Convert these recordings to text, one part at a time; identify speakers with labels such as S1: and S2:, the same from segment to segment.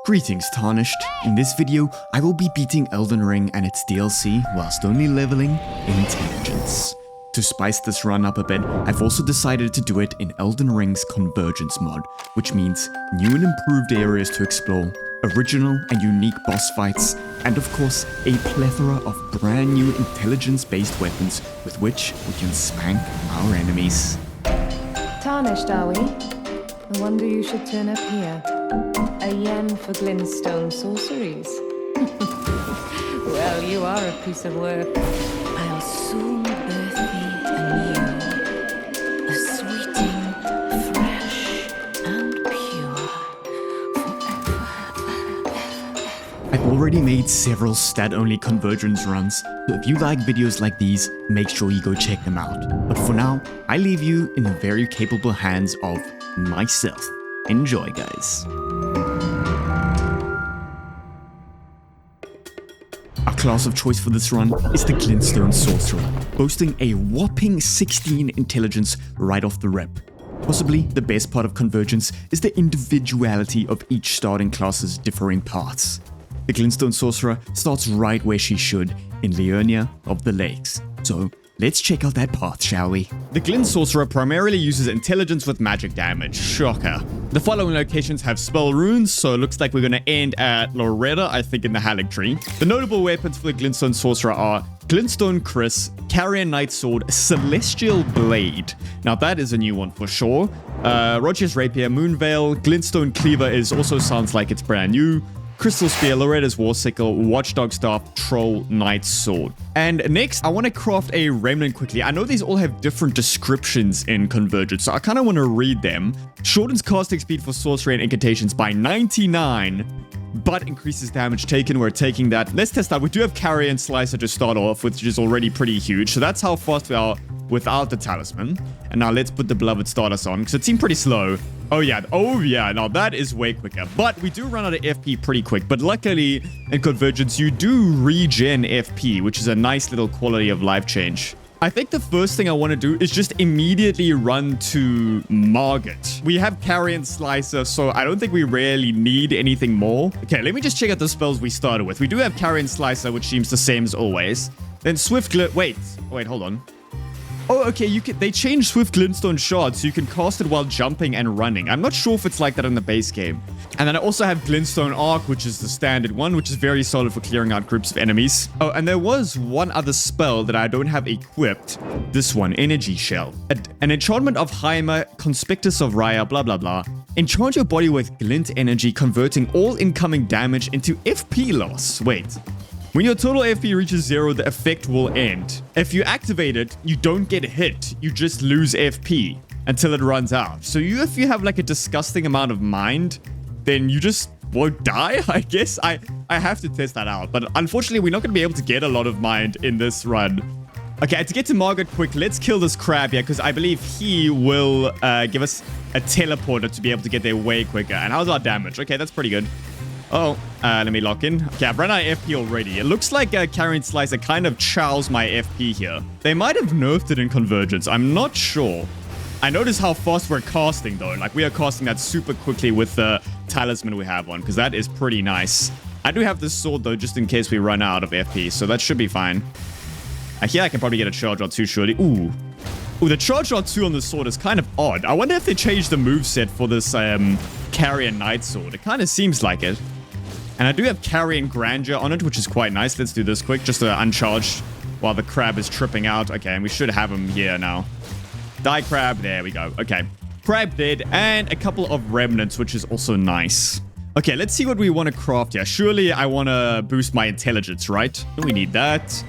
S1: Greetings Tarnished. In this video, I will be beating Elden Ring and its DLC whilst only leveling intelligence. To spice this run up a bit, I've also decided to do it in Elden Ring's Convergence mod, which means new and improved areas to explore, original and unique boss fights, and of course, a plethora of brand new intelligence-based weapons with which we can spank our enemies.
S2: Tarnished, are we? No wonder you should turn up here. A yen for glintstone sorceries. Well, you are a piece of work. I'll soon birth thee anew. A sweeting, fresh, and pure. Forever.
S1: I've already made several stat-only convergence runs, so if you like videos like these, make sure you go check them out. But for now, I leave you in the very capable hands of myself. Enjoy, guys. Our class of choice for this run is the Glintstone Sorcerer, boasting a whopping 16 intelligence right off the rip. Possibly the best part of Convergence is the individuality of each starting class's differing paths. The Glintstone Sorcerer starts right where she should, in Liurnia of the Lakes. So let's check out that path, shall we? The Glint Sorcerer primarily uses intelligence with magic damage. Shocker. The following locations have spell runes, so it looks like we're going to end at Loretta, I think in the Halleck Tree. The notable weapons for the Glintstone Sorcerer are Glintstone Kris, Carrion Knight Sword, Celestial Blade. Now that is a new one for sure. Roger's Rapier, Moonveil, Glintstone Cleaver also sounds like it's brand new. Crystal Spear, Loretta's War Sickle, Watchdog Staff, Troll, Knight Sword. And next, I want to craft a Remnant quickly. I know these all have different descriptions in Convergence, so I kind of want to read them. Shortens casting speed for sorcery and incantations by 99, but increases damage taken. We're taking that. Let's test that. We do have Carrion Slicer to start off with, which is already pretty huge. So that's how fast we are without the talisman. And now let's put the Beloved Stardust on, because it seemed pretty slow. Oh yeah, now that is way quicker. But we do run out of FP pretty quick. But luckily, in Convergence, you do regen FP, which is a nice little quality of life change. I think the first thing I want to do is just immediately run to Margit. We have Carrion Slicer, so I don't think we really need anything more. Okay, let me just check out the spells we started with. We do have Carrion Slicer, which seems the same as always. Then Swift Glint. Wait, hold on. Oh, okay, they changed Swift Glintstone Shard, so you can cast it while jumping and running. I'm not sure if it's like that in the base game. And then I also have Glintstone Arc, which is the standard one, which is very solid for clearing out groups of enemies. Oh, and there was one other spell that I don't have equipped. This one, Energy Shell. An enchantment of Heimer, Conspictus of Raya, blah, blah, blah. Enchant your body with Glint Energy, converting all incoming damage into FP loss. Wait. When your total FP reaches 0, the effect will end. If you activate it, you don't get hit. You just lose FP until it runs out. So if you have like a disgusting amount of mind, then you just won't die, I guess. I have to test that out. But unfortunately, we're not going to be able to get a lot of mind in this run. Okay, to get to Morgott quick, let's kill this crab here, because I believe he will give us a teleporter to be able to get there way quicker. And how's our damage? Okay, that's pretty good. Oh, let me lock in. Okay, I've run out of FP already. It looks like Carrion Slicer kind of chows my FP here. They might have nerfed it in Convergence. I'm not sure. I notice how fast we're casting, though. Like, we are casting that super quickly with the talisman we have on, because that is pretty nice. I do have this sword, though, just in case we run out of FP, so that should be fine. Here, I can probably get a charge or two, surely. Ooh, the charge or two on the sword is kind of odd. I wonder if they changed the moveset for this Carrion Knight Sword. It kind of seems like it. And I do have Carrion Grandeur on it, which is quite nice. Let's do this quick, just to uncharge while the crab is tripping out. Okay, and we should have him here now. Die crab. There we go. Okay. Crab dead, and a couple of remnants, which is also nice. Okay, let's see what we want to craft here. Surely I want to boost my intelligence, right? We need that.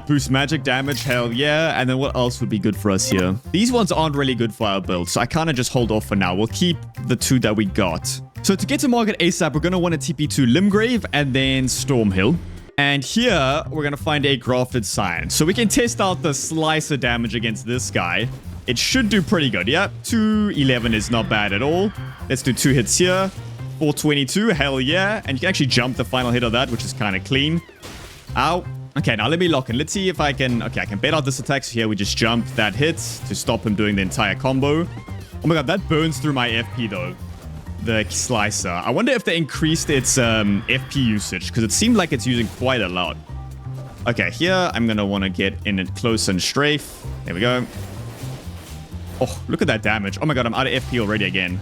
S1: Boost magic damage, hell yeah. And then what else would be good for us here? These ones aren't really good for our build, so I kind of just hold off for now. We'll keep the two that we got. So to get to Morgott ASAP, we're going to want to TP to Limgrave and then Stormhill. And here, we're going to find a Grafted Scion. So we can test out the Slicer damage against this guy. It should do pretty good. Yeah, 211 is not bad at all. Let's do 2 hits here. 422, hell yeah. And you can actually jump the final hit of that, which is kind of clean. Ow. Okay, now let me lock in. Let's see if I can... Okay, I can bait out this attack. So here we just jump that hit to stop him doing the entire combo. Oh my god, that burns through my FP though. the Slicer. I wonder if they increased its FP usage, because it seemed like it's using quite a lot. Okay, here I'm going to want to get in it close and strafe. There we go. Oh, look at that damage. Oh my god, I'm out of FP already again.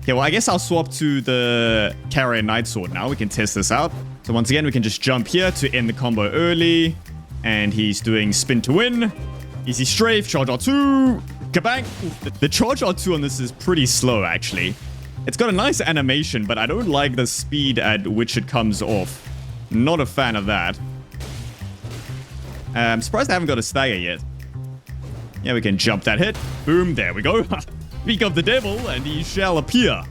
S1: Okay, well, I guess I'll swap to the Carrier Knight Sword now. We can test this out. So once again, we can just jump here to end the combo early. And he's doing spin to win. Easy strafe, charge R2. Kabang! The charge R2 on this is pretty slow, actually. It's got a nice animation, but I don't like the speed at which it comes off. Not a fan of that. I'm surprised I haven't got a stagger yet. Yeah, we can jump that hit. Boom, there we go. Speak of the devil, and he shall appear.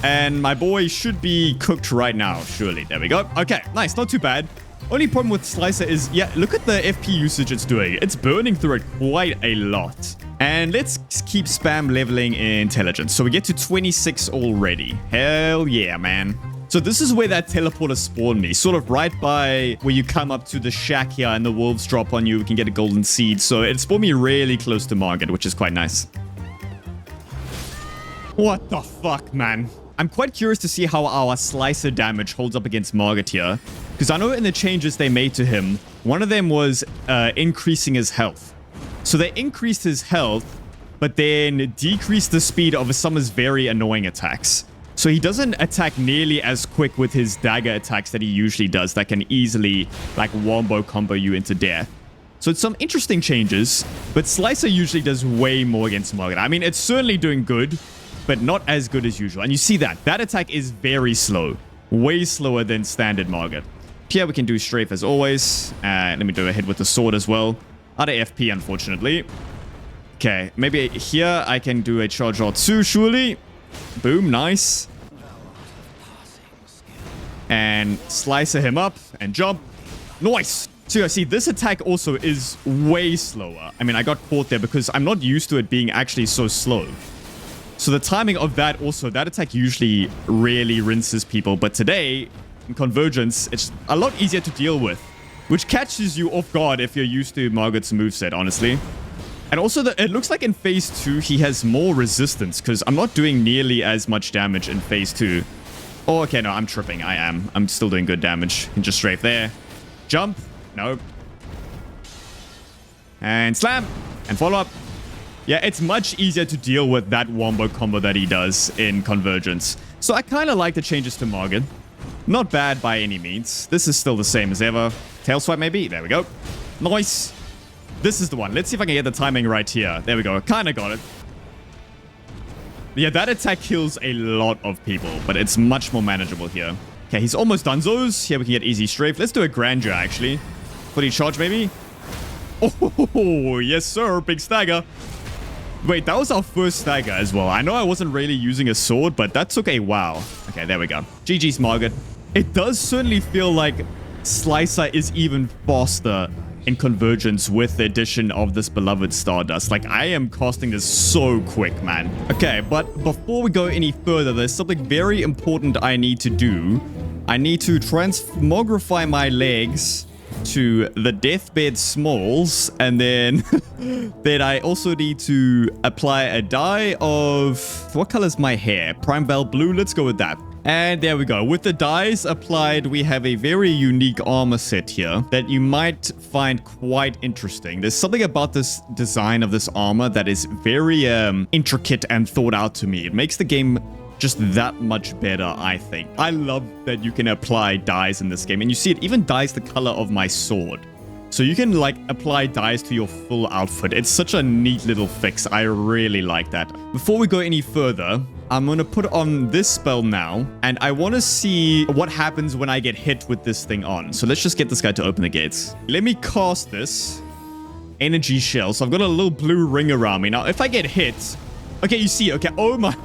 S1: And my boy should be cooked right now, surely. There we go. Okay, nice, not too bad. Only problem with Slicer is, yeah, look at the FP usage it's doing. It's burning through it quite a lot. And let's keep spam leveling intelligence. So we get to 26 already. Hell yeah, man. So this is where that teleporter spawned me. Sort of right by where you come up to the shack here and the wolves drop on you. We can get a golden seed. So it spawned me really close to Margit, which is quite nice. What the fuck, man? I'm quite curious to see how our Slicer damage holds up against Morgott here. Because I know in the changes they made to him, one of them was increasing his health. So they increased his health, but then decreased the speed of some of his very annoying attacks. So he doesn't attack nearly as quick with his dagger attacks that he usually does that can easily, like, wombo combo you into death. So it's some interesting changes, but Slicer usually does way more against Morgott. I mean, it's certainly doing good, but not as good as usual. And you see that. That attack is very slow. Way slower than standard Morgott. Here we can do strafe as always. Let me do a hit with the sword as well. Out of FP, unfortunately. Okay, maybe here I can do a charge R2, surely. Boom, nice. And Slicer him up and jump. Nice! So see, this attack also is way slower. I mean, I got caught there because I'm not used to it being actually so slow. So the timing of that also, that attack usually really rinses people. But today, in Convergence, it's a lot easier to deal with. Which catches you off guard if you're used to Margot's moveset, honestly. And also, it looks like in Phase 2, he has more resistance. Because I'm not doing nearly as much damage in Phase 2. Oh, okay, no, I'm tripping. I am. I'm still doing good damage. Can just strafe there. Jump. No. And slam. And follow up. Yeah, it's much easier to deal with that wombo combo that he does in Convergence. So I kind of like the changes to Margit. Not bad by any means. This is still the same as ever. Tail swipe maybe. There we go. Nice. This is the one. Let's see if I can get the timing right here. There we go. Kind of got it. Yeah, that attack kills a lot of people, but it's much more manageable here. Okay, he's almost done those. Here we can get easy strafe. Let's do a grandeur, actually. Fully charge, maybe. Oh, yes, sir. Big stagger. Wait, that was our first stagger as well. I know I wasn't really using a sword, but that took a while. Okay, there we go. GG's Margit. It does certainly feel like Slicer is even faster in Convergence with the addition of this beloved Stardust. Like, I am casting this so quick, man. Okay, but before we go any further, there's something very important I need to do. I need to transmogrify my legs to the deathbed smalls, and then I also need to apply a dye of what color is my hair? Prime Val blue. Let's go with that. And there we go. With the dyes applied, we have a very unique armor set here that you might find quite interesting. There's something about this design of this armor that is very intricate and thought out to me. It makes the game just that much better, I think. I love that you can apply dyes in this game. And you see it even dyes the color of my sword. So you can, like, apply dyes to your full outfit. It's such a neat little fix. I really like that. Before we go any further, I'm going to put on this spell now. And I want to see what happens when I get hit with this thing on. So let's just get this guy to open the gates. Let me cast this energy shell. So I've got a little blue ring around me. Now, if I get hit... Okay, you see. Okay, oh my...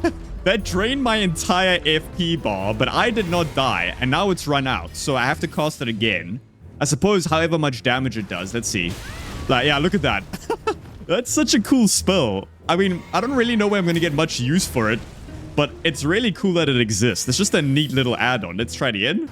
S1: That drained my entire FP bar, but I did not die, and now it's run out, so I have to cast it again. I suppose however much damage it does. Let's see. Like, yeah, look at that. That's such a cool spell. I mean, I don't really know where I'm going to get much use for it, but it's really cool that it exists. It's just a neat little add-on. Let's try it again.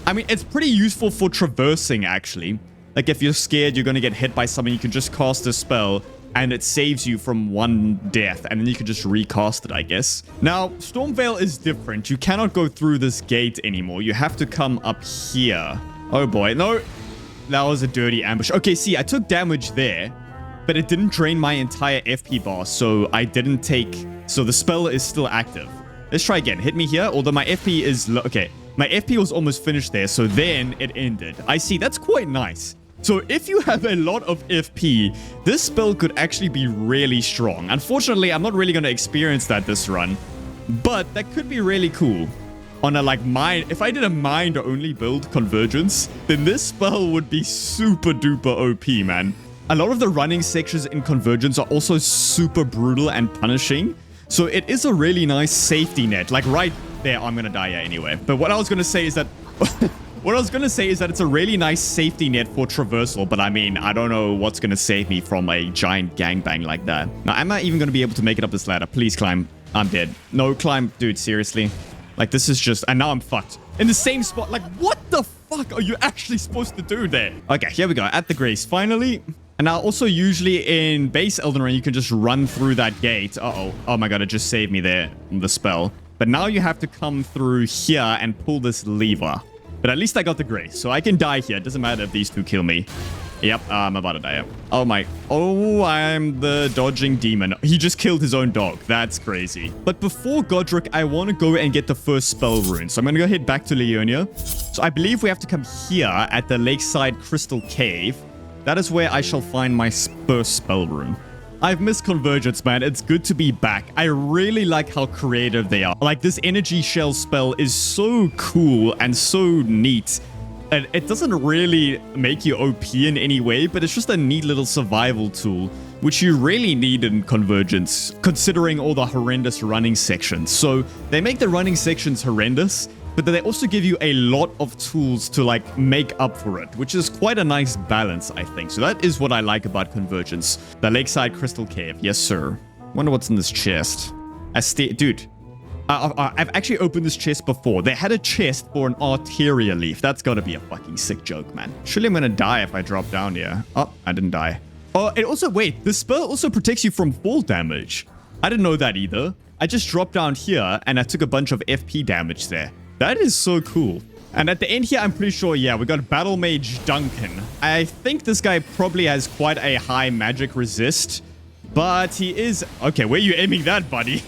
S1: I mean, it's pretty useful for traversing, actually. Like, if you're scared you're going to get hit by something, you can just cast a spell and it saves you from one death, and then you can just recast it, I guess. Now, Stormveil is different. You cannot go through this gate anymore. You have to come up here. Oh boy, no. That was a dirty ambush. Okay, see, I took damage there, but it didn't drain my entire FP bar, so I didn't take... So the spell is still active. Let's try again. Hit me here, although my FP is... Okay, my FP was almost finished there, so then it ended. I see, that's quite nice. So if you have a lot of FP, this spell could actually be really strong. Unfortunately, I'm not really going to experience that this run, but that could be really cool. On a like mind, if I did a mind only build Convergence, then this spell would be super duper OP, man. A lot of the running sections in Convergence are also super brutal and punishing. So it is a really nice safety net. Like right there, I'm going to die anyway. But what I was going to say is that... What I was going to say is that it's a really nice safety net for traversal, but I mean, I don't know what's going to save me from a giant gangbang like that. Now, am I even going to be able to make it up this ladder? Please climb. I'm dead. No, climb. Dude, seriously? Like, this is just... And now I'm fucked. In the same spot. Like, what the fuck are you actually supposed to do there? Okay, here we go. At the Grace, finally. And now, also, usually in base Elden Ring, you can just run through that gate. Uh-oh. Oh my god, it just saved me there. The spell. But now you have to come through here and pull this lever. But at least I got the Grace, so I can die here. It doesn't matter if these two kill me. Yep, I'm about to die. Oh my... Oh, I'm the dodging demon. He just killed his own dog. That's crazy. But before Godrick, I want to go and get the first spell rune. So I'm going to go head back to Leonia. So I believe we have to come here at the Lakeside Crystal Cave. That is where I shall find my first spell rune. I've missed Convergence, man. It's good to be back. I really like how creative they are. Like, this energy shell spell is so cool and so neat. And it doesn't really make you OP in any way, but it's just a neat little survival tool, which you really need in Convergence, considering all the horrendous running sections. So they make the running sections horrendous, but then they also give you a lot of tools to like make up for it, which is quite a nice balance, I think. So that is what I like about Convergence. The Lakeside Crystal Cave. Yes, sir. Wonder what's in this chest. Dude, I've actually opened this chest before. They had a chest for an Arteria leaf. That's gotta be a fucking sick joke, man. Surely I'm gonna die if I drop down here. Oh, I didn't die. Oh, it also, wait, the spell also protects you from fall damage. I didn't know that either. I just dropped down here and I took a bunch of FP damage there. That is so cool. And at the end here, I'm pretty sure, yeah, we got Battle Mage Duncan. I think this guy probably has quite a high magic resist, but he is... Okay, where are you aiming that, buddy?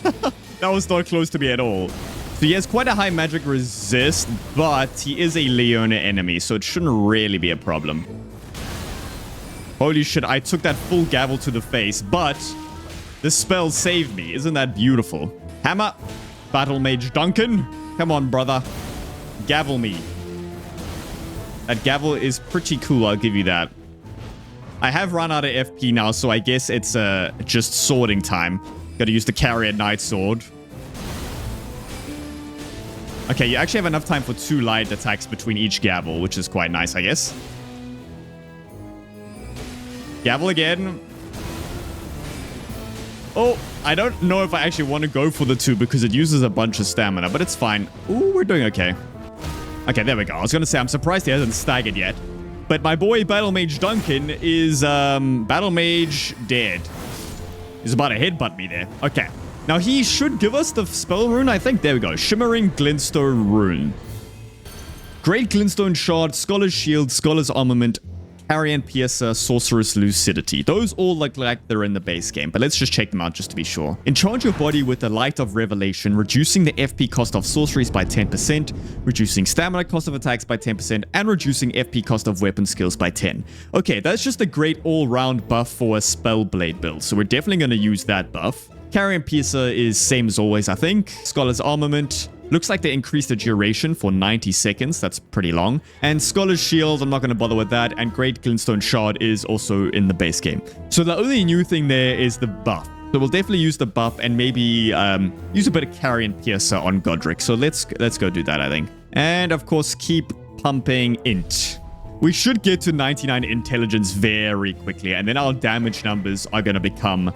S1: That was not close to me at all. So he has quite a high magic resist, but he is a Leona enemy, so it shouldn't really be a problem. Holy shit, I took that full gavel to the face, but this spell saved me. Isn't that beautiful? Hammer. Battle Mage Duncan. Come on, brother. Gavel me. That gavel is pretty cool, I'll give you that. I have run out of FP now, so I guess it's just swording time. Gotta use the Carrier Knight Sword. Okay, you actually have enough time for 2 light attacks between each gavel, which is quite nice, I guess. Gavel again. Oh, I don't know if I actually want to go for the 2 because it uses a bunch of stamina, but it's fine. Ooh, we're doing okay. Okay, there we go. I was going to say, I'm surprised he hasn't staggered yet. But my boy Battle Mage Duncan is, Battle Mage dead. He's about to headbutt me there. Okay. Now, he should give us the spell rune, I think. There we go. Shimmering Glintstone Rune. Great Glintstone Shard, Scholar's Shield, Scholar's Armament, Carrion Piercer, Sorcerer's Lucidity. Those all look like they're in the base game, but let's just check them out just to be sure. Enchant your body with the Light of Revelation, reducing the FP cost of sorceries by 10%, reducing stamina cost of attacks by 10%, and reducing FP cost of weapon skills by 10. Okay, that's just a great all-round buff for a Spellblade build, so we're definitely going to use that buff. Carrion Piercer is same as always, I think. Scholar's Armament. Looks like they increased the duration for 90 seconds. That's pretty long. And Scholar's Shield, I'm not going to bother with that. And Great Glintstone Shard is also in the base game. So the only new thing there is the buff. So we'll definitely use the buff and maybe use a bit of Carrion Piercer on Godrick. So let's go do that, I think. And of course, keep pumping int. We should get to 99 intelligence very quickly. And then our damage numbers are going to become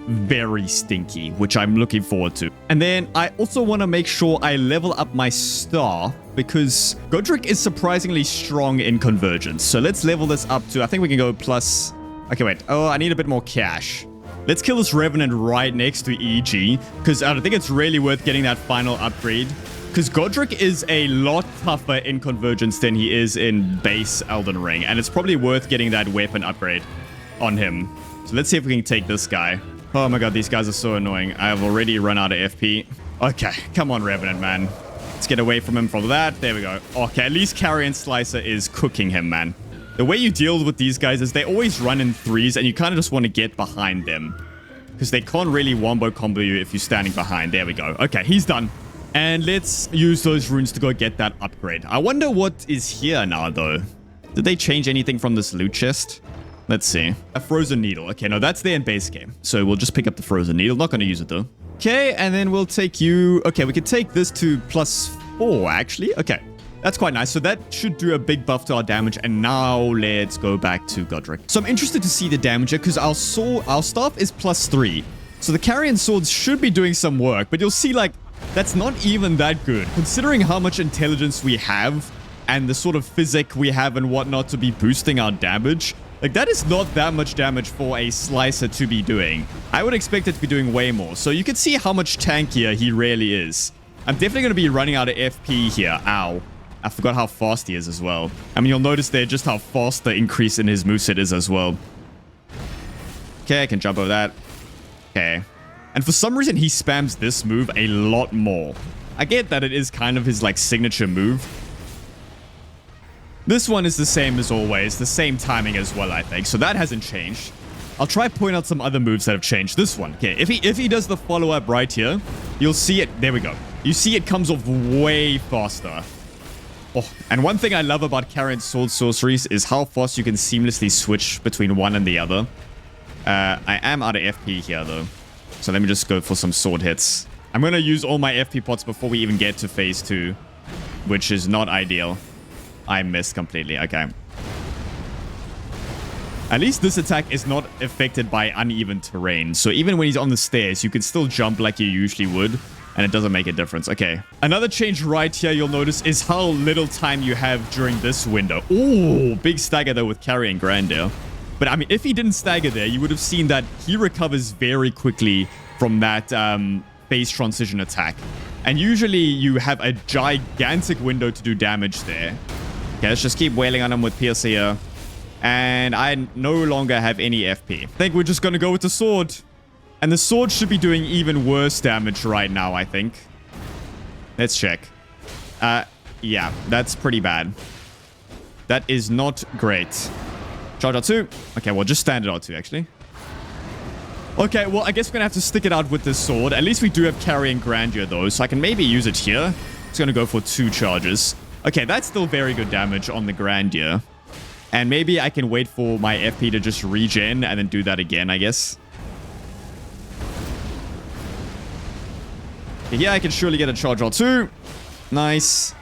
S1: very stinky, which I'm looking forward to. And then I also want to make sure I level up my star because Godrick is surprisingly strong in Convergence. So let's level this up to, I think we can go plus... Okay, wait. Oh, I need a bit more cash. Let's kill this Revenant right next to EG, because I think it's really worth getting that final upgrade. Because Godrick is a lot tougher in Convergence than he is in base Elden Ring, and it's probably worth getting that weapon upgrade on him. So let's see if we can take this guy. Oh my god, these guys are so annoying. I have already run out of FP. Okay, come on, Revenant, man. Let's get away from him from that. There we go. Okay, at least Carrion Slicer is cooking him, man. The way you deal with these guys is they always run in threes, and you kind of just want to get behind them. Because they can't really wombo combo you if you're standing behind. There we go. Okay, he's done. And let's use those runes to go get that upgrade. I wonder what is here now, though. Did they change anything from this loot chest? Let's see. A frozen needle. Okay, no, that's there in base game. So we'll just pick up the frozen needle. Not going to use it, though. Okay, and then we'll take you... Okay, we could take this to +4, actually. Okay, that's quite nice. So that should do a big buff to our damage. And now let's go back to Godrick. So I'm interested to see the damage here because our staff is +3. So the Carrion Swords should be doing some work. But you'll see, like, that's not even that good. Considering how much intelligence we have and the sort of physic we have and whatnot to be boosting our damage... Like, that is not that much damage for a Slicer to be doing. I would expect it to be doing way more. So you can see how much tankier he really is. I'm definitely going to be running out of FP here. Ow. I forgot how fast he is as well. I mean, you'll notice there just how fast the increase in his moveset is as well. Okay, I can jump over that. Okay. And for some reason, he spams this move a lot more. I get that it is kind of his, like, signature move. This one is the same as always, the same timing as well, I think. So that hasn't changed. I'll try point out some other moves that have changed. This one, okay, if he does the follow-up right here, you'll see it. There we go. You see it comes off way faster. Oh, and one thing I love about Carrion Sword sorceries is how fast you can seamlessly switch between one and the other. I am out of FP here, though. So let me just go for some sword hits. I'm going to use all my FP pots before we even get to phase 2, which is not ideal. I missed completely. Okay. At least this attack is not affected by uneven terrain. So even when he's on the stairs, you can still jump like you usually would. And it doesn't make a difference. Okay. Another change right here you'll notice is how little time you have during this window. Ooh, big stagger though with Carrion Grandeur. But I mean, if he didn't stagger there, you would have seen that he recovers very quickly from that phase transition attack. And usually you have a gigantic window to do damage there. Okay, let's just keep wailing on him with Pierce here. And I no longer have any FP. I think we're just going to go with the sword. And the sword should be doing even worse damage right now, I think. Let's check. Yeah, that's pretty bad. That is not great. Charge R2. Okay, well, just standard R2, actually. Okay, well, I guess we're going to have to stick it out with this sword. At least we do have Carrion Grandeur, though, so I can maybe use it here. It's going to go for 2 charges. Okay, that's still very good damage on the Grandeur. And maybe I can wait for my FP to just regen and then do that again, I guess. Okay, here I can surely get a charge R2. Nice.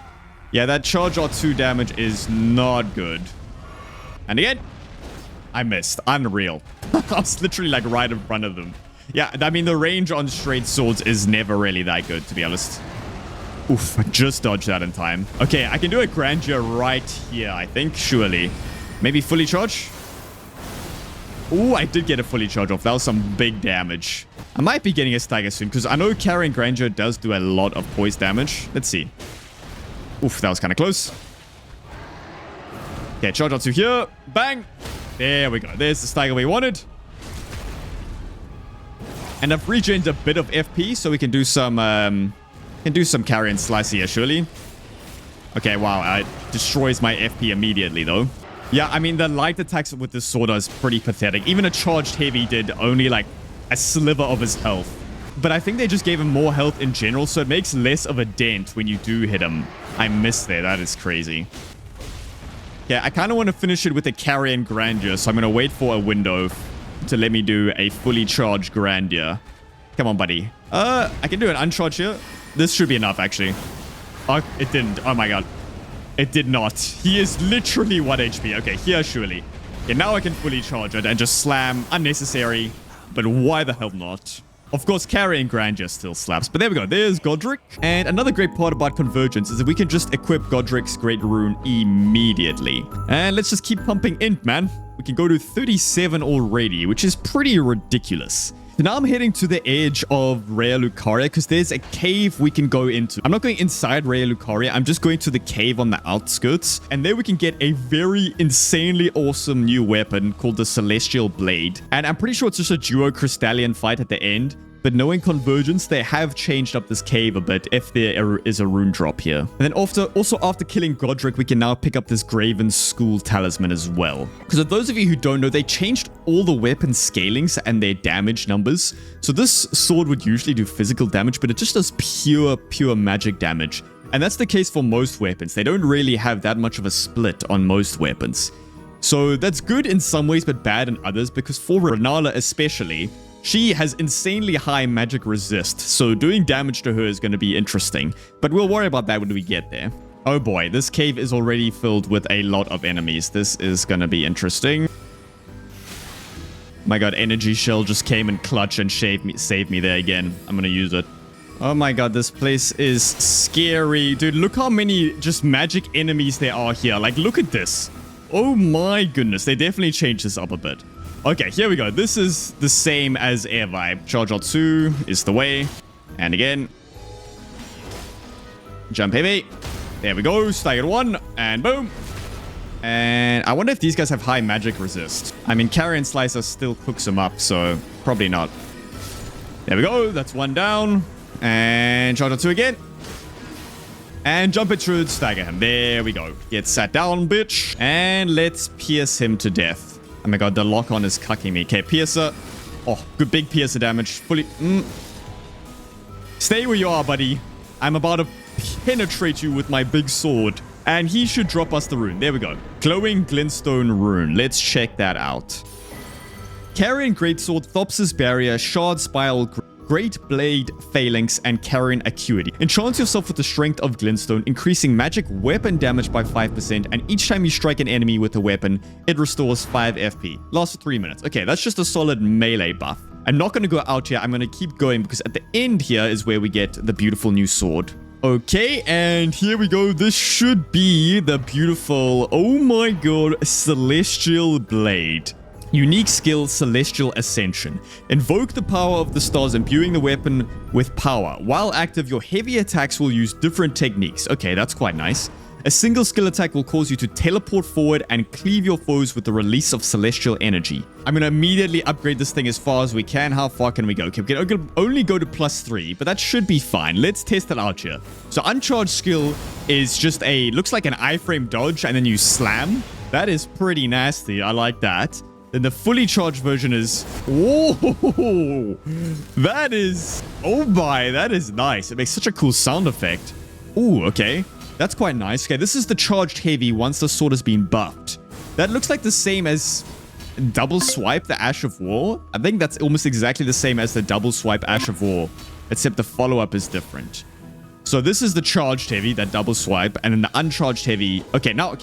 S1: Yeah, that charge R2 damage is not good. And again, I missed. Unreal. I was literally like right in front of them. Yeah, I mean, the range on straight swords is never really that good, to be honest. Oof, I just dodged that in time. Okay, I can do a Grandeur right here, I think, surely. Maybe fully charge? Ooh, I did get a fully charge off. That was some big damage. I might be getting a stagger soon, because I know Carrion Grandeur does do a lot of poise damage. Let's see. Oof, that was kind of close. Okay, charge onto here. Bang! There we go. There's the stagger we wanted. And I've regened a bit of FP, so we can do some... Carrion Slice here, surely. Okay, wow. It destroys my FP immediately, though. Yeah, I mean, the light attacks with this sword is pretty pathetic. Even a charged heavy did only, like, a sliver of his health. But I think they just gave him more health in general, so it makes less of a dent when you do hit him. I missed there. That is crazy. Yeah, I kind of want to finish it with a Carrion Grandeur, so I'm going to wait for a window to let me do a fully charged Grandeur. Come on, buddy. I can do an uncharge here. This should be enough, actually. Oh, it didn't. Oh, my God. It did not. He is literally 1 HP. Okay, here, surely. Okay, now I can fully charge it and just slam. Unnecessary. But why the hell not? Of course, Carrion Grandeur still slaps. But there we go. There's Godrick. And another great part about Convergence is that we can just equip Godrick's Great Rune immediately. And let's just keep pumping int, man. we can go to 37 already, which is pretty ridiculous. So now I'm heading to the edge of Raya Lucaria because there's a cave we can go into. I'm not going inside Raya Lucaria. I'm just going to the cave on the outskirts. And there we can get a very insanely awesome new weapon called the Celestial Blade. And I'm pretty sure it's just a duo Crystallian fight at the end. But knowing Convergence, they have changed up this cave a bit if there is a rune drop here. And then also after killing Godrick, we can now pick up this Graven School Talisman as well. Because for those of you who don't know, they changed all the weapon scalings and their damage numbers. So this sword would usually do physical damage, but it just does pure magic damage. And that's the case for most weapons. They don't really have that much of a split on most weapons. So that's good in some ways, but bad in others, because for Renalla especially, she has insanely high magic resist, so doing damage to her is going to be interesting. But we'll worry about that when we get there. Oh boy, this cave is already filled with a lot of enemies. This is going to be interesting. My god, Energy Shell just came in clutch and saved me there again. I'm going to use it. Oh my god, this place is scary. Dude, look how many just magic enemies there are here. Like, look at this. Oh my goodness, they definitely changed this up a bit. Okay, here we go. This is the same as air vibe. Charge R2 is the way. And again. Jump heavy. There we go. Stagger 1. And boom. And I wonder if these guys have high magic resist. I mean, Carrion Slicer still cooks them up, so probably not. There we go. That's one down. And charge R2 again. And jump intrude. Stagger him. There we go. Get sat down, bitch. And let's pierce him to death. Oh my god, the lock-on is cucking me. Okay, Piercer. Oh, good big Piercer damage. Fully... Stay where you are, buddy. I'm about to penetrate you with my big sword. And he should drop us the rune. There we go. Glowing Glintstone rune. Let's check that out. Carrion Greatsword, Thopsis Barrier, Shard Spiral, Great Blade Phalanx, and Carrion Acuity. Enchant yourself with the strength of Glintstone, increasing magic weapon damage by 5%, and each time you strike an enemy with a weapon, it restores 5 FP. Lasts for 3 minutes. Okay, that's just a solid melee buff. I'm not going to go out here. I'm going to keep going because at the end here is where we get the beautiful new sword. Okay, and here we go. This should be the beautiful, oh my god, Celestial Blade. Unique skill, Celestial Ascension. Invoke the power of the stars, imbuing the weapon with power. While active, your heavy attacks will use different techniques. Okay, that's quite nice. A single skill attack will cause you to teleport forward and cleave your foes with the release of celestial energy. I'm going to immediately upgrade this thing as far as we can. How far can we go? Okay, we can only go to +3, but that should be fine. Let's test it out here. So uncharged skill is just looks like an iframe dodge, and then you slam. That is pretty nasty. I like that. Then the fully charged version is... Whoa! That is... Oh my, that is nice. It makes such a cool sound effect. Ooh, okay. That's quite nice. Okay, this is the charged heavy once the sword has been buffed. That looks like the same as double swipe the Ash of War. I think that's almost exactly the same as the double swipe Ash of War, except the follow-up is different. So this is the charged heavy, that double swipe, and then the uncharged heavy... Okay, now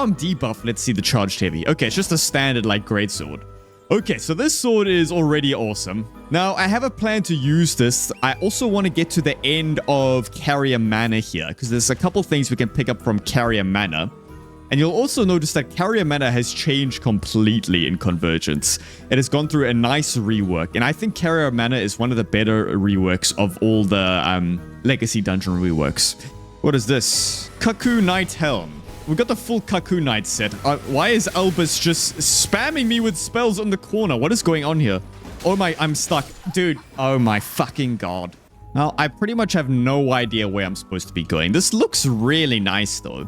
S1: I'm debuffed. Let's see the charged heavy. Okay, it's just a standard, like, greatsword. Okay, so this sword is already awesome. Now, I have a plan to use this. I also want to get to the end of Carrier Manor here, because there's a couple things we can pick up from Carrier Manor. And you'll also notice that Carrier Manor has changed completely in Convergence. It has gone through a nice rework, and I think Carrier Manor is one of the better reworks of all the Legacy Dungeon reworks. What is this? Cuckoo Knight Helm. We got the full Cuckoo Knight set. Why is Albus just spamming me with spells on the corner? What is going on here? Oh my, I'm stuck. Dude, oh my fucking god. Now, I pretty much have no idea where I'm supposed to be going. This looks really nice, though.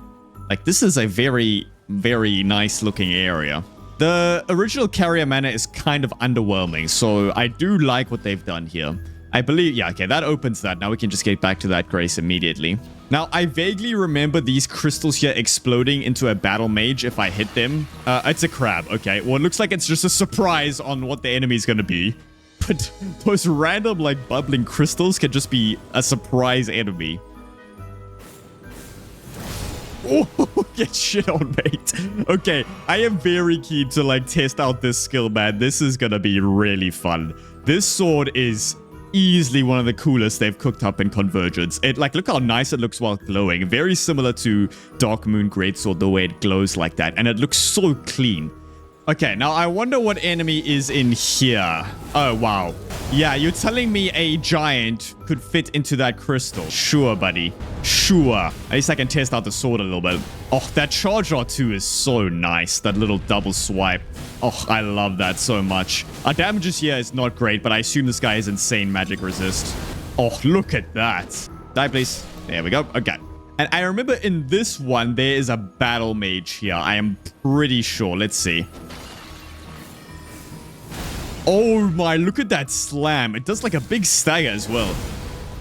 S1: Like, this is a very, very nice looking area. The original Carrier Manor is kind of underwhelming, so I do like what they've done here. I believe, yeah, okay, that opens that. Now we can just get back to that grace immediately. Now, I vaguely remember these crystals here exploding into a battle mage if I hit them. It's a crab, okay. Well, it looks like it's just a surprise on what the enemy's gonna be. But those random, like, bubbling crystals can just be a surprise enemy. Oh, get shit on, mate. Okay, I am very keen to, like, test out this skill, man. This is gonna be really fun. This sword is easily one of the coolest they've cooked up in Convergence. Look how nice it looks while glowing. Very similar to Dark Moon Greatsword, the way it glows like that. And it looks so clean. Okay, now I wonder what enemy is in here. Oh, wow. Yeah, you're telling me a giant could fit into that crystal. Sure, buddy. Sure. At least I can test out the sword a little bit. Oh, that charge R2 is so nice. That little double swipe. Oh, I love that so much. Our damages here is not great, but I assume this guy is insane magic resist. Oh, look at that. Die, please. There we go. Okay. And I remember in this one, there is a battle mage here. I am pretty sure. Let's see. Oh my, look at that slam. It does like a big stagger as well.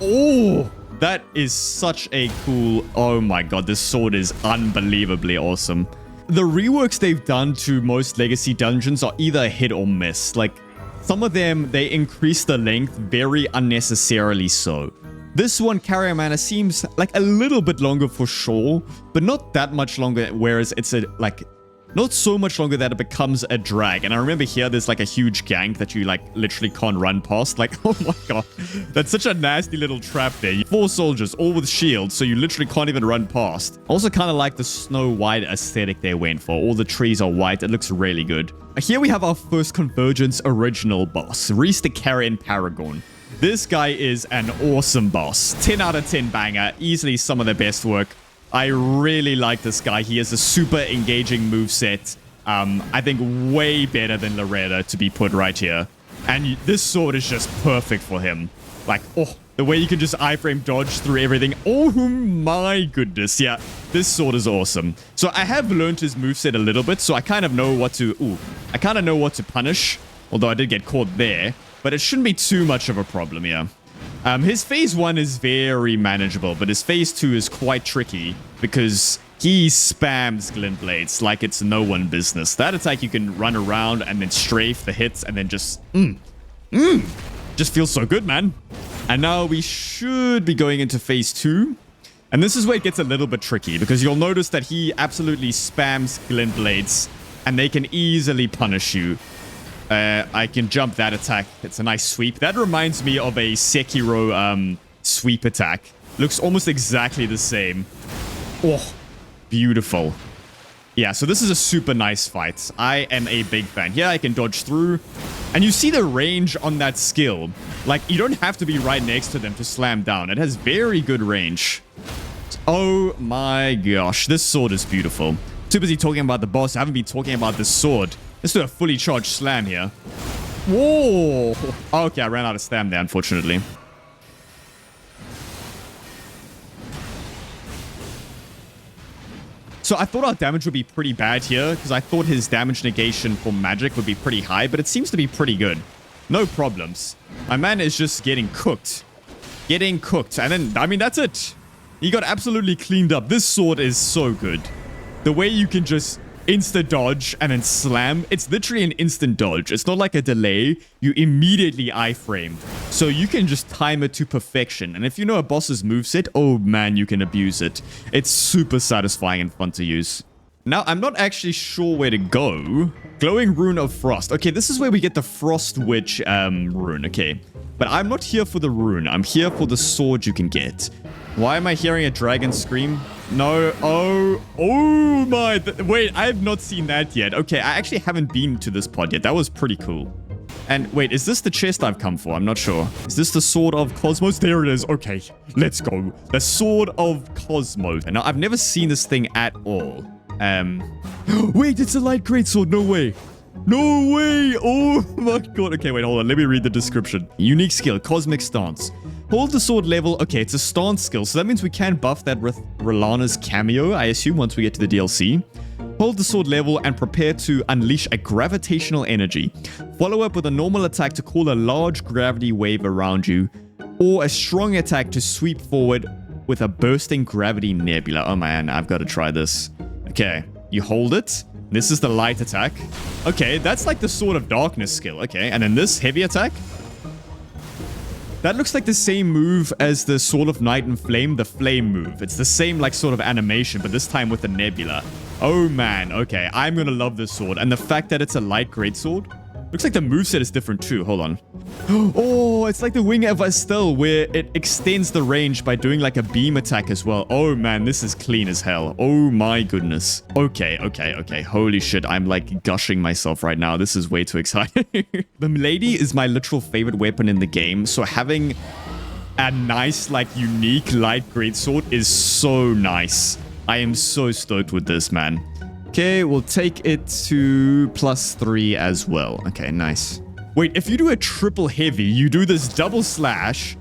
S1: Oh, that is such a cool... Oh my god, this sword is unbelievably awesome. The reworks they've done to most legacy dungeons are either hit or miss. Like, some of them, they increase the length very unnecessarily so. This one, Carrier Mana, seems like a little bit longer for sure, but not that much longer, whereas it's a, like... Not so much longer that it becomes a drag. And I remember here, there's like a huge gank that you like literally can't run past. Like, oh my god. That's such a nasty little trap there. 4 soldiers, all with shields, so you literally can't even run past. Also kind of like the Snow White aesthetic they went for. All the trees are white. It looks really good. Here we have our first Convergence original boss, Rhys the Carrion Paragon. This guy is an awesome boss. 10 out of 10 banger. Easily some of the best work. I really like this guy. He has a super engaging moveset. I think way better than Leda to be put right here. And this sword is just perfect for him. Like, oh, the way you can just iframe dodge through everything. Oh my goodness. Yeah, this sword is awesome. So I have learned his moveset a little bit, so I kind of know what to... Ooh, I kind of know what to punish. Although I did get caught there. But it shouldn't be too much of a problem here. His phase 1 is very manageable, but his phase 2 is quite tricky because he spams glint blades like it's no one business. That attack you can run around and then strafe the hits and then just just feels so good, man. And now we should be going into phase 2. And this is where it gets a little bit tricky because you'll notice that he absolutely spams glint blades and they can easily punish you. I can jump that attack. It's a nice sweep. That reminds me of a Sekiro sweep attack. Looks almost exactly the same. Oh, beautiful. Yeah, so this is a super nice fight. I am a big fan. Here I can dodge through. And you see the range on that skill. Like, you don't have to be right next to them to slam down. It has very good range. Oh my gosh, this sword is beautiful. Too busy talking about the boss. I haven't been talking about this sword. Let's do a fully charged slam here. Whoa! Oh, okay, I ran out of stam there, unfortunately. So I thought our damage would be pretty bad here, because I thought his damage negation for magic would be pretty high, but it seems to be pretty good. No problems. My man is just getting cooked. Getting cooked. And then, I mean, that's it. He got absolutely cleaned up. This sword is so good. The way you can just... insta dodge and then slam. It's literally an instant dodge. It's not like a delay. You immediately iframe. So you can just time it to perfection. And if you know a boss's moveset, oh man, you can abuse it. It's super satisfying and fun to use. Now, I'm not actually sure where to go. Glowing Rune of Frost. Okay, this is where we get the Frost Witch rune. Okay. But I'm not here for the rune. I'm here for the sword you can get. Why am I hearing a dragon scream? No. Oh my. Wait, I have not seen that yet. Okay, I actually haven't been to this pod yet. That was pretty cool. And wait, is this the chest I've come for? I'm not sure. Is this the Sword of Cosmos? There it is. Okay, let's go. The Sword of Cosmos. And now I've never seen this thing at all. Wait, it's a light greatsword. No way. No way. Oh my god. Okay, wait, hold on. Let me read the description. Unique skill, Cosmic Stance. Hold the sword level. Okay, it's a stance skill, so that means we can buff that with Rellana's cameo, I assume, once we get to the DLC. Hold the sword level and prepare to unleash a gravitational energy. Follow up with a normal attack to call a large gravity wave around you, or a strong attack to sweep forward with a bursting gravity nebula. Oh man, I've got to try this. Okay, you hold it. This is the light attack. Okay, that's like the Sword of Darkness skill. Okay, and then this heavy attack. That looks like the same move as the Sword of Night and Flame, the Flame move. It's the same like sort of animation, but this time with the nebula. Oh man, okay, I'm gonna love this sword. And the fact that it's a light greatsword, Looks like the moveset is different too. Hold on. Oh, it's like the Wing of Estelle, where it extends the range by doing like a beam attack as well. Oh man, this is clean as hell. Oh my goodness. Okay. Holy shit, I'm like gushing myself right now. This is way too exciting. The Milady is my literal favorite weapon in the game, so having a nice, like, unique light greatsword is so nice. I am so stoked with this, man. Okay, we'll take it to +3 as well. Okay, nice. Wait, if you do a triple heavy, you do this double slash,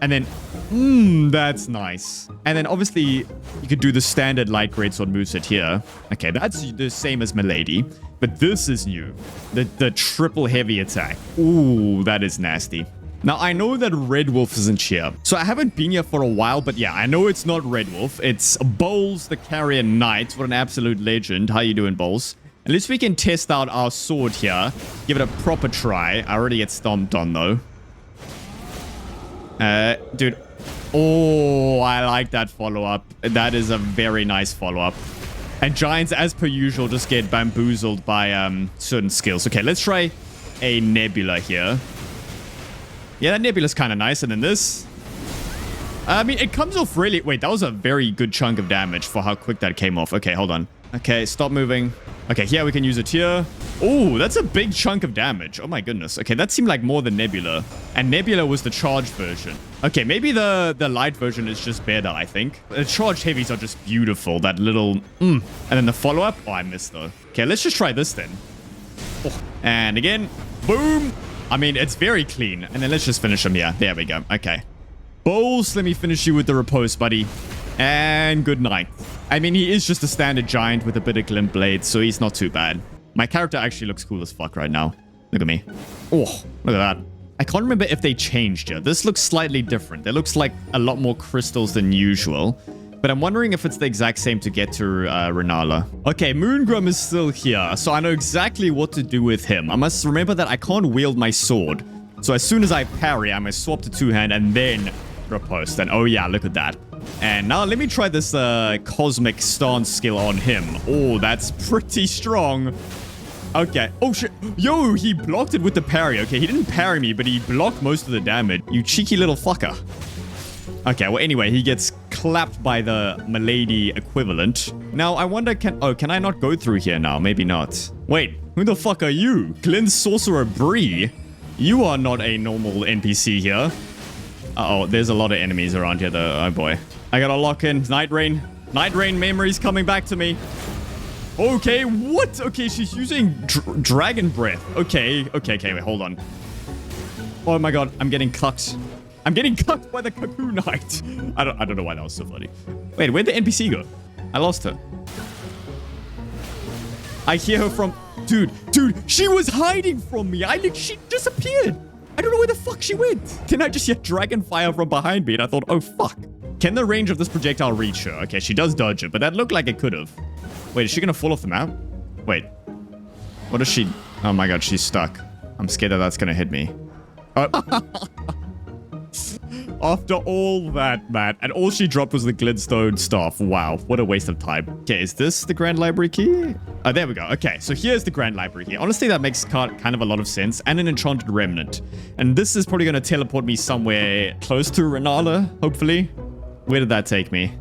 S1: and then, that's nice. And then obviously, you could do the standard light greatsword moveset here. Okay, that's the same as Milady, but this is new. The triple heavy attack. Ooh, that is nasty. Now, I know that Red Wolf isn't here, so I haven't been here for a while, but yeah, I know it's not Red Wolf. It's Bowles, the Carrier Knight. What an absolute legend. How you doing, Bowles? At least we can test out our sword here. Give it a proper try. I already get stomped on, though. Dude. Oh, I like that follow-up. That is a very nice follow-up. And Giants, as per usual, just get bamboozled by certain skills. Okay, let's try a Nebula here. Yeah, that Nebula's kind of nice. And then this. I mean, it comes off really... Wait, that was a very good chunk of damage for how quick that came off. Okay, hold on. Okay, stop moving. Okay, here we can use it here. Oh, that's a big chunk of damage. Oh my goodness. Okay, that seemed like more than Nebula. And Nebula was the charged version. Okay, maybe the light version is just better, I think. The charged heavies are just beautiful. That little... And then the follow-up... Oh, I missed though. Okay, let's just try this then. Oh, and again. Boom. I mean, it's very clean. And then let's just finish him here. There we go. Okay. Bowles, let me finish you with the repose, buddy. And good night. I mean, he is just a standard giant with a bit of glint blade, so he's not too bad. My character actually looks cool as fuck right now. Look at me. Oh, look at that. I can't remember if they changed here. This looks slightly different. There looks like a lot more crystals than usual. But I'm wondering if it's the exact same to get to Renalla. Okay, Moongrum is still here, so I know exactly what to do with him. I must remember that I can't wield my sword. So as soon as I parry, I must swap to two-hand and then riposte. And oh yeah, look at that. And now let me try this cosmic stance skill on him. Oh, that's pretty strong. Okay. Oh shit. Yo, he blocked it with the parry. Okay, he didn't parry me, but he blocked most of the damage. You cheeky little fucker. Okay, well anyway, he gets clapped by the Milady equivalent. Now, I wonder, can I not go through here now? Maybe not. Wait, who the fuck are you? Glyn Sorcerer Bree? You are not a normal NPC here. Uh-oh, there's a lot of enemies around here though. Oh boy. I gotta lock in. Night Rain. Night Rain memories coming back to me. Okay, what? Okay, she's using Dragon Breath. Okay, wait, hold on. Oh my god, I'm getting cucked. I'm getting cucked by the Cocoon Knight. I don't know why that was so funny. Wait, where'd the NPC go? I lost her. I hear her from... Dude, she was hiding from me. She disappeared. I don't know where the fuck she went. Then I just hear dragon fire from behind me, and I thought, oh, fuck. Can the range of this projectile reach her? Okay, she does dodge it, but that looked like it could have. Wait, is she gonna fall off the map? Wait. What is she... Oh my god, she's stuck. I'm scared that that's gonna hit me. Oh. After all that, man. And all she dropped was the glintstone staff. Wow, what a waste of time. Okay, is this the Grand Library key? Oh, there we go. Okay, so here's the Grand Library key. Honestly, that makes kind of a lot of sense. And an enchanted remnant. And this is probably going to teleport me somewhere close to Renalla, hopefully. Where did that take me?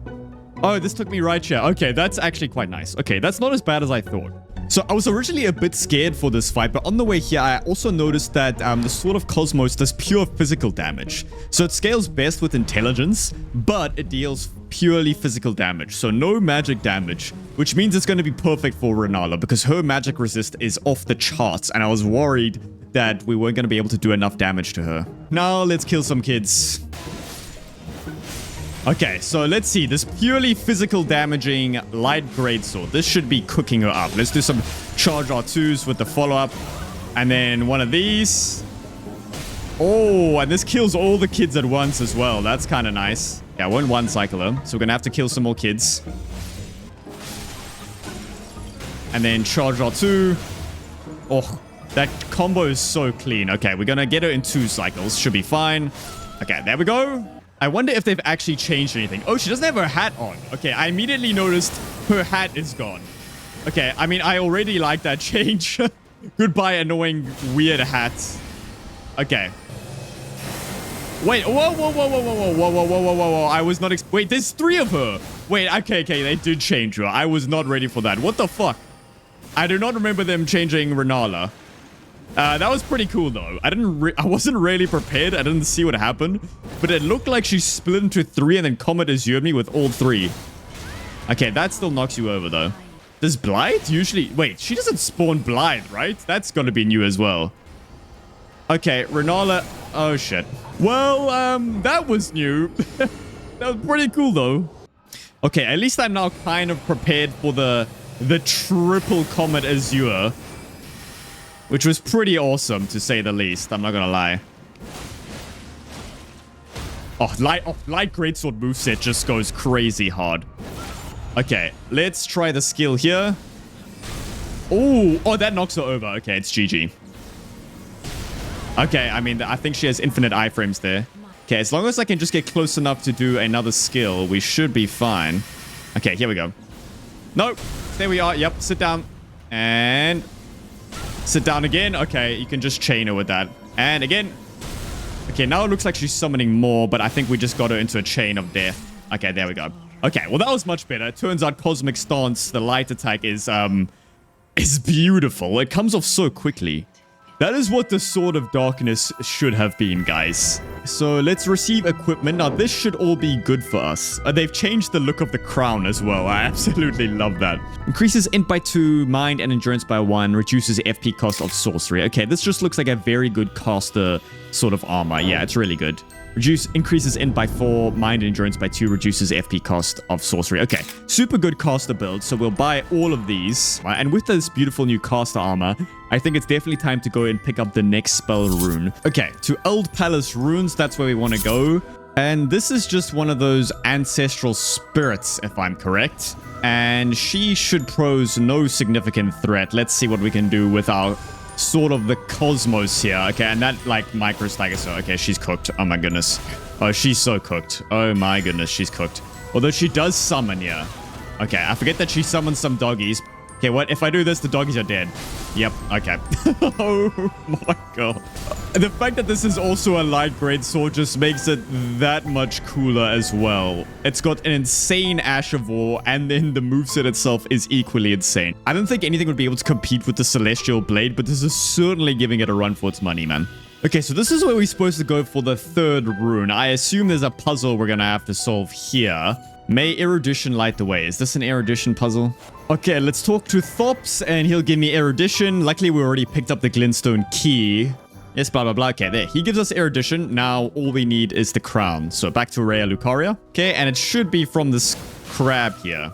S1: Oh, this took me right here. Okay, that's actually quite nice. Okay, that's not as bad as I thought. So I was originally a bit scared for this fight, but on the way here, I also noticed that the Sword of Cosmos does pure physical damage. So it scales best with intelligence, but it deals purely physical damage. So no magic damage, which means it's going to be perfect for Renalla because her magic resist is off the charts. And I was worried that we weren't going to be able to do enough damage to her. Now let's kill some kids. Okay, so let's see. This purely physical damaging light greatsword. This should be cooking her up. Let's do some charge R2s with the follow-up. And then one of these. Oh, and this kills all the kids at once as well. That's kind of nice. Yeah, I won't one-cycle her. So we're going to have to kill some more kids. And then charge R2. Oh, that combo is so clean. Okay, we're going to get her in 2 cycles. Should be fine. Okay, there we go. I wonder if they've actually changed anything. Oh, she doesn't have her hat on. Okay, I immediately noticed her hat is gone. Okay, I mean, I already like that change. Goodbye, annoying weird hat. Okay. Wait, whoa, whoa, whoa, whoa, whoa, whoa, whoa, whoa, whoa, whoa, whoa. I was not wait, there's 3 of her. Wait, okay, they did change her. I was not ready for that. What the fuck? I do not remember them changing Renalla. That was pretty cool, though. I wasn't really prepared. I didn't see what happened. But it looked like she split into 3 and then Comet assumed me with all 3. Okay, that still knocks you over, though. Does Blight usually... Wait, she doesn't spawn Blight, right? That's gonna be new as well. Okay, Renalla... Oh, shit. Well, that was new. That was pretty cool, though. Okay, at least I'm now kind of prepared for the triple Comet Azure. Which was pretty awesome, to say the least. I'm not gonna lie. Light Greatsword moveset just goes crazy hard. Okay, let's try the skill here. Oh, that knocks her over. Okay, it's GG. Okay, I mean, I think she has infinite iframes there. Okay, as long as I can just get close enough to do another skill, we should be fine. Okay, here we go. Nope. There we are. Yep, sit down. And... sit down again. Okay, you can just chain her with that. And again. Okay, now it looks like she's summoning more, but I think we just got her into a chain of death. Okay, there we go. Okay, well, that was much better. Turns out Cosmic Stance, the light attack, is beautiful. It comes off so quickly. That is what the Sword of Darkness should have been, guys. So let's receive equipment. Now, this should all be good for us. They've changed the look of the crown as well. I absolutely love that. Increases int by 2, mind and endurance by 1, reduces FP cost of sorcery. Okay, this just looks like a very good caster sort of armor. Yeah, it's really good. Increases int by 4, mind and endurance by 2, reduces FP cost of sorcery. Okay, super good caster build, so we'll buy all of these. And with this beautiful new caster armor, I think it's definitely time to go and pick up the next spell rune. Okay, to Old Palace runes, that's where we want to go. And this is just one of those ancestral spirits, if I'm correct. And she should pose no significant threat. Let's see what we can do with our... sort of the cosmos here. Okay, and that like micro stagger. So okay, she's cooked. Oh my goodness. Oh, she's so cooked. Oh my goodness, she's cooked. Although she does summon here. Okay, I forget that she summons some doggies. Okay, what if I do this? The doggies are dead. Yep. Okay. Oh my god. The fact that this is also a light grade sword just makes it that much cooler as well. It's got an insane Ash of War, and then the moveset itself is equally insane. I don't think anything would be able to compete with the Celestial Blade, but this is certainly giving it a run for its money, man. Okay, so this is where we're supposed to go for the 3rd rune. I assume there's a puzzle we're gonna have to solve here. May Erudition light the way. Is this an Erudition puzzle? Okay, let's talk to Thops, and he'll give me Erudition. Luckily, we already picked up the Glintstone key. Yes, blah, blah, blah. Okay, there. He gives us Erudition. Now, all we need is the crown. So, back to Rhea Lucaria. Okay, and it should be from this crab here.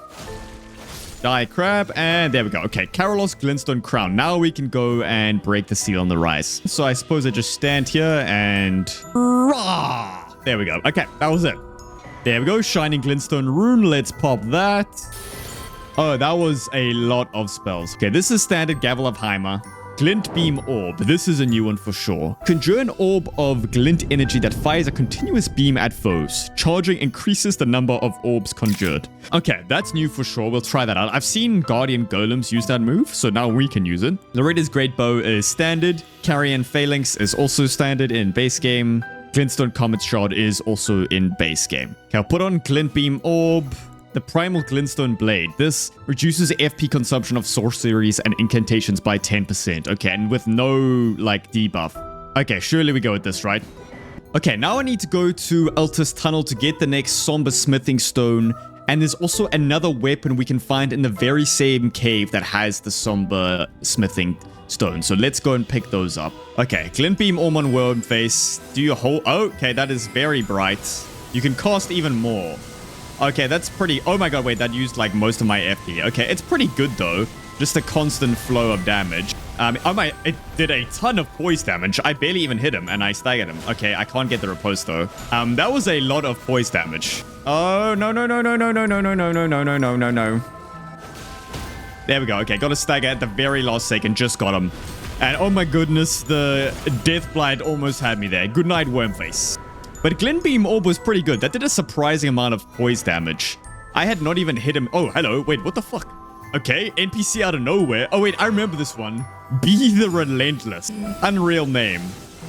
S1: Die crab, and there we go. Okay, Karolos Glintstone crown. Now we can go and break the seal on the rise. So, I suppose I just stand here and... Rah! There we go. Okay, that was it. There we go. Shining Glintstone rune. Let's pop that. Oh, that was a lot of spells. Okay, this is standard Gavel of Heimer. Glint Beam Orb. This is a new one for sure. Conjure an orb of glint energy that fires a continuous beam at foes. Charging increases the number of orbs conjured. Okay, that's new for sure. We'll try that out. I've seen Guardian Golems use that move, so now we can use it. Loretta's Great Bow is standard. Carrion Phalanx is also standard in base game. Glintstone Comet Shard is also in base game. Okay, I'll put on Glint Beam Orb. The Primal Glintstone Blade. This reduces FP consumption of sorceries and incantations by 10%. Okay, and with no, like, debuff. Okay, surely we go with this, right? Okay, now I need to go to Altus Tunnel to get the next Somber Smithing Stone. And there's also another weapon we can find in the very same cave that has the Somber Smithing Stone. So let's go and pick those up. Okay, Glint Beam Orb on Worm Face. Do you hold... Oh, okay, that is very bright. You can cast even more. Okay, that's pretty... Oh my god, wait, that used like most of my FP. Okay, it's pretty good though. Just a constant flow of damage. It did a ton of poise damage. I barely even hit him and I staggered him. Okay, I can't get the riposte though. That was a lot of poise damage. Oh, no. There we go. Okay, got a stagger at the very last second. Just got him. And oh my goodness, the Death Blight almost had me there. Good night, Wormface. But Glint Beam Orb was pretty good. That did a surprising amount of poise damage. I had not even hit him. Oh, hello. Wait, what the fuck? Okay, NPC out of nowhere. Oh, wait, I remember this one. Be the Relentless. Unreal name.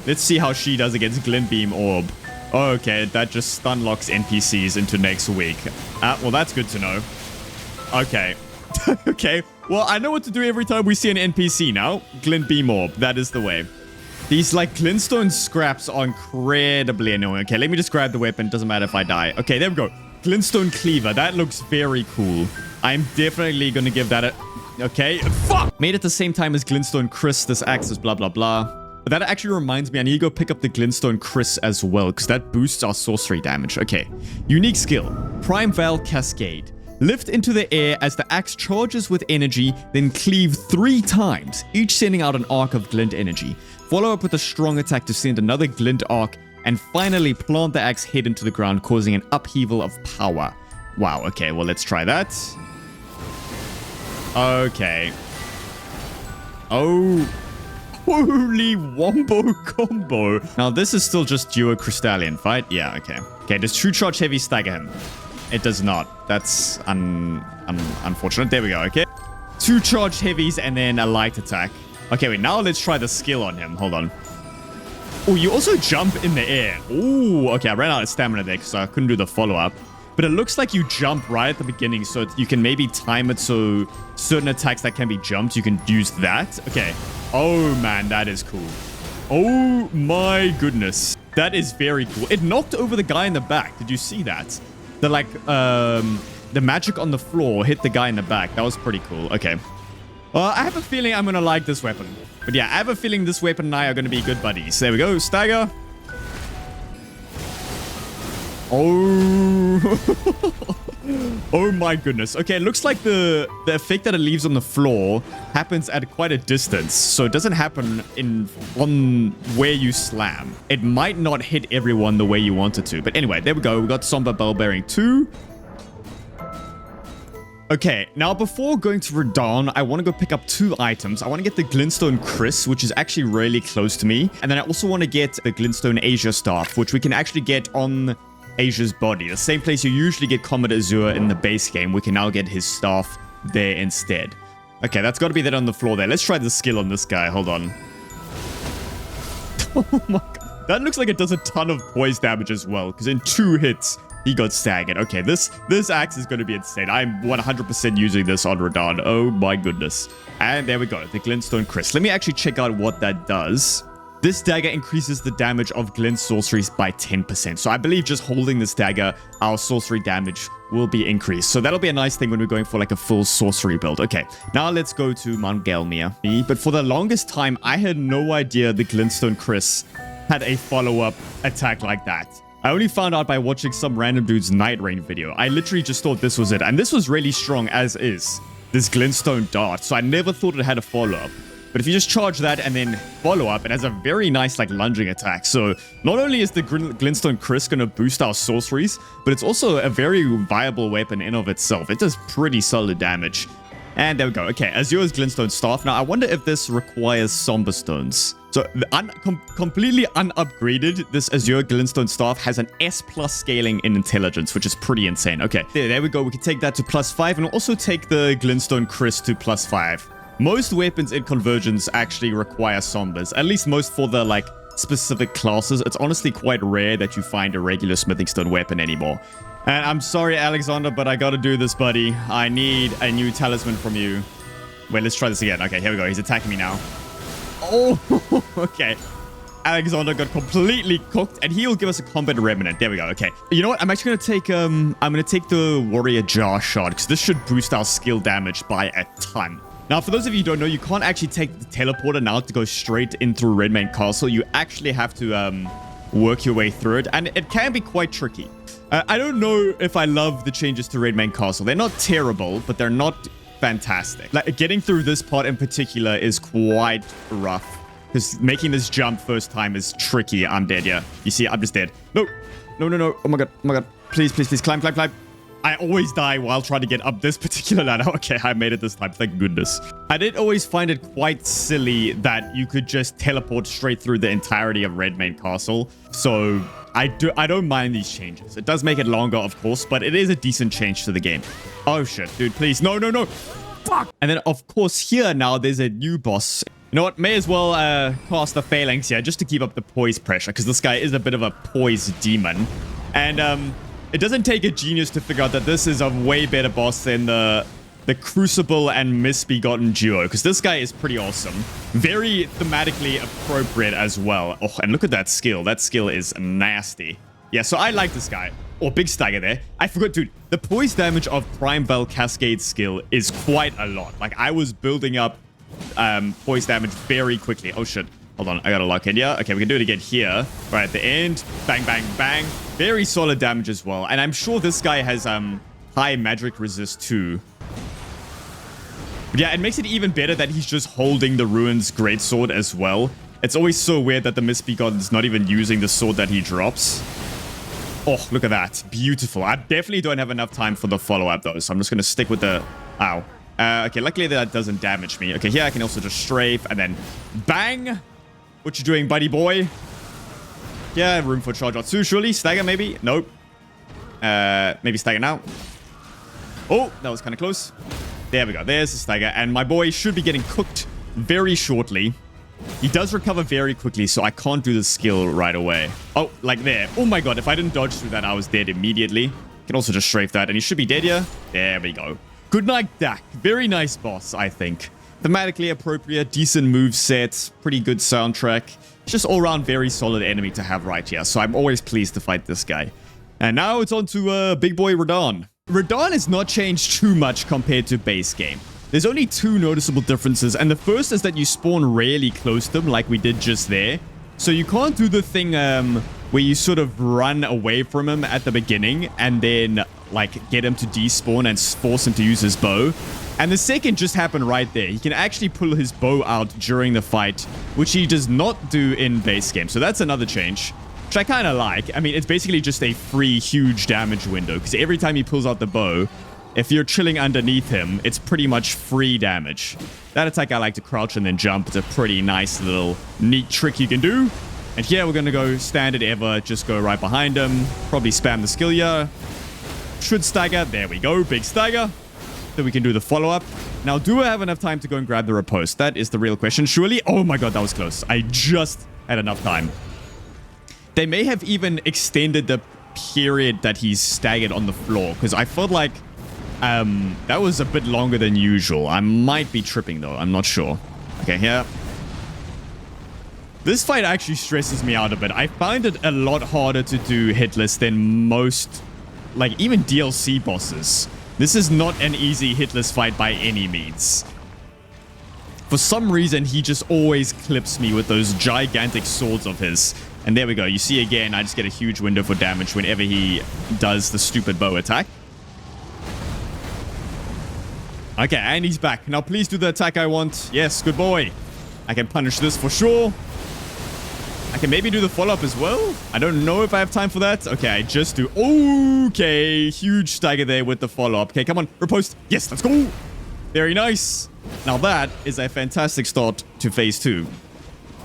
S1: Let's see how she does against Glintbeam Orb. Okay, that just stun locks NPCs into next week. Well, that's good to know. Okay. Okay. Well, I know what to do every time we see an NPC now. Glintbeam Orb. That is the way. These, like, glintstone scraps are incredibly annoying. Okay, let me just grab the weapon. Doesn't matter if I die. Okay, there we go. Glintstone cleaver. That looks very cool. I'm definitely going to give that a... Okay. Fuck! Made at the same time as Glintstone Chris. This axe is blah, blah, blah. But that actually reminds me, I need to go pick up the Glintstone Chris as well, because that boosts our sorcery damage. Okay. Unique skill. Prime Veil Cascade. Lift into the air as the axe charges with energy, then cleave 3 times, each sending out an arc of glint energy. Follow up with a strong attack to send another glint arc, and finally plant the axe head into the ground, causing an upheaval of power. Wow, okay, well, let's try that. Okay. Oh, holy wombo combo. Now, this is still just duo Crystallian fight. Yeah, okay. Okay, does True Charge Heavy stagger him? It does not. That's unfortunate. There we go, okay. 2 charged heavies and then a light attack. Okay, wait, now let's try the skill on him. Hold on. Oh, you also jump in the air. Oh, okay, I ran out of stamina there because I couldn't do the follow-up. But it looks like you jump right at the beginning, so you can maybe time it so certain attacks that can be jumped, you can use that. Okay. Oh, man, that is cool. Oh, my goodness. That is very cool. It knocked over the guy in the back. Did you see that? The, like, the magic on the floor hit the guy in the back. That was pretty cool. Okay. Well, I have a feeling I'm going to like this weapon. But yeah, I have a feeling this weapon and I are going to be good buddies. There we go. Stagger. Oh. Oh my goodness. Okay, it looks like the effect that it leaves on the floor happens at quite a distance. So it doesn't happen on where you slam. It might not hit everyone the way you want it to. But anyway, there we go. We got Somber Bellbearing 2. Okay, now before going to Radahn, I want to go pick up 2 items. I want to get the Glintstone Chris, which is actually really close to me. And then I also want to get the Glintstone Asia Staff, which we can actually get on Asia's body. The same place you usually get Comet Azure in the base game. We can now get his staff there instead. Okay, that's got to be that on the floor there. Let's try the skill on this guy. Hold on. Oh my god. That looks like it does a ton of poise damage as well, because in 2 hits... he got staggered. Okay, this axe is going to be insane. I'm 100% using this on Radahn. Oh my goodness. And there we go. The Glintstone Chris. Let me actually check out what that does. This dagger increases the damage of glint sorceries by 10%. So I believe just holding this dagger, our sorcery damage will be increased. So that'll be a nice thing when we're going for like a full sorcery build. Okay, now let's go to Mount Gelmir. But for the longest time, I had no idea the Glintstone Chris had a follow-up attack like that. I only found out by watching some random dude's Night Rain video. I literally just thought this was it. And this was really strong as is. This Glintstone Dart. So I never thought it had a follow-up. But if you just charge that and then follow up, it has a very nice like lunging attack. So not only is the Glintstone Chris going to boost our sorceries, but it's also a very viable weapon in of itself. It does pretty solid damage. And there we go. Okay, Azure's Glintstone Staff. Now, I wonder if this requires Somber Stones. So, completely unupgraded, this Azure Glintstone Staff has an S+ scaling in intelligence, which is pretty insane. Okay, there we go. We can take that to +5, and also take the Glintstone Chris to +5. Most weapons in Convergence actually require Sombers, at least most for the, like, specific classes. It's honestly quite rare that you find a regular Smithing Stone weapon anymore. And I'm sorry, Alexander, but I gotta do this, buddy. I need a new talisman from you. Wait, let's try this again. Okay, here we go. He's attacking me now. Oh, okay. Alexander got completely cooked, and he'll give us a combat remnant. There we go. Okay. You know what? I'm actually gonna take the Warrior Jar Shot, because this should boost our skill damage by a ton. Now, for those of you who don't know, you can't actually take the teleporter now to go straight in through Redmane Castle. You actually have to work your way through it, and it can be quite tricky. I don't know if I love the changes to Redmane Castle. They're not terrible, but they're not fantastic. Like, getting through this part in particular is quite rough, because making this jump first time is tricky. I'm dead, yeah. You see, I'm just dead. No. No, no, no. Oh my god. Oh my god. Please, please, please. Climb, climb, climb. I always die while trying to get up this particular ladder. Okay, I made it this time. Thank goodness. I did always find it quite silly that you could just teleport straight through the entirety of Redmane Castle. So I don't mind these changes. It does make it longer, of course, but it is a decent change to the game. Oh shit, dude, please. No, no, no. fuck? And then, of course, here now there's a new boss. You know what? May as well cast the phalanx here just to keep up the poise pressure, because this guy is a bit of a poise demon. And it doesn't take a genius to figure out that this is a way better boss than the Crucible and Misbegotten duo, because this guy is pretty awesome. Very thematically appropriate as well. Oh, and look at that skill. That skill is nasty. Yeah, so I like this guy. Oh, big stagger there. I forgot, dude. The poise damage of Prime Bell Cascade skill is quite a lot. Like, I was building up poise damage very quickly. Oh, shit. Hold on. I gotta lock in here. Okay, we can do it again here. Right at the end. Bang, bang, bang. Very solid damage as well. And I'm sure this guy has high magic resist too. But yeah, it makes it even better that he's just holding the Rune's greatsword as well. It's always so weird that the Misbegotten is not even using the sword that he drops. Oh, look at that. Beautiful. I definitely don't have enough time for the follow-up, though, so I'm just going to stick with the... Ow. Okay, luckily that doesn't damage me. Okay, here I can also just strafe and then bang. What you doing, buddy boy? Yeah, room for charge out 2, surely. Stagger, maybe? Nope. Maybe stagger now. Oh, that was kind of close. There we go. There's the stagger. And my boy should be getting cooked very shortly. He does recover very quickly, so I can't do the skill right away. Oh, like there. Oh my god, if I didn't dodge through that, I was dead immediately. Can also just strafe that, and he should be dead here. There we go. Good night, Dak. Very nice boss, I think. Thematically appropriate, decent move set, pretty good soundtrack. Just all around very solid enemy to have right here, so I'm always pleased to fight this guy. And now it's on to big boy Radahn. Radahn has not changed too much compared to base game. There's only 2 noticeable differences, and the first is that you spawn really close to them like we did just there. So you can't do the thing where you sort of run away from him at the beginning and then like get him to despawn and force him to use his bow. And the second just happened right there. He can actually pull his bow out during the fight, which he does not do in base game. So that's another change, which I kind of like. I mean, it's basically just a free huge damage window, because every time he pulls out the bow, if you're chilling underneath him, it's pretty much free damage. That attack I like to crouch and then jump. It's a pretty nice little neat trick you can do. And here we're going to go standard ever. Just go right behind him. Probably spam the skill here. Should stagger. There we go. Big stagger. Then we can do the follow-up. Now, do I have enough time to go and grab the riposte? That is the real question. Surely. Oh my god, that was close. I just had enough time. They may have even extended the period that he's staggered on the floor, because I felt like that was a bit longer than usual. I might be tripping, though. I'm not sure. Okay, here. This fight actually stresses me out a bit. I find it a lot harder to do hitless than most, like, even DLC bosses. This is not an easy hitless fight by any means. For some reason, he just always clips me with those gigantic swords of his. And there we go. You see again, I just get a huge window for damage whenever he does the stupid bow attack. Okay, and he's back. Now, please do the attack I want. Yes, good boy. I can punish this for sure. I can maybe do the follow-up as well. I don't know if I have time for that. Okay, I just do. Okay, huge stagger there with the follow-up. Okay, come on, riposte. Yes, let's go. Very nice. Now, that is a fantastic start to phase 2.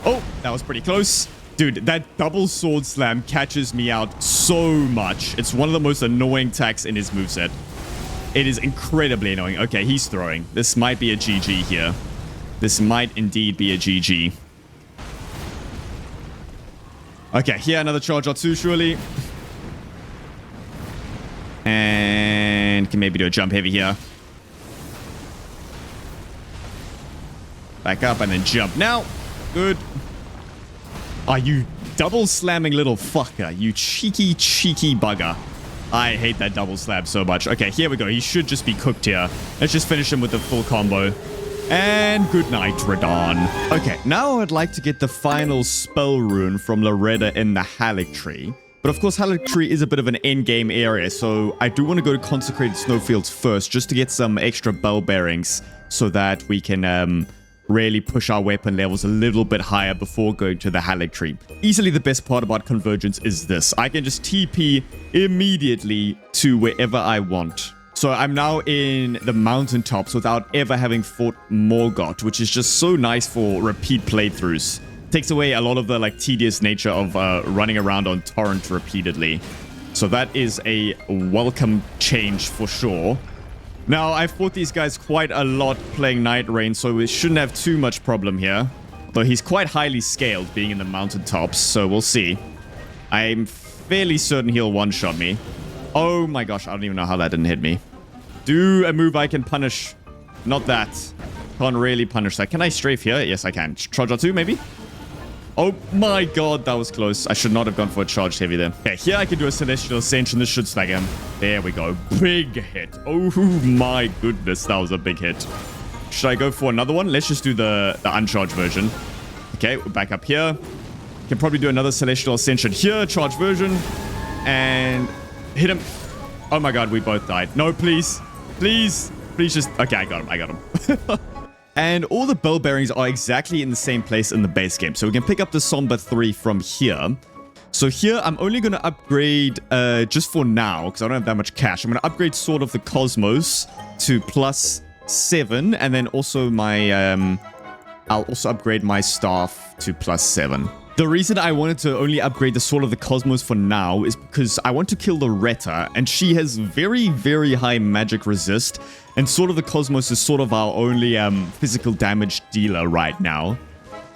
S1: Oh, that was pretty close. Dude, that double sword slam catches me out so much. It's one of the most annoying attacks in his moveset. It is incredibly annoying. Okay, he's throwing. This might be a GG here. This might indeed be a GG. Okay, here, another charge or 2, surely. And can maybe do a jump heavy here. Back up and then jump. Now, good. Are you double slamming little fucker? You cheeky, cheeky bugger. I hate that double slab so much. Okay, here we go. He should just be cooked here. Let's just finish him with the full combo. And good night, Radahn. Okay, now I'd like to get the final spell rune from Leda in the Halleck Tree. But of course, Halleck Tree is a bit of an endgame area, so I do want to go to Consecrated Snowfields first, just to get some extra bell bearings, so that we can really push our weapon levels a little bit higher before going to the Halleck Tree. Easily the best part about Convergence is this. I can just TP immediately to wherever I want. So I'm now in the mountaintops without ever having fought Morgott, which is just so nice for repeat playthroughs. Takes away a lot of the tedious nature of running around on Torrent repeatedly. So that is a welcome change for sure. Now, I've fought these guys quite a lot playing Night Rain, so we shouldn't have too much problem here. Though he's quite highly scaled, being in the mountaintops, so we'll see. I'm fairly certain he'll one-shot me. Oh my gosh, I don't even know how that didn't hit me. Do a move I can punish. Not that. Can't really punish that. Can I strafe here? Yes, I can. Charge R2, maybe? Oh my god, that was close. I should not have gone for a charged heavy there. Okay, here I can do a Celestial Ascension. This should snag him. There we go. Big hit. Oh my goodness, that was a big hit. Should I go for another one? Let's just do the uncharged version. Okay, we're back up here. Can probably do another Celestial Ascension here. Charged version. And hit him. Oh my god, we both died. No, please. Please. Please just... Okay, I got him. I got him. And all the bell bearings are exactly in the same place in the base game. So we can pick up the Somber 3 from here. So here, I'm only going to upgrade, just for now, because I don't have that much cash. I'm going to upgrade Sword of the Cosmos to +7. And then also my, I'll also upgrade my staff to +7. The reason I wanted to only upgrade the Sword of the Cosmos for now is because I want to kill the Retta, and she has very, very high magic resist, and Sword of the Cosmos is sort of our only physical damage dealer right now.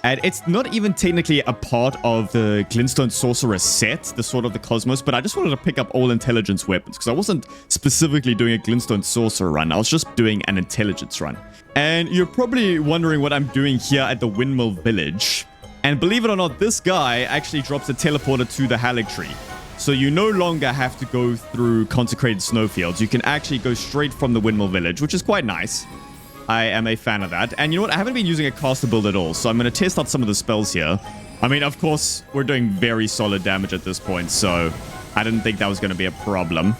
S1: And it's not even technically a part of the Glintstone Sorcerer set, the Sword of the Cosmos, but I just wanted to pick up all intelligence weapons, because I wasn't specifically doing a Glintstone Sorcerer run, I was just doing an intelligence run. And you're probably wondering what I'm doing here at the Windmill Village. And believe it or not, this guy actually drops a teleporter to the Haligtree. So you no longer have to go through consecrated snowfields. You can actually go straight from the Windmill Village, which is quite nice. I am a fan of that. And you know what? I haven't been using a caster build at all. So I'm going to test out some of the spells here. I mean, of course, we're doing very solid damage at this point. So I didn't think that was going to be a problem.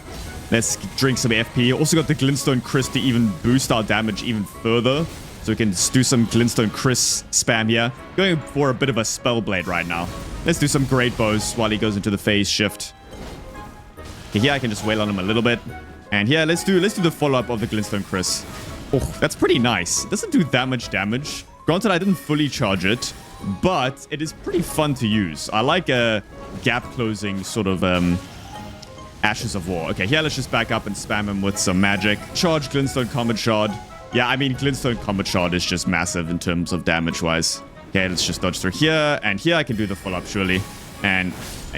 S1: Let's drink some FP. Also got the Glintstone Crisp to even boost our damage even further. So we can do some Glintstone Crisp spam here. Going for a bit of a Spellblade right now. Let's do some Great Bows while he goes into the phase shift. Okay, here I can just wail on him a little bit. And here, let's do the follow-up of the Glintstone Crisp. Oh, that's pretty nice. It doesn't do that much damage. Granted, I didn't fully charge it, but it is pretty fun to use. I like a gap-closing sort of Ashes of War. Okay, here let's just back up and spam him with some magic. Charge Glintstone Combat Shard. Yeah, I mean, Glintstone Combat Shard is just massive in terms of damage-wise. Okay, let's just dodge through here. And here I can do the follow-up, surely. And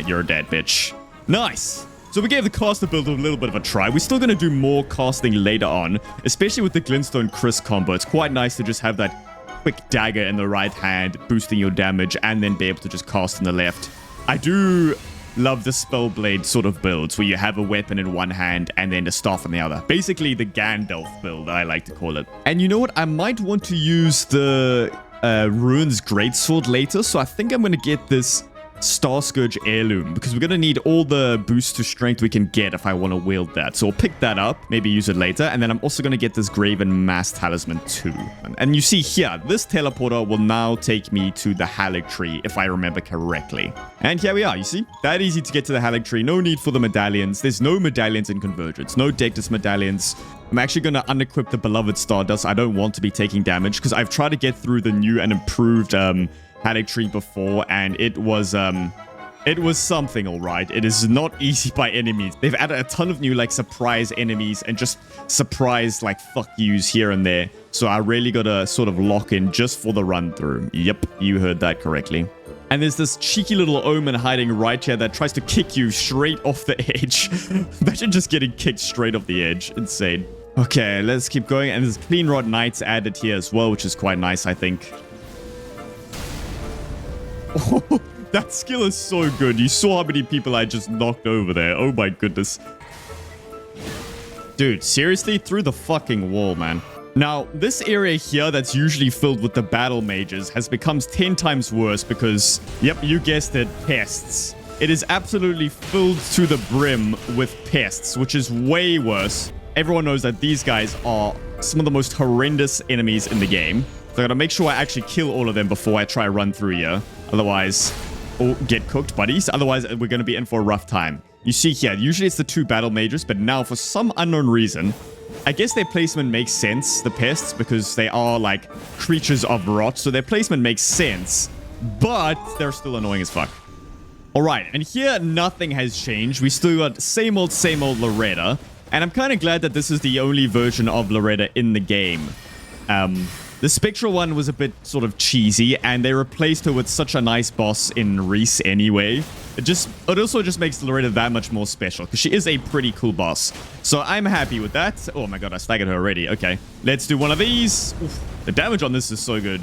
S1: you're dead, bitch. Nice! So we gave the caster build a little bit of a try. We're still going to do more casting later on, especially with the Glintstone Crisp combo. It's quite nice to just have that quick dagger in the right hand, boosting your damage, and then be able to just cast in the left. I do love the Spellblade sort of builds, where you have a weapon in one hand and then the staff in the other. Basically, the Gandalf build, I like to call it. And you know what? I might want to use the Rune's Greatsword later, so I think I'm going to get this Star Scourge Heirloom, because we're going to need all the boosts to strength we can get if I want to wield that. So I'll pick that up, maybe use it later, and then I'm also going to get this Graven Mass Talisman too. And you see here, this teleporter will now take me to the Haligtree, if I remember correctly. And here we are, you see? That easy to get to the Haligtree. No need for the medallions. There's no medallions in Convergence. No Dectus medallions. I'm actually going to unequip the Beloved Stardust. I don't want to be taking damage, because I've tried to get through the new and improved Haligtree before, and it was something, all right. It is not easy by any means. They've added a ton of new, like, surprise enemies and just surprise, like, fuck yous here and there. So I really gotta sort of lock in just for the run through. Yep, you heard that correctly. And there's this cheeky little omen hiding right here that tries to kick you straight off the edge. Imagine just getting kicked straight off the edge. Insane. Okay, let's keep going. And there's Clean Rod Knights added here as well, which is quite nice, I think. Oh, that skill is so good. You saw how many people I just knocked over there. Oh my goodness. Dude, seriously? Through the fucking wall, man. Now, this area here that's usually filled with the battle mages has become 10 times worse because, yep, you guessed it, pests. It is absolutely filled to the brim with pests, which is way worse. Everyone knows that these guys are some of the most horrendous enemies in the game. So I gotta make sure I actually kill all of them before I try to run through here. Otherwise, oh, get cooked, buddies. Otherwise, we're going to be in for a rough time. You see here, usually it's the two battle mages, but now for some unknown reason, I guess their placement makes sense, the pests, because they are like creatures of rot. So their placement makes sense, but they're still annoying as fuck. All right, and here nothing has changed. We still got same old Loretta. And I'm kind of glad that this is the only version of Loretta in the game. The spectral one was a bit sort of cheesy, and they replaced her with such a nice boss in Rhys anyway. It also just makes Loretta that much more special, because she is a pretty cool boss. So I'm happy with that. Oh my god, I staggered her already. Okay, let's do one of these. Oof, the damage on this is so good.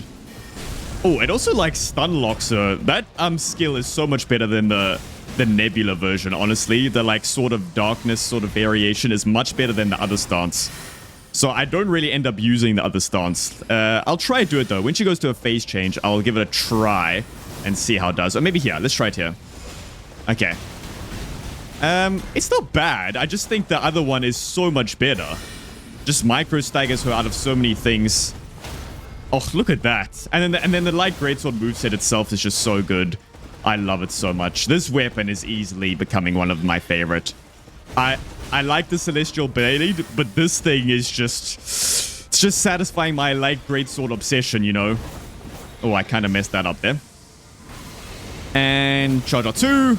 S1: Oh, it also like stun locks her. That skill is so much better than the Nebula version, honestly. The like sort of darkness sort of variation is much better than the other stance. So I don't really end up using the other stance. I'll try to do it though. When she goes to a phase change, I'll give it a try and see how it does. Or maybe here. Let's try it here. Okay. It's not bad. I just think the other one is so much better. Just micro staggers her out of so many things. Oh, look at that. And then the light greatsword moveset itself is just so good. I love it so much. This weapon is easily becoming one of my favorite. I like the Celestial Blade, but this thing is just... It's just satisfying my light greatsword obsession, you know? Oh, I kind of messed that up there. And charge out 2.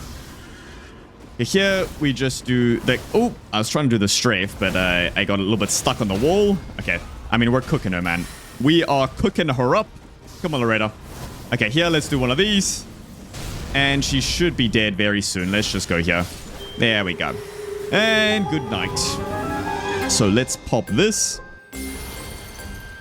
S1: Here, we just do the... Oh, I was trying to do the strafe, but I got a little bit stuck on the wall. Okay. I mean, we're cooking her, man. We are cooking her up. Come on, Loretta. Okay, here, let's do one of these. And she should be dead very soon. Let's just go here. There we go. And good night. So let's pop this.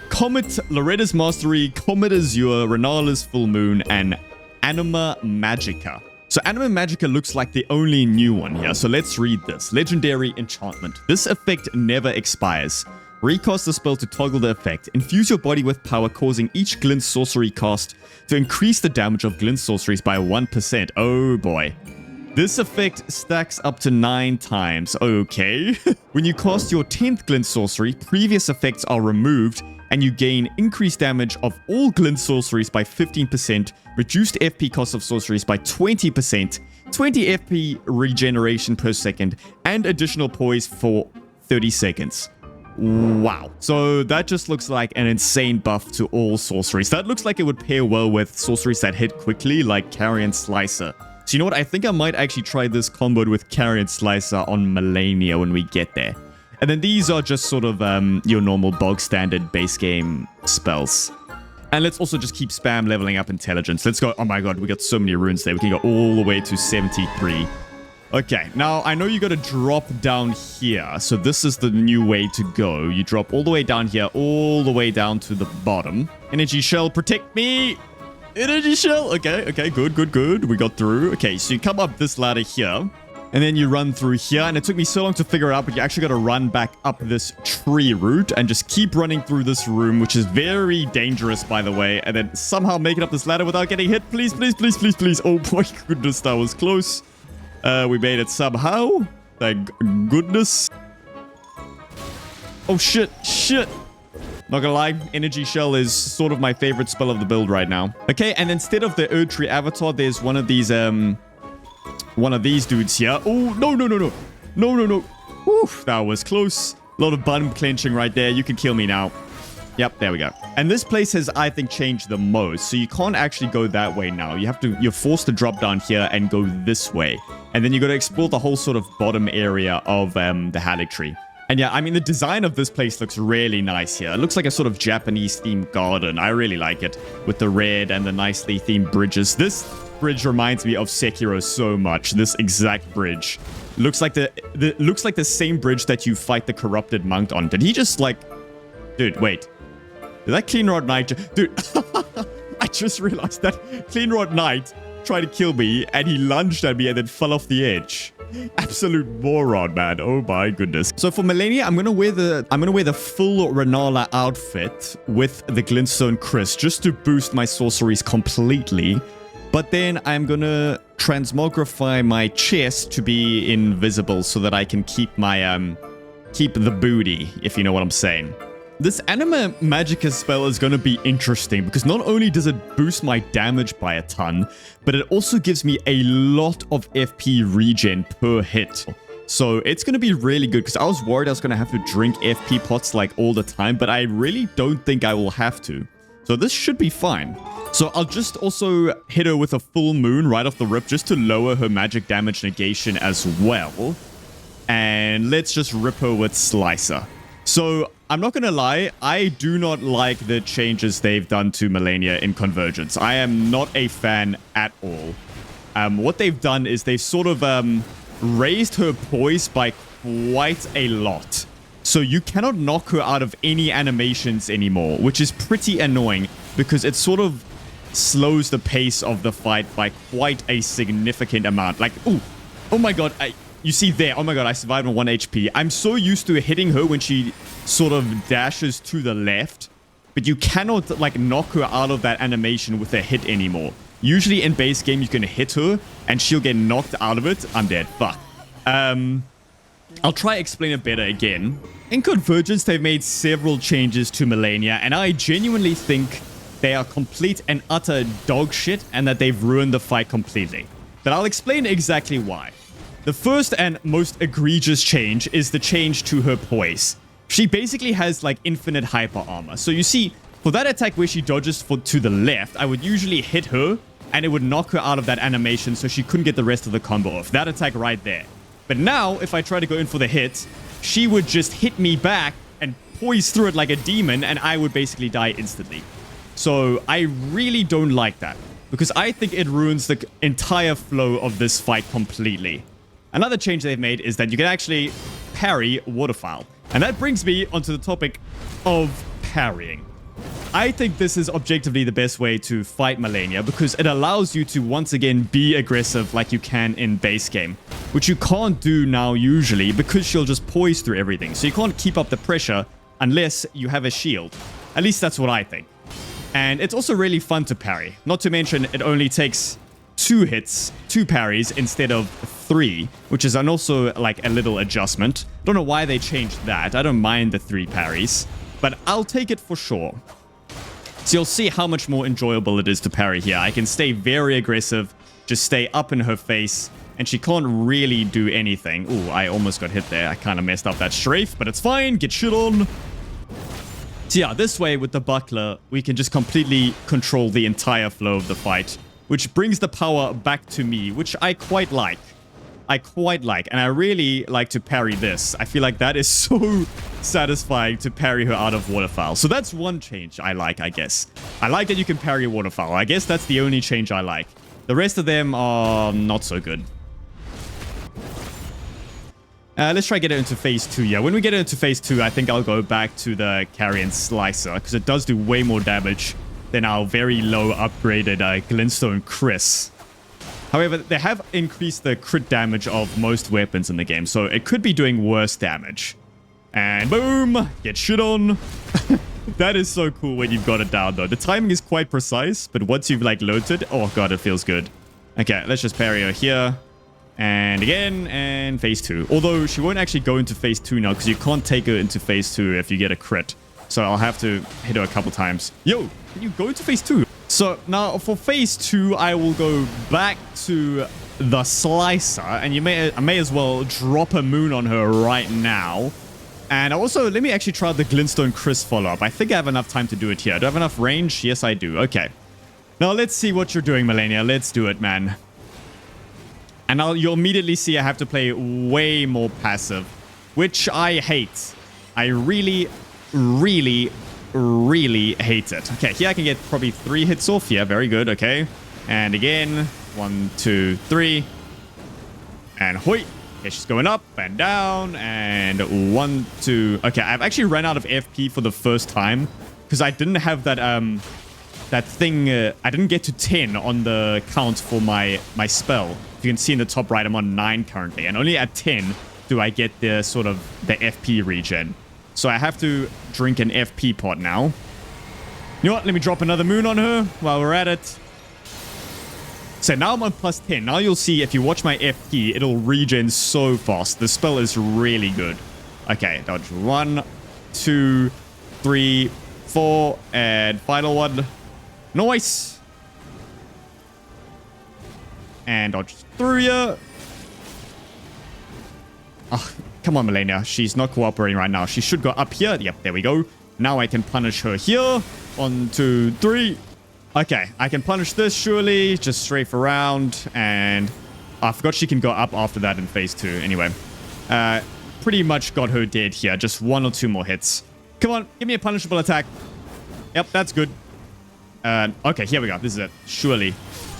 S1: Comet, Loretta's Mastery, Comet Azure, Renalla's Full Moon, and Anima Magica. So Anima Magica looks like the only new one here. So let's read this. Legendary enchantment. This effect never expires. Recast the spell to toggle the effect. Infuse your body with power, causing each glint sorcery cast to increase the damage of glint sorceries by 1%. Oh boy. This effect stacks up to 9 times. Okay. When you cast your 10th glint sorcery, previous effects are removed and you gain increased damage of all glint sorceries by 15%, reduced FP cost of sorceries by 20%, 20 FP regeneration per second, and additional poise for 30 seconds. Wow. So that just looks like an insane buff to all sorceries. That looks like it would pair well with sorceries that hit quickly, like Carrion Slicer. So you know what? I think I might actually try this combo with Carrion Slicer on Malenia when we get there. And then these are just sort of your normal bog standard base game spells. And let's also just keep spam leveling up intelligence. Let's go. Oh my god, we got so many runes there. We can go all the way to 73. Okay, now I know you got to drop down here. So this is the new way to go. You drop all the way down here, all the way down to the bottom. Energy shell, protect me! Energy shell! Okay, good. We got through. Okay, so you come up this ladder here. And then you run through here. And it took me so long to figure it out, but you actually got to run back up this tree route and just keep running through this room, which is very dangerous, by the way. And then somehow make it up this ladder without getting hit. Please. Oh my goodness, that was close. We made it somehow. Thank goodness. Oh, shit. Not gonna lie, Energy Shell is sort of my favorite spell of the build right now. Okay, and instead of the Erdtree Avatar, there's one of these dudes here. Oh, no. Oof, that was close. A lot of button clenching right there. You can kill me now. Yep, there we go. And this place has, I think, changed the most. So you can't actually go that way now. You're forced to drop down here and go this way. And then you got to explore the whole sort of bottom area of the Haligtree. And yeah, I mean, the design of this place looks really nice here. It looks like a sort of Japanese-themed garden. I really like it, with the red and the nicely themed bridges. This bridge reminds me of Sekiro so much. This exact bridge looks like the same bridge that you fight the corrupted monk on. Did he just like... Dude, wait. Did that Clean Rod Knight... Dude, I just realized that Clean Rod Knight tried to kill me, and he lunged at me and then fell off the edge. Absolute moron, man. Oh my goodness. So for Malenia, I'm gonna wear the full Renalla outfit with the Glintstone Chris just to boost my sorceries completely. But then I'm gonna transmogrify my chest to be invisible so that I can keep my keep the booty, if you know what I'm saying. This Anima Magica spell is going to be interesting because not only does it boost my damage by a ton, but it also gives me a lot of FP regen per hit. So it's going to be really good because I was worried I was going to have to drink FP pots like all the time, but I really don't think I will have to. So this should be fine. So I'll just also hit her with a full moon right off the rip just to lower her magic damage negation as well. And let's just rip her with Slicer. So, I'm not gonna lie, I do not like the changes they've done to Malenia in Convergence. I am not a fan at all. What they've done is they've sort of raised her poise by quite a lot. So you cannot knock her out of any animations anymore, which is pretty annoying because it sort of slows the pace of the fight by quite a significant amount. Like, ooh, oh my god, you see there, oh my god, I survived on 1 HP. I'm so used to hitting her when she sort of dashes to the left, but you cannot like knock her out of that animation with a hit anymore. Usually in base game, you can hit her and she'll get knocked out of it. I'm dead. Fuck. I'll try to explain it better again. In Convergence, they've made several changes to Malenia, and I genuinely think they are complete and utter dog shit and that they've ruined the fight completely. But I'll explain exactly why. The first and most egregious change is the change to her poise. She basically has like infinite hyper armor. So you see, for that attack where she dodges to the left, I would usually hit her and it would knock her out of that animation so she couldn't get the rest of the combo off. That attack right there. But now, if I try to go in for the hit, she would just hit me back and poise through it like a demon, and I would basically die instantly. So I really don't like that, because I think it ruins the entire flow of this fight completely. Another change they've made is that you can actually parry waterfowl. And that brings me onto the topic of parrying. I think this is objectively the best way to fight Malenia because it allows you to once again be aggressive like you can in base game, which you can't do now usually because she'll just poise through everything. So you can't keep up the pressure unless you have a shield. At least that's what I think. And it's also really fun to parry. Not to mention it only takes 2 hits, 2 parries instead of 3, which is also like a little adjustment. Don't know why they changed that. I don't mind the 3 parries, but I'll take it for sure. So you'll see how much more enjoyable it is to parry here. I can stay very aggressive, just stay up in her face, and she can't really do anything. Ooh, I almost got hit there. I kind of messed up that strafe, but it's fine. Get shit on. So yeah, this way with the buckler, we can just completely control the entire flow of the fight, which brings the power back to me, which I quite like. And I really like to parry this. I feel like that is so satisfying to parry her out of waterfowl. So that's one change I like, I guess. I like that you can parry waterfowl. I guess that's the only change I like. The rest of them are not so good. Let's try to get it into phase 2. Yeah, when we get into phase 2, I think I'll go back to the Carrion Slicer because it does do way more damage than our very low upgraded Glintstone Chris. However, they have increased the crit damage of most weapons in the game, so it could be doing worse damage. And boom! Get shit on! That is so cool when you've got it down, though. The timing is quite precise, but once you've, like, learned it, oh god, it feels good. Okay, let's just parry her here. And again, and phase 2. Although, she won't actually go into phase 2 now, because you can't take her into phase 2 if you get a crit. So I'll have to hit her a couple times. Yo, can you go into phase 2? So now for phase 2, I will go back to the Slicer, and I may as well drop a moon on her right now. And also, let me actually try the Glintstone Chris follow-up. I think I have enough time to do it here. Do I have enough range? Yes, I do. Okay. Now let's see what you're doing, Malenia. Let's do it, man. And you'll immediately see I have to play way more passive, which I hate. I really hate it. Okay, here I can get probably 3 hits off. Yeah, very good. Okay. And again, 1, 2, 3. And hoi. Okay, she's going up and down. And 1, 2. Okay, I've actually ran out of FP for the first time because I didn't have that that thing. I didn't get to 10 on the count for my spell. If you can see in the top right, I'm on 9 currently, and only at 10 do I get the sort of the FP regen. So I have to drink an FP pot now. You know what? Let me drop another moon on her while we're at it. So now I'm on plus 10. Now you'll see if you watch my FP, it'll regen so fast. The spell is really good. Okay, dodge 1, 2, 3, 4, and final one. Nice. And dodge through you. Oh, come on, Malenia. She's not cooperating right now. She should go up here. Yep, there we go. Now I can punish her here. 1, 2, 3. Okay, I can punish this, surely. Just strafe around. And I forgot she can go up after that in phase 2. Anyway. Pretty much got her dead here. Just 1 or 2 more hits. Come on, give me a punishable attack. Yep, that's good. Okay, here we go. This is it. Surely.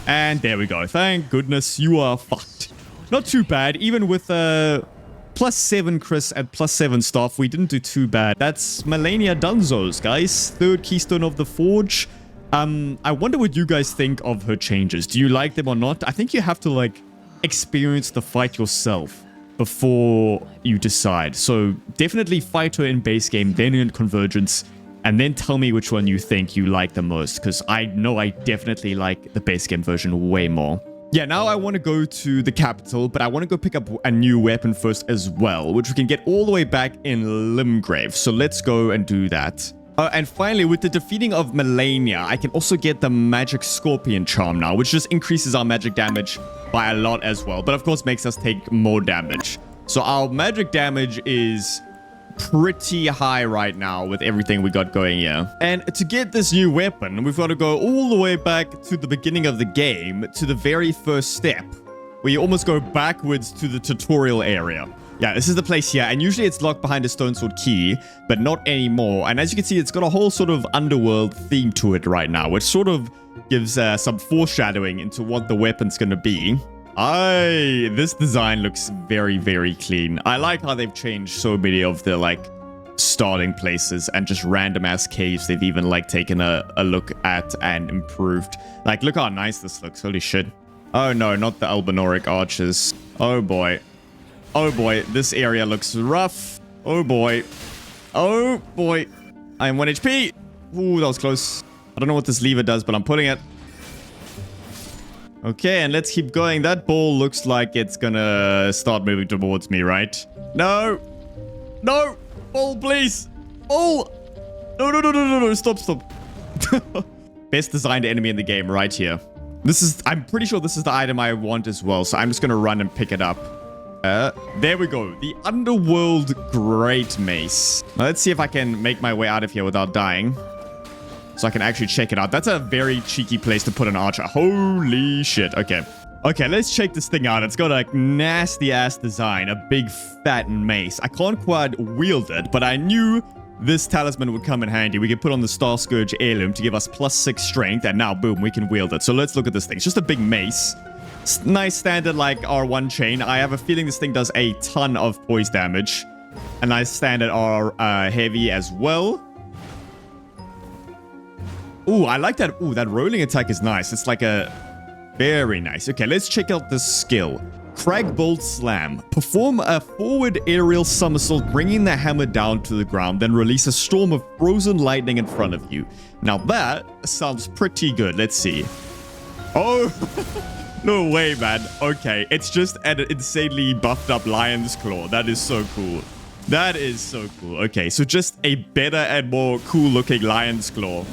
S1: And there we go. Thank goodness you are fucked. Not too bad. Even with +7 Chris and +7 staff, we didn't do too bad. That's Malenia Dunzos, guys. 3rd Keystone of the Forge. I wonder what you guys think of her changes. Do you like them or not? I think you have to, like, experience the fight yourself before you decide. So definitely fight her in base game, then in Convergence, and then tell me which one you think you like the most, because I know I definitely like the base game version way more. Yeah, now I want to go to the capital, but I want to go pick up a new weapon first as well, which we can get all the way back in Limgrave. So let's go and do that. And finally, with the defeating of Malenia, I can also get the Magic Scorpion Charm now, which just increases our magic damage by a lot as well, but of course makes us take more damage. So our magic damage is pretty high right now with everything we got going here. And to get this new weapon, we've got to go all the way back to the beginning of the game, to the very first step, where you almost go backwards to the tutorial area. Yeah, this is the place here, and usually it's locked behind a stone sword key, but not anymore. And as you can see, it's got a whole sort of underworld theme to it right now, which sort of gives some foreshadowing into what the weapon's gonna be. This design looks very, very clean. I like how they've changed so many of the, like, starting places and just random ass caves they've even, like, taken a look at and improved. Like, look how nice this looks. Holy shit. Oh no, not the Albinoric archers. Oh boy. Oh boy, this area looks rough. Oh boy. Oh boy. I am 1 HP. Ooh, that was close. I don't know what this lever does, but I'm putting it. Okay, and let's keep going. That ball looks like it's gonna start moving towards me, right? No. No. Ball, please. Ball. No, no, no, no, no, no. Stop, stop. Best designed enemy in the game right here. I'm pretty sure this is the item I want as well, so I'm just gonna run and pick it up. There we go. The Underworld Greatmace. Now let's see if I can make my way out of here without dying. So I can actually check it out. That's a very cheeky place to put an archer. Holy shit. Okay. Okay, let's check this thing out. It's got a nasty ass design. A big fat mace. I can't quite wield it, but I knew this talisman would come in handy. We can put on the Star Scourge heirloom to give us +6 strength. And now, boom, we can wield it. So let's look at this thing. It's just a big mace. Nice standard like R1 chain. I have a feeling this thing does a ton of poise damage. A nice standard R heavy as well. Ooh, I like that. Ooh, that rolling attack is nice. It's like a... Very nice. Okay, let's check out this skill. Cragbolt Slam. Perform a forward aerial somersault, bringing the hammer down to the ground, then release a storm of frozen lightning in front of you. Now that sounds pretty good. Let's see. Oh... No way, man. Okay, it's just an insanely buffed up Lion's Claw. That is so cool. That is so cool. Okay, so just a better and more cool looking Lion's Claw.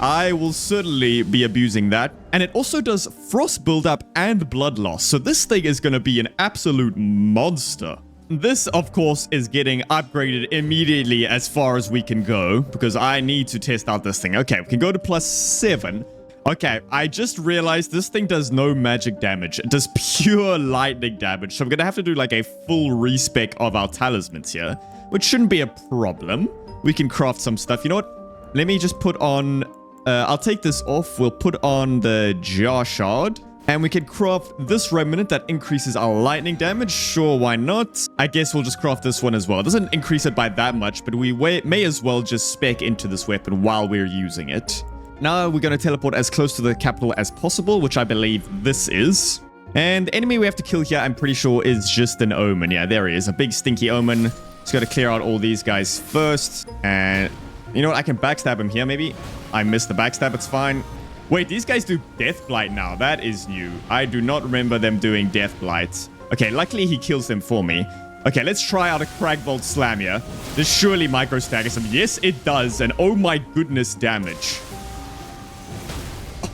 S1: I will certainly be abusing that. And it also does frost buildup and blood loss. So this thing is going to be an absolute monster. This, of course, is getting upgraded immediately as far as we can go, because I need to test out this thing. Okay, we can go to +7. Okay, I just realized this thing does no magic damage. It does pure lightning damage. So I'm going to have to do like a full respec of our talismans here, which shouldn't be a problem. We can craft some stuff. You know what? Let me just put on... I'll take this off. We'll put on the Jar Shard. And we can craft this remnant that increases our lightning damage. Sure, why not? I guess we'll just craft this one as well. It doesn't increase it by that much, but we may as well just spec into this weapon while we're using it. Now we're going to teleport as close to the capital as possible, which I believe this is. And the enemy we have to kill here, I'm pretty sure, is just an omen. Yeah, there he is. A big stinky omen. Just got to clear out all these guys first. And you know what? I can backstab him here, maybe. I missed the backstab. It's fine. Wait, these guys do Death Blight now. That is new. I do not remember them doing Death Blight. Okay, luckily he kills them for me. Okay, let's try out a Cragbolt Slam here. This surely micro staggers him. Yes, it does. And oh my goodness, damage.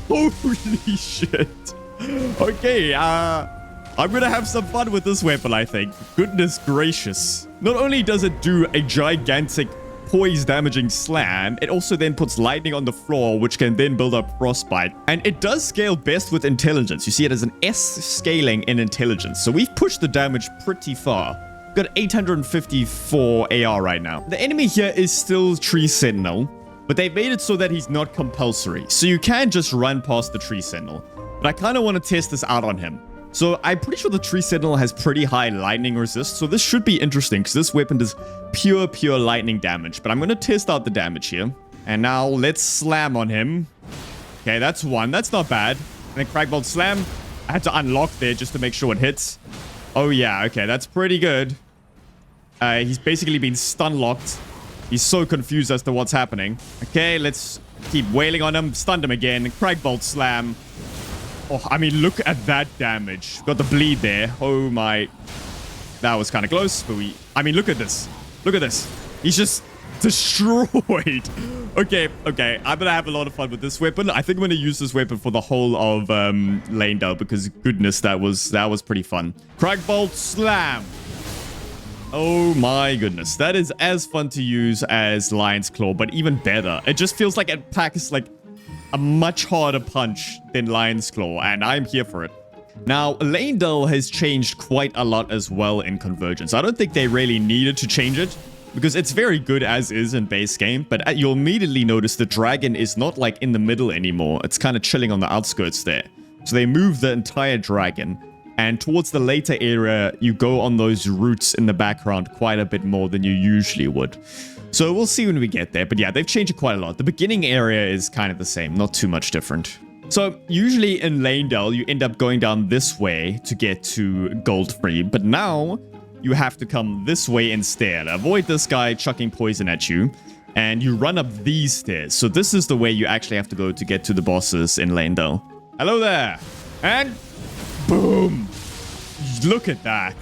S1: Holy shit. Okay, I'm gonna have some fun with this weapon, I think. Goodness gracious. Not only does it do a gigantic poise damaging slam, it also then puts lightning on the floor, which can then build up frostbite. And it does scale best with intelligence. You see it as an S scaling in intelligence. So we've pushed the damage pretty far. Got 854 AR right now. The enemy here is still Tree Sentinel, but they've made it so that he's not compulsory. So you can just run past the Tree Sentinel. But I kind of want to test this out on him. So I'm pretty sure the Tree Sentinel has pretty high lightning resist. So this should be interesting because this weapon does pure lightning damage. But I'm going to test out the damage here. And now let's slam on him. Okay, that's one. That's not bad. And then Cragbolt slam. I had to unlock there just to make sure it hits. Oh yeah, okay, that's pretty good. He's basically been stun locked. He's so confused as to what's happening. Okay, let's keep wailing on him. Stunned him again. Cragbolt slam. Oh, I mean, look at that damage. Got the bleed there. Oh my. That was kind of close, but I mean, look at this. Look at this. He's just destroyed. Okay. I'm gonna have a lot of fun with this weapon. I think I'm gonna use this weapon for the whole of Leda because goodness, that was pretty fun. Cragbolt slam. Oh my goodness. That is as fun to use as Lion's Claw, but even better. It just feels like it packs like a much harder punch than Lion's Claw, and I'm here for it. Now, Leda has changed quite a lot as well in Convergence. I don't think they really needed to change it, because it's very good as is in base game, but you'll immediately notice the dragon is not like in the middle anymore. It's kind of chilling on the outskirts there. So they moved the entire dragon, and towards the later area, you go on those routes in the background quite a bit more than you usually would. So we'll see when we get there, but yeah, they've changed it quite a lot. The beginning area is kind of the same, not too much different. So usually in Leyndell, you end up going down this way to get to Goldfree, but now you have to come this way instead. Avoid this guy chucking poison at you, and you run up these stairs. So this is the way you actually have to go to get to the bosses in Leyndell. Hello there, and boom! Look at that.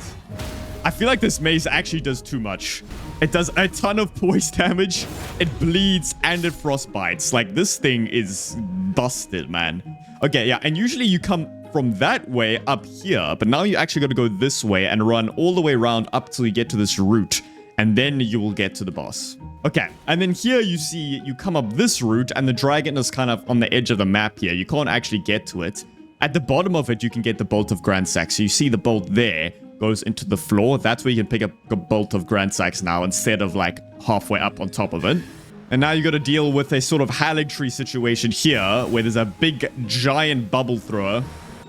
S1: I feel like this mace actually does too much. It does a ton of poise damage, it bleeds, and it frostbites. Like, this thing is busted, man. Okay, yeah, and usually you come from that way up here, but now you actually got to go this way and run all the way around up till you get to this route, and then you will get to the boss. Okay, and then here you see you come up this route, and the dragon is kind of on the edge of the map here. You can't actually get to it. At the bottom of it, you can get the Bolt of Grand Sack. So you see the bolt there goes into the floor. That's where you can pick up a Bolt of Grand Sacks now instead of like halfway up on top of it. And now you got to deal with a sort of Haligtree situation here where there's a big giant bubble thrower.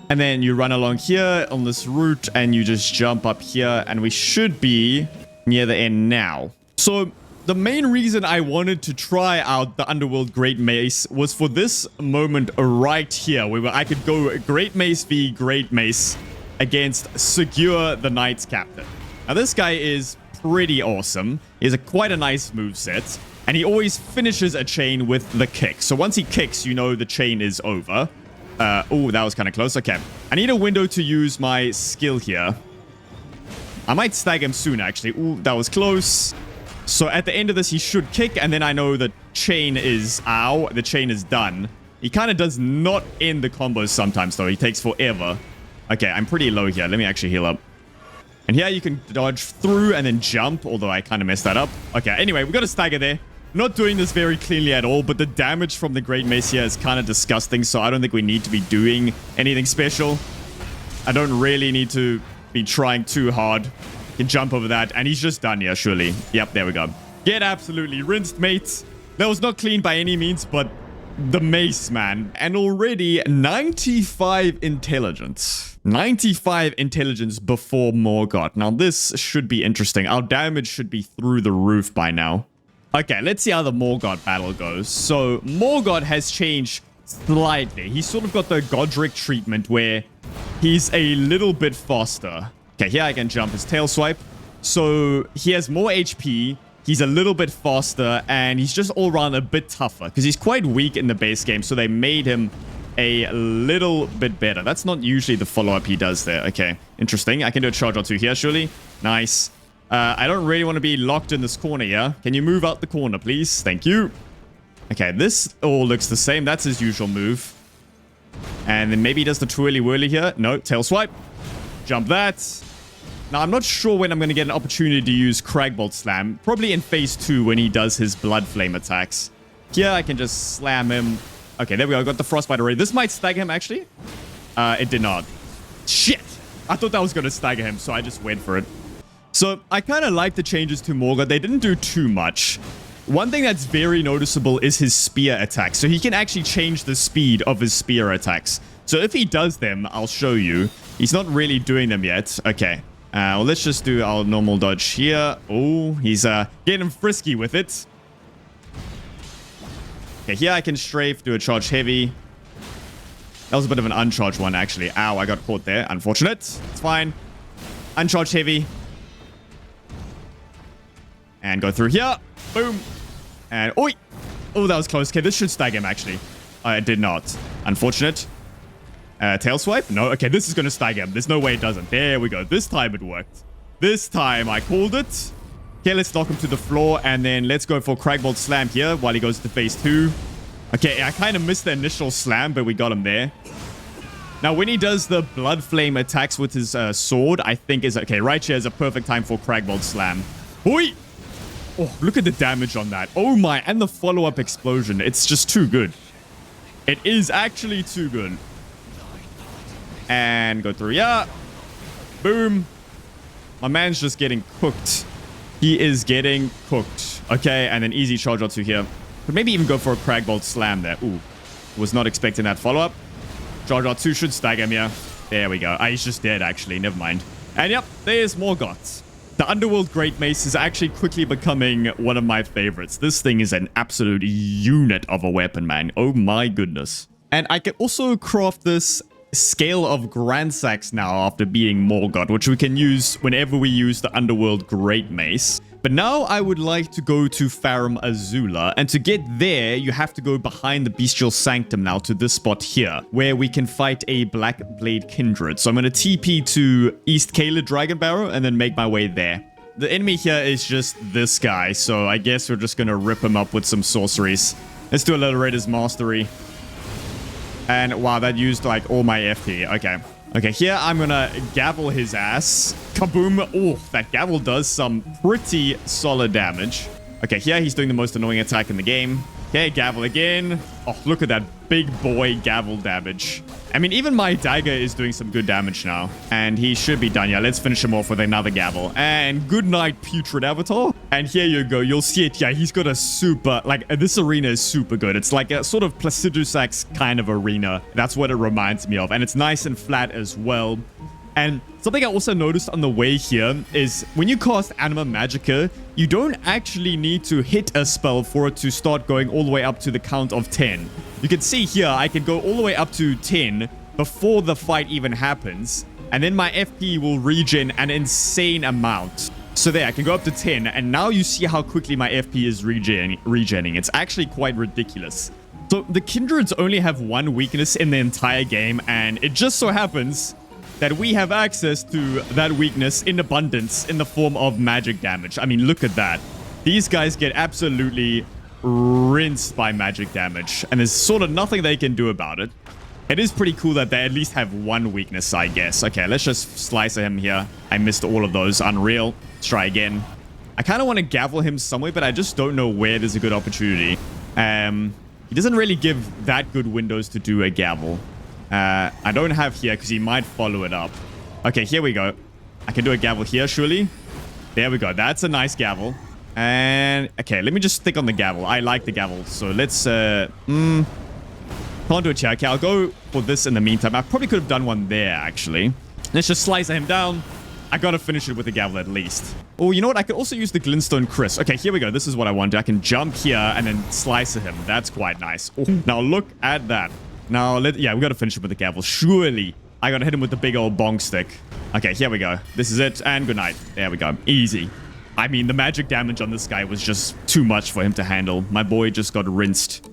S1: And then you run along here on this route and you just jump up here, and we should be near the end now. So the main reason I wanted to try out the Underworld Great Mace was for this moment right here, where I could go Great Mace v Great Mace against Sigur, the Knight's Captain. Now this guy is pretty awesome. He has quite a nice moveset, and he always finishes a chain with the kick. So once he kicks, you know the chain is over. Oh, that was kind of close. Okay. I need a window to use my skill here. I might stag him soon, actually. Ooh, that was close. So at the end of this, he should kick, and then I know the chain is... Ow, the chain is done. He kind of does not end the combos sometimes, though. He takes forever. Okay, I'm pretty low here. Let me actually heal up. And here you can dodge through and then jump, although I kind of messed that up. Okay, anyway, we got a stagger there. Not doing this very cleanly at all, but the damage from the Great Mace here is kind of disgusting, so I don't think we need to be doing anything special. I don't really need to be trying too hard. Can jump over that, and he's just done here, surely. Yep, there we go. Get absolutely rinsed, mates. That was not clean by any means, but the mace, man. And already 95 intelligence. 95 intelligence before Morgott. Now, this should be interesting. Our damage should be through the roof by now. Okay, let's see how the Morgott battle goes. So, Morgott has changed slightly. He's sort of got the Godrick treatment where he's a little bit faster. Okay, here I can jump his tail swipe. So, he has more HP. He's a little bit faster, and he's just all around a bit tougher because he's quite weak in the base game, so they made him a little bit better. That's not usually the follow-up he does there. Okay, interesting. I can do a charge or two here, surely. Nice. I don't really want to be locked in this corner here. Can you move out the corner, please? Thank you. Okay, this all looks the same. That's his usual move. And then maybe he does the twirly-whirly here. No, tail swipe. Jump that. Now, I'm not sure when I'm going to get an opportunity to use Cragbolt Slam. Probably in phase 2 when he does his Blood Flame attacks. Here, I can just slam him. Okay, there we go. I got the Frostbite already. This might stagger him, actually. It did not. Shit! I thought that was going to stagger him, so I just went for it. So I kind of like the changes to Morgott. They didn't do too much. One thing that's very noticeable is his spear attacks. So he can actually change the speed of his spear attacks. So if he does them, I'll show you. He's not really doing them yet. Okay. Well, let's just do our normal dodge here. Oh, he's getting frisky with it. Okay, here I can strafe, do a charge heavy. That was a bit of an uncharged one, actually. Ow, I got caught there. Unfortunate. It's fine. Uncharged heavy. And go through here. Boom. And, oi. Oh, that was close. Okay, this should stag him, actually. It did not. Unfortunate. Tail swipe? No. Okay, this is going to stag him. There's no way it doesn't. There we go. This time it worked. This time I called it. Okay, let's knock him to the floor. And then let's go for Cragbolt Slam here while he goes to phase 2. Okay, I kind of missed the initial slam, but we got him there. Now, when he does the Blood Flame attacks with his sword, I think is... Okay, right here is a perfect time for Cragbolt Slam. Oi! Oh, look at the damage on that. Oh my, and the follow-up explosion. It's just too good. It is actually too good. And go through, yeah. Boom. My man's just getting cooked. He is getting cooked. Okay, and then easy charge out to here. Could maybe even go for a Cragbolt Slam there. Ooh, was not expecting that follow-up. Charge out 2 should stagger him here. There we go. He's just dead, actually. Never mind. And yep, there's Morgott. The underworld greatmace is actually quickly becoming one of my favorites. This thing is an absolute unit of a weapon, man. Oh my goodness. And I can also craft this Scale of Grandsax now after beating Morgott, which we can use whenever we use the underworld greatmace. But now I would like to go to Farum Azula, and to get there, you have to go behind the Bestial Sanctum now to this spot here, where we can fight a Black Blade Kindred. So I'm going to TP to East Caelid Dragon Barrow and then make my way there. The enemy here is just this guy, so I guess we're just going to rip him up with some sorceries. Let's do a little Raiders Mastery. And wow, that used like all my FP. Okay. Okay, here I'm gonna gavel his ass. Kaboom. Oh, that gavel does some pretty solid damage. Okay, here he's doing the most annoying attack in the game. Okay, gavel again. Oh, look at that big boy gavel damage. I mean, even my dagger is doing some good damage now. And he should be done. Yeah, let's finish him off with another gavel. And good night, Putrid Avatar. And here you go. You'll see it. Yeah, he's got a super... Like, this arena is super good. It's like a sort of Placidusax kind of arena. That's what it reminds me of. And it's nice and flat as well. And something I also noticed on the way here is when you cast Anima Magica, you don't actually need to hit a spell for it to start going all the way up to the count of 10. You can see here, I can go all the way up to 10 before the fight even happens. And then my FP will regen an insane amount. So there, I can go up to 10. And now you see how quickly my FP is regenning. It's actually quite ridiculous. So the Kindreds only have one weakness in the entire game. And it just so happens that we have access to that weakness in abundance in the form of magic damage. I mean, look at that. These guys get absolutely rinsed by magic damage, and there's sort of nothing they can do about it. It is pretty cool that they at least have one weakness, I guess. Okay, let's just slice him here. I missed all of those. Unreal. Let's try again. I kind of want to gavel him somewhere, but I just don't know where there's a good opportunity. He doesn't really give that good windows to do a gavel. I don't have here because he might follow it up. Okay, here we go. I can do a gavel here, surely. There we go. That's a nice gavel. And, okay, let me just stick on the gavel. I like the gavel. So let's, can't do it here. Okay, I'll go for this in the meantime. I probably could have done one there, actually. Let's just slice him down. I gotta finish it with the gavel at least. Oh, you know what? I could also use the Glintstone Chris. Okay, here we go. This is what I want. I can jump here and then slice him. That's quite nice. Oh, now look at that. Now, yeah, we gotta finish it with the gavel. Surely. I gotta hit him with the big old bong stick. Okay, here we go. This is it. And good night. There we go. Easy. I mean, the magic damage on this guy was just too much for him to handle. My boy just got rinsed.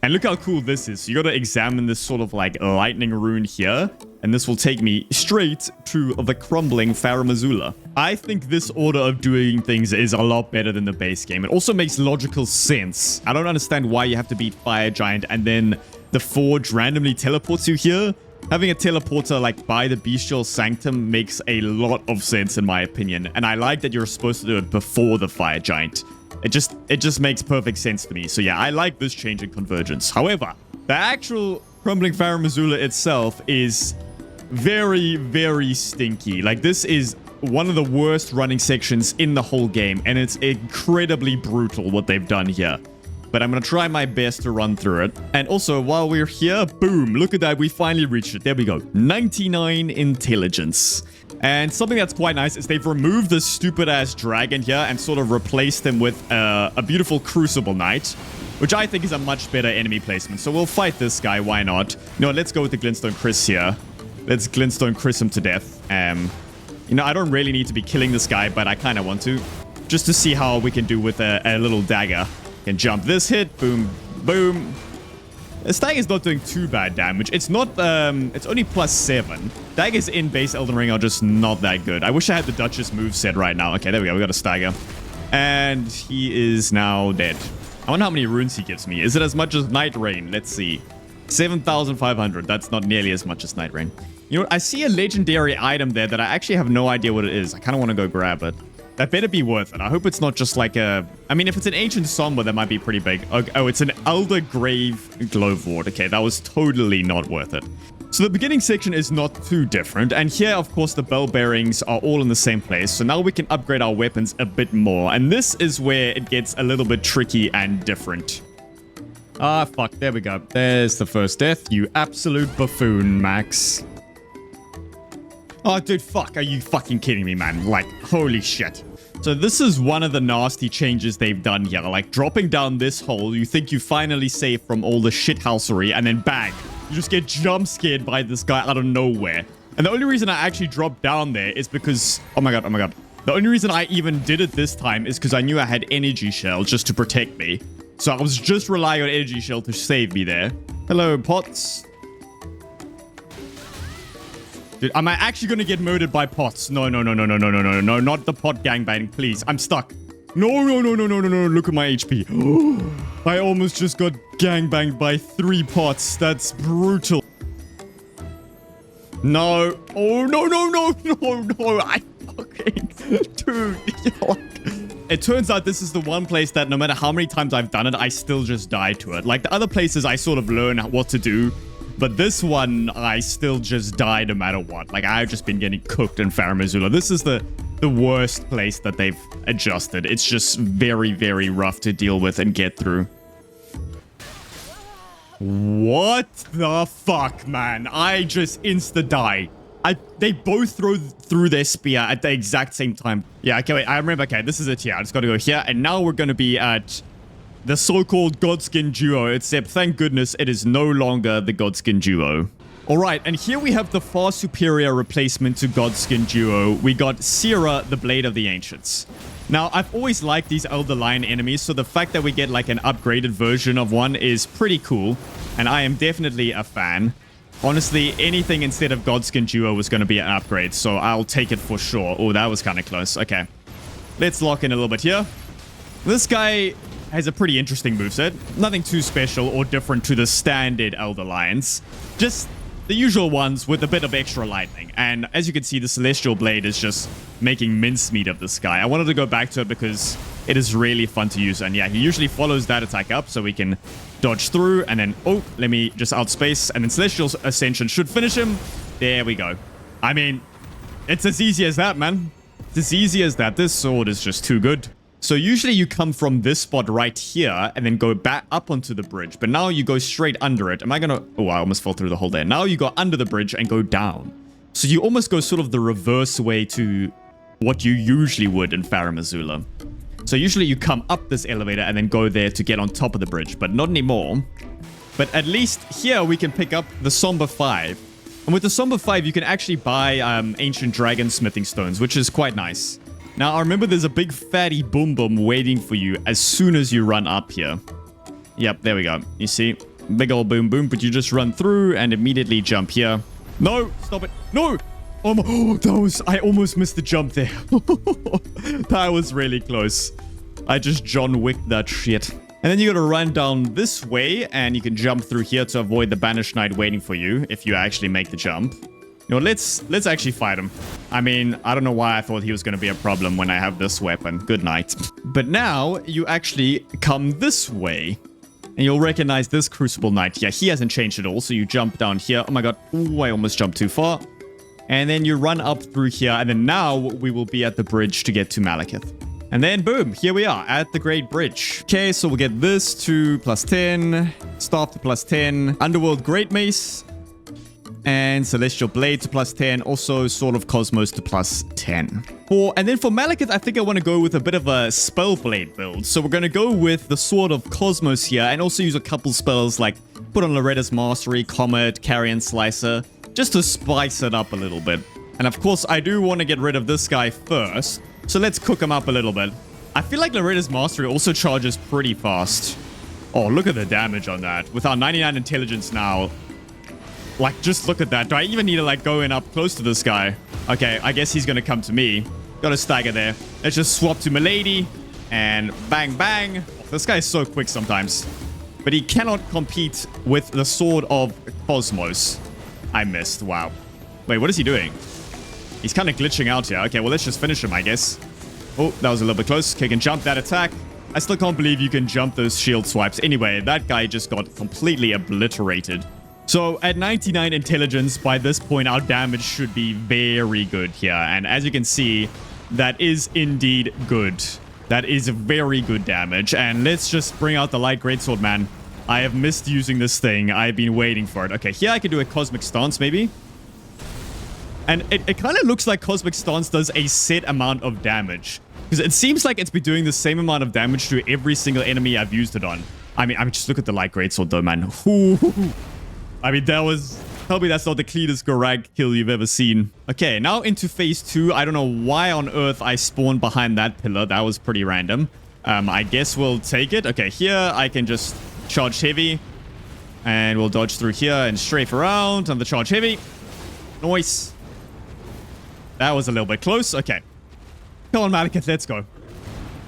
S1: And look how cool this is. So you gotta examine this sort of like lightning rune here. And this will take me straight to the crumbling Farum Azula. I think this order of doing things is a lot better than the base game. It also makes logical sense. I don't understand why you have to beat Fire Giant and then the Forge randomly teleports you here. Having a teleporter like by the Bestial Sanctum makes a lot of sense in my opinion. And I like that you're supposed to do it before the Fire Giant. It just makes perfect sense to me. So yeah, I like this change in Convergence. However, the actual crumbling Farum Azula itself is very, very stinky. Like, this is one of the worst running sections in the whole game, and it's incredibly brutal what they've done here. But I'm going to try my best to run through it. And also, while we're here, boom, look at that. We finally reached it. There we go. 99 intelligence. And something that's quite nice is they've removed this stupid-ass dragon here and sort of replaced him with a beautiful Crucible Knight, which I think is a much better enemy placement. So we'll fight this guy. Why not? No, let's go with the Glintstone Chris here. Let's Glintstone Chris him to death. You know, I don't really need to be killing this guy, but I kind of want to. Just to see how we can do with a little dagger. Can jump this hit. Boom. Boom. This dagger is not doing too bad damage. It's not, it's only +7. Daggers in base Elden Ring are just not that good. I wish I had the Duchess moveset right now. Okay, there we go. We got a stagger. And he is now dead. I wonder how many runes he gives me. Is it as much as Night Rain? Let's see. 7,500. That's not nearly as much as Night Rain. You know, I see a legendary item there that I actually have no idea what it is. I kind of want to go grab it. That better be worth it. I hope it's not just like a... I mean, if it's an ancient somber, that might be pretty big. Oh, it's an Elder Grave Glowward. Okay, that was totally not worth it. So the beginning section is not too different. And here, of course, the bell bearings are all in the same place. So now we can upgrade our weapons a bit more. And this is where it gets a little bit tricky and different. Ah, fuck. There we go. There's the first death. You absolute buffoon, Max. Oh, dude, fuck. Are you fucking kidding me, man? Like, holy shit. So this is one of the nasty changes they've done here. Like, dropping down this hole, you think you finally safe from all the shithousery, and then bang. You just get jump scared by this guy out of nowhere. And the only reason I actually dropped down there is because... Oh my god, oh my god. The only reason I even did it this time is because I knew I had energy shell just to protect me. So I was just relying on energy shell to save me there. Hello, pots. Dude, am I actually going to get murdered by pots? No, no, no, no, no, no, no, no, no, not the pot gangbang, please. I'm stuck. No, no, no, no, no, no, no, look at my HP. I almost just got gangbanged by 3 pots. That's brutal. No. Oh, no, no, no, no, no. I fucking... Dude. It turns out this is the one place that no matter how many times I've done it, I still just die to it. Like the other places, I sort of learn what to do. But this one, I still just die no matter what. Like, I've just been getting cooked in Farum Azula. This is the worst place that they've adjusted. It's just very, very rough to deal with and get through. What the fuck, man? I just insta-die. They both throw through their spear at the exact same time. Yeah, okay, wait. I remember. Okay, this is it here. I just got to go here. And now we're going to be at... the so-called Godskin Duo, except thank goodness it is no longer the Godskin Duo. Alright, and here we have the far superior replacement to Godskin Duo. We got Seera, the Blade of the Ancients. Now, I've always liked these Elder Lion enemies, so the fact that we get like an upgraded version of one is pretty cool, and I am definitely a fan. Honestly, anything instead of Godskin Duo was going to be an upgrade, so I'll take it for sure. Oh, that was kind of close. Okay, let's lock in a little bit here. This guy... has a pretty interesting moveset. Nothing too special or different to the standard Elder Lions. Just the usual ones with a bit of extra lightning. And as you can see, the Celestial Blade is just making mincemeat of this guy. I wanted to go back to it because it is really fun to use. And yeah, he usually follows that attack up so we can dodge through. And then, oh, let me just outspace. And then Celestial Ascension should finish him. There we go. I mean, it's as easy as that, man. It's as easy as that. This sword is just too good. So usually you come from this spot right here and then go back up onto the bridge. But now you go straight under it. Am I gonna... Oh, I almost fell through the hole there. Now you go under the bridge and go down. So you almost go sort of the reverse way to what you usually would in Farum Azula. So usually you come up this elevator and then go there to get on top of the bridge. But not anymore. But at least here we can pick up the Somber 5. And with the Somber 5 you can actually buy Ancient Dragon Smithing Stones, which is quite nice. Now, remember, there's a big fatty boom boom waiting for you as soon as you run up here. Yep, there we go. You see? Big old boom boom, but you just run through and immediately jump here. No! Stop it! No! Oh, that was... I almost missed the jump there. That was really close. I just John Wicked that shit. And then you gotta run down this way, and you can jump through here to avoid the Banished Knight waiting for you, if you actually make the jump. You know, let's actually fight him. I mean, I don't know why I thought he was going to be a problem when I have this weapon. Good night. But now, you actually come this way. And you'll recognize this Crucible Knight. Yeah, he hasn't changed at all, so you jump down here. Oh my god. Ooh, I almost jumped too far. And then you run up through here. And then now we will be at the bridge to get to Maliketh. And then boom, here we are at the Great Bridge. Okay, so we'll get this to +10, Staff to +10, Underworld Greatmace, and Celestial Blade to +10, also Sword of Cosmos to +10. And then for Maliketh, I think I want to go with a bit of a Spell Blade build. So we're going to go with the Sword of Cosmos here, and also use a couple spells like put on Loretta's Mastery, Comet, Carrion Slicer, just to spice it up a little bit. And of course, I do want to get rid of this guy first. So let's cook him up a little bit. I feel like Loretta's Mastery also charges pretty fast. Oh, look at the damage on that. With our 99 intelligence now. Like, just look at that. Do I even need to, like, go in up close to this guy? Okay, I guess he's going to come to me. Got a stagger there. Let's just swap to Milady. And bang, bang. Oh, this guy is so quick sometimes. But he cannot compete with the Sword of Cosmos. I missed. Wow. Wait, what is he doing? He's kind of glitching out here. Okay, well, let's just finish him, I guess. Oh, that was a little bit close. Okay, can jump that attack. I still can't believe you can jump those shield swipes. Anyway, that guy just got completely obliterated. So, at 99 intelligence, by this point, our damage should be very good here. And as you can see, that is indeed good. That is very good damage. And let's just bring out the Light Greatsword, man. I have missed using this thing. I've been waiting for it. Okay, here I can do a Cosmic Stance, maybe. And it kind of looks like Cosmic Stance does a set amount of damage. Because it seems like it's been doing the same amount of damage to every single enemy I've used it on. I mean, just look at the Light Greatsword though, man. Ooh. I mean, that was... Tell me that's not the cleanest Gorag kill you've ever seen. Okay, now into phase 2. I don't know why on earth I spawned behind that pillar. That was pretty random. I guess we'll take it. Okay, here I can just charge heavy. And we'll dodge through here and strafe around on the charge heavy. Nice. That was a little bit close. Okay. Come on, Maliketh, let's go.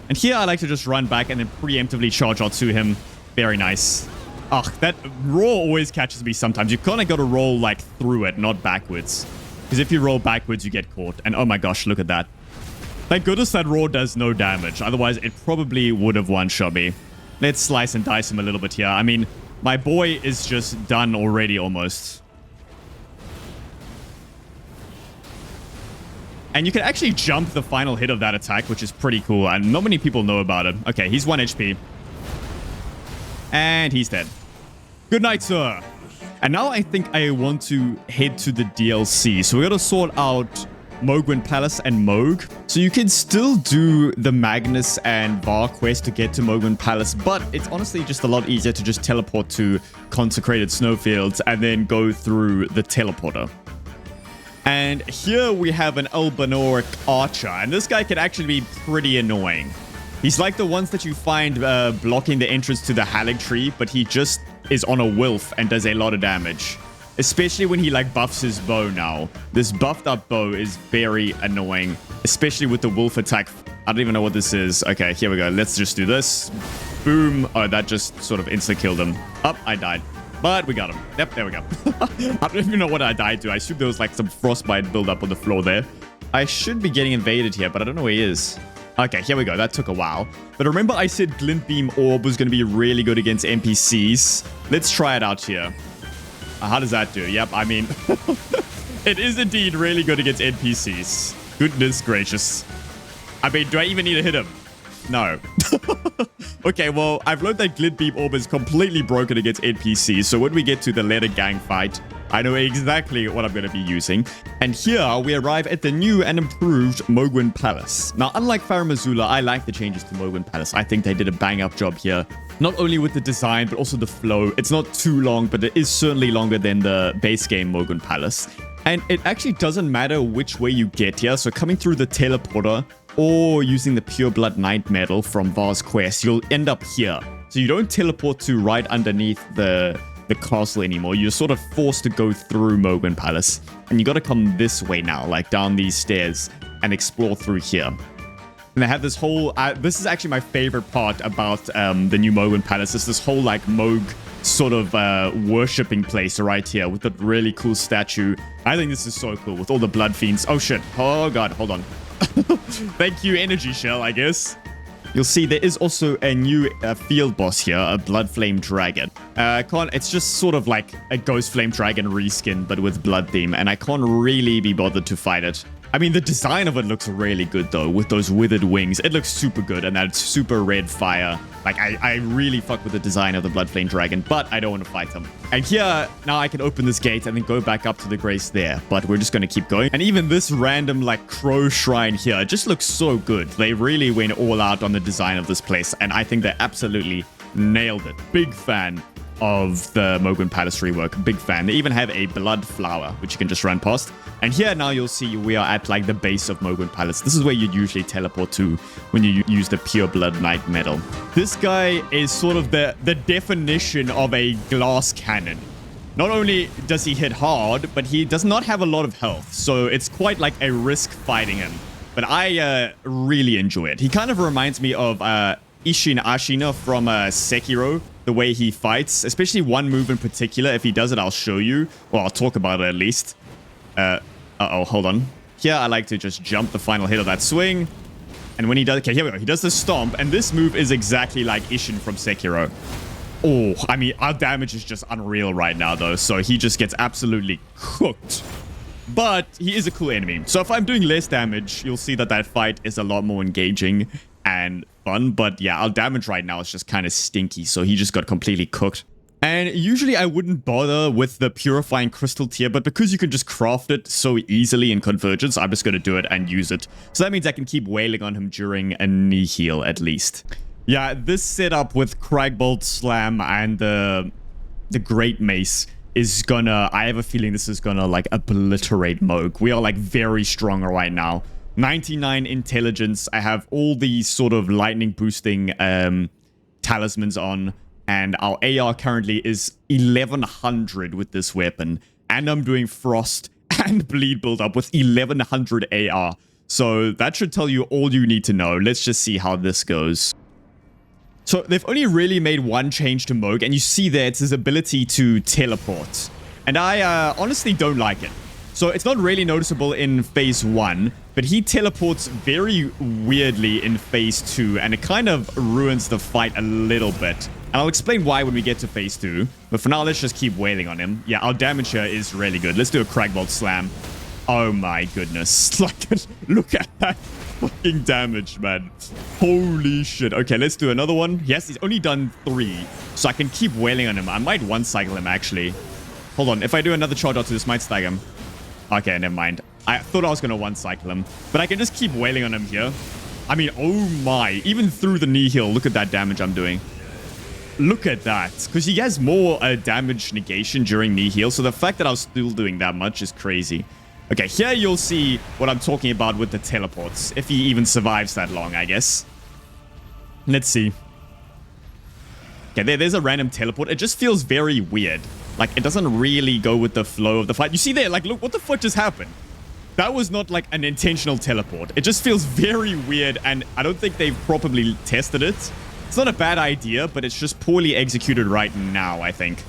S1: And here I like to just run back and then preemptively charge out to him. Very nice. Ugh, that roar always catches me sometimes. You kind of got to roll, like, through it, not backwards. Because if you roll backwards, you get caught. And oh my gosh, look at that. Thank goodness that roar does no damage. Otherwise, it probably would have one-shot me. Let's slice and dice him a little bit here. I mean, my boy is just done already almost. And you can actually jump the final hit of that attack, which is pretty cool. And not many people know about it. Okay, he's 1 HP. And he's dead. Good night, sir. And now I think I want to head to the DLC. So we got to sort out Mohg Palace and Mohg. So you can still do the Magnus and Var quest to get to Mohg Palace. But it's honestly just a lot easier to just teleport to Consecrated Snowfields and then go through the teleporter. And here we have an Albinoric archer, and this guy can actually be pretty annoying. He's like the ones that you find blocking the entrance to the Halig tree, but he just is on a Wilf and does a lot of damage. Especially when he like buffs his bow now. This buffed up bow is very annoying, especially with the Wolf attack. I don't even know what this is. Okay, here we go. Let's just do this. Boom. Oh, that just sort of insta-killed him. Up, I died. But we got him. Yep, there we go. I don't even know what I died to. I assume there was like some frostbite build-up on the floor there. I should be getting invaded here, but I don't know where he is. Okay, here we go. That took a while. But remember I said Glint Beam Orb was going to be really good against NPCs. Let's try it out here. How does that do? Yep, I mean, it is indeed really good against NPCs. Goodness gracious. I mean, do I even need to hit him? No. Okay, well, I've learned that Glint Beam Orb is completely broken against NPCs. So when we get to the Leda gang fight, I know exactly what I'm going to be using. And here we arrive at the new and improved Mohg Palace. Now, unlike Farum Azula, I like the changes to Mohg Palace. I think they did a bang-up job here. Not only with the design, but also the flow. It's not too long, but it is certainly longer than the base game Mohg Palace. And it actually doesn't matter which way you get here. So coming through the teleporter or using the Pure Blood Knight medal from Var's quest, you'll end up here. So you don't teleport to right underneath the castle anymore. You're sort of forced to go through Mohg Palace. And you got to come this way now, like down these stairs and explore through here. And they have this whole... this is actually my favorite part about the new Mohg Palace. It's this whole like Mohg sort of worshipping place right here with that really cool statue. I think this is so cool with all the blood fiends. Oh shit. Oh god, hold on. Thank you, energy shell, I guess. You'll see there is also a new field boss here, a Blood Flame Dragon. It's just sort of like a Ghost Flame Dragon reskin, but with blood theme, and I can't really be bothered to fight it. I mean, the design of it looks really good, though, with those withered wings. It looks super good, and that super red fire. Like, I really fuck with the design of the Blood Flame Dragon, but I don't want to fight him. And here, now I can open this gate and then go back up to the Grace there, but we're just going to keep going. And even this random, like, crow shrine here just looks so good. They really went all out on the design of this place, and I think they absolutely nailed it. Big fan of the Mohg Palace rework. Big fan. They even have a blood flower, which you can just run past. And here now you'll see we are at like the base of Mohg Palace. This is where you usually teleport to when you use the pure blood knight medal. This guy is sort of the definition of a glass cannon. Not only does he hit hard, but he does not have a lot of health. So it's quite like a risk fighting him. But I really enjoy it. He kind of reminds me of Ashen from Sekiro. The way he fights, especially one move in particular. If he does it, I'll show you. Or I'll talk about it at least. Uh-oh, hold on. Here, I like to just jump the final hit of that swing. And when he does... Okay, here we go. He does the stomp. And this move is exactly like Ashen from Sekiro. Oh, I mean, our damage is just unreal right now, though. So he just gets absolutely cooked. But he is a cool enemy. So if I'm doing less damage, you'll see that that fight is a lot more engaging and fun. But yeah, our damage right now is just kind of stinky. So he just got completely cooked. And usually I wouldn't bother with the Purifying Crystal tier, but because you can just craft it so easily in Convergence, I'm just going to do it and use it. So that means I can keep wailing on him during a knee heal at least. Yeah, this setup with Cragbolt Slam and the Great Mace is gonna... I have a feeling this is gonna like obliterate Mohg. We are like very strong right now. 99 intelligence. I have all these sort of lightning boosting talismans on. And our AR currently is 1100 with this weapon. And I'm doing Frost and Bleed build up with 1100 AR. So that should tell you all you need to know. Let's just see how this goes. So they've only really made one change to Mohg. And you see there it's his ability to teleport. And I honestly don't like it. So it's not really noticeable in phase 1. But he teleports very weirdly in phase 2. And it kind of ruins the fight a little bit. And I'll explain why when we get to phase 2. But for now, let's just keep wailing on him. Yeah, our damage here is really good. Let's do a Cragbolt Slam. Oh my goodness. Like, look at that fucking damage, man. Holy shit. Okay, let's do another one. Yes, he's only done 3. So I can keep wailing on him. I might one-cycle him, actually. Hold on. If I do another charge out to this, might stag him. Okay, never mind. I thought I was going to one-cycle him. But I can just keep wailing on him here. I mean, oh my. Even through the knee heal, look at that damage I'm doing. Look at that. Because he has more damage negation during knee heal. So the fact that I was still doing that much is crazy. Okay, here you'll see what I'm talking about with the teleports. If he even survives that long, I guess. Let's see. Okay, there's a random teleport. It just feels very weird. Like, it doesn't really go with the flow of the fight. You see there, like, look, what the fuck just happened? That was not, like, an intentional teleport. It just feels very weird, and I don't think they've properly tested it. It's not a bad idea, but it's just poorly executed right now, I think.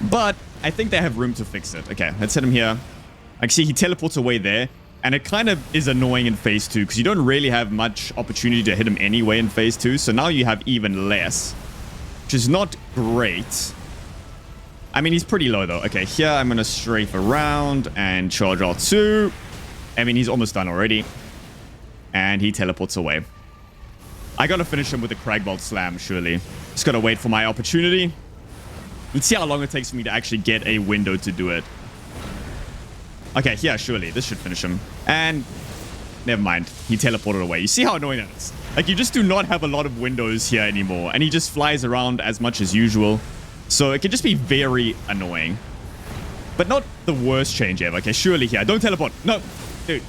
S1: But I think they have room to fix it. Okay, let's hit him here. I can see he teleports away there. And it kind of is annoying in phase 2 because you don't really have much opportunity to hit him anyway in phase 2. So now you have even less, which is not great. I mean, he's pretty low though. Okay, here I'm going to strafe around and charge R2. I mean, he's almost done already. And he teleports away. I gotta finish him with a Cragbolt Slam, surely. Just gotta wait for my opportunity. Let's see how long it takes for me to actually get a window to do it. Okay, yeah, surely. This should finish him. And never mind. He teleported away. You see how annoying that is? Like, you just do not have a lot of windows here anymore. And he just flies around as much as usual. So it can just be very annoying. But not the worst change ever. Okay, surely here. Don't teleport. No. Dude.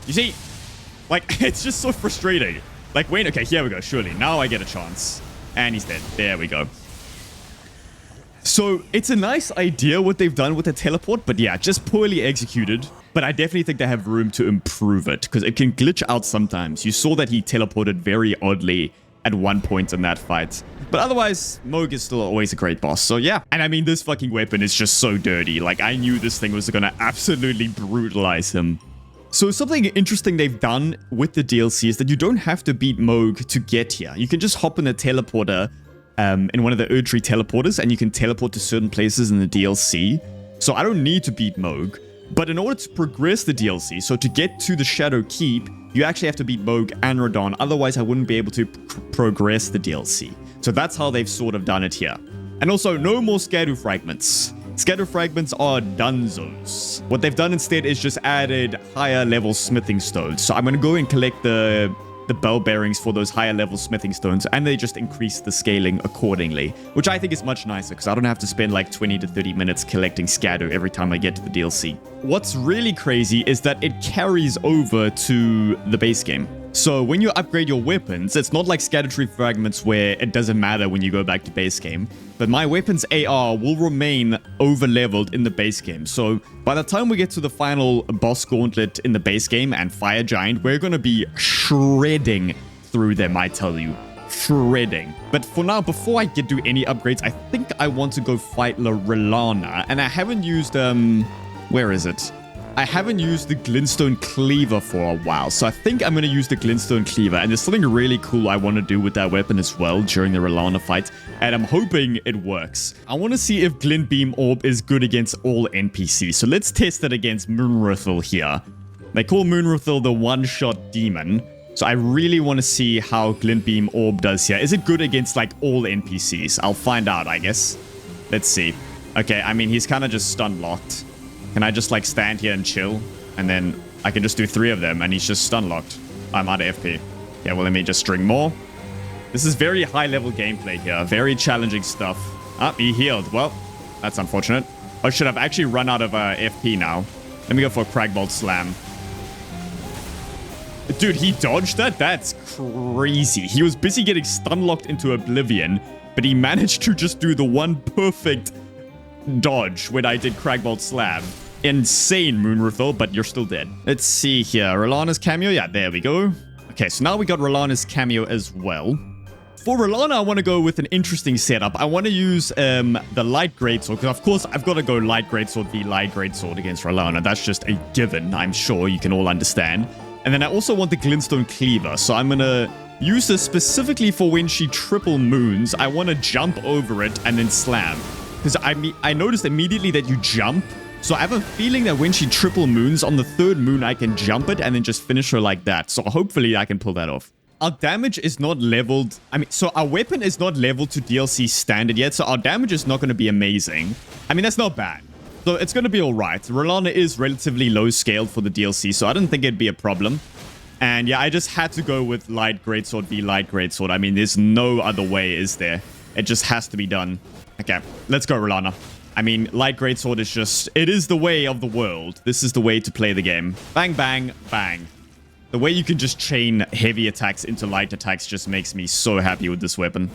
S1: You see? Like, it's just so frustrating. Like, wait, okay, here we go, surely. Now I get a chance. And he's dead. There we go. So, it's a nice idea what they've done with the teleport, but yeah, just poorly executed. But I definitely think they have room to improve it, because it can glitch out sometimes. You saw that he teleported very oddly at one point in that fight. But otherwise, Mohg is still always a great boss, so yeah. And I mean, this fucking weapon is just so dirty. Like, I knew this thing was gonna absolutely brutalize him. So something interesting they've done with the DLC is that you don't have to beat Mohg to get here. You can just hop in a teleporter in one of the Erdtree teleporters and you can teleport to certain places in the DLC. So I don't need to beat Mohg. But in order to progress the DLC, so to get to the Shadow Keep, you actually have to beat Mohg and Radahn. Otherwise, I wouldn't be able to progress the DLC. So that's how they've sort of done it here. And also, no more Scadu Fragments. Scadu Fragments are dunzos. What they've done instead is just added higher level smithing stones. So I'm going to go and collect the bell bearings for those higher level smithing stones, and they just increase the scaling accordingly, which I think is much nicer because I don't have to spend like 20 to 30 minutes collecting Scadu every time I get to the DLC. What's really crazy is that it carries over to the base game. So when you upgrade your weapons, it's not like Scattertree Fragments where it doesn't matter when you go back to base game, but my weapon's AR will remain over-leveled in the base game. So by the time we get to the final boss gauntlet in the base game and Fire Giant, we're going to be shredding through them, I tell you. Shredding. But for now, before I do any upgrades, I think I want to go fight Rellana, and I haven't used, where is it? I haven't used the Glintstone Cleaver for a while, so I think I'm going to use the Glintstone Cleaver, and there's something really cool I want to do with that weapon as well during the Rellana fight, and I'm hoping it works. I want to see if Glint Beam Orb is good against all NPCs, so let's test it against Moonrathel here. They call Moonrathel the one-shot demon, so I really want to see how Glint Beam Orb does here. Is it good against, like, all NPCs? I'll find out, I guess. Let's see. Okay, I mean, he's kind of just stun-locked. Can I just, like, stand here and chill? And then I can just do 3 of them, and he's just stun-locked. I'm out of FP. Yeah, well, let me just string more. This is very high-level gameplay here. Very challenging stuff. Ah, he healed. Well, that's unfortunate. Oh, shit, I've actually run out of FP now. Let me go for a Cragbolt Slam. Dude, he dodged that? That's crazy. He was busy getting stun-locked into oblivion, but he managed to just do the one perfect dodge when I did Cragbolt Slam. Insane, Moonrathel, but you're still dead. Let's see here. Rellana's cameo. Yeah, there we go. Okay, so now we got Rellana's cameo as well. For Rellana, I want to go with an interesting setup. I want to use the Light Greatsword, because of course I've got to go Light Greatsword v Light Greatsword against Rellana. That's just a given, I'm sure you can all understand. And then I also want the Glintstone Cleaver, so I'm going to use this specifically for when she triple moons. I want to jump over it and then slam. Because I noticed immediately that you jump. So I have a feeling that when she triple moons, on the 3rd moon, I can jump it and then just finish her like that. So hopefully I can pull that off. Our damage is not leveled. So our weapon is not leveled to DLC standard yet. So our damage is not going to be amazing. I mean, that's not bad. So it's going to be all right. Rellana is relatively low scaled for the DLC. So I don't think it'd be a problem. And yeah, I just had to go with Light Greatsword v Light Greatsword. I mean, there's no other way, is there? It just has to be done. Okay, let's go, Rellana. I mean, Light Greatsword is just... It is the way of the world. This is the way to play the game. Bang, bang, bang. The way you can just chain heavy attacks into light attacks just makes me so happy with this weapon.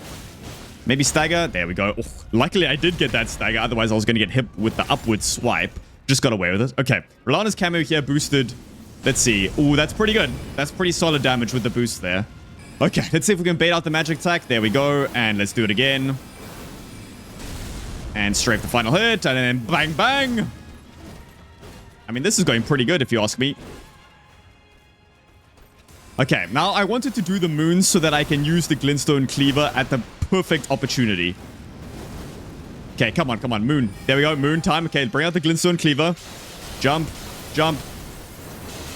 S1: Maybe stagger. There we go. Oh, luckily, I did get that stagger. Otherwise, I was going to get hit with the upward swipe. Just got away with it. Okay, Rellana's cameo here boosted. Let's see. Ooh, that's pretty good. That's pretty solid damage with the boost there. Okay, let's see if we can bait out the magic attack. There we go. And let's do it again. And strafe the final hit, and then bang, bang. I mean, this is going pretty good, if you ask me. Okay, now I wanted to do the moons so that I can use the Glintstone Cleaver at the perfect opportunity. Okay, come on, come on, moon. There we go, moon time. Okay, bring out the Glintstone Cleaver. Jump, jump.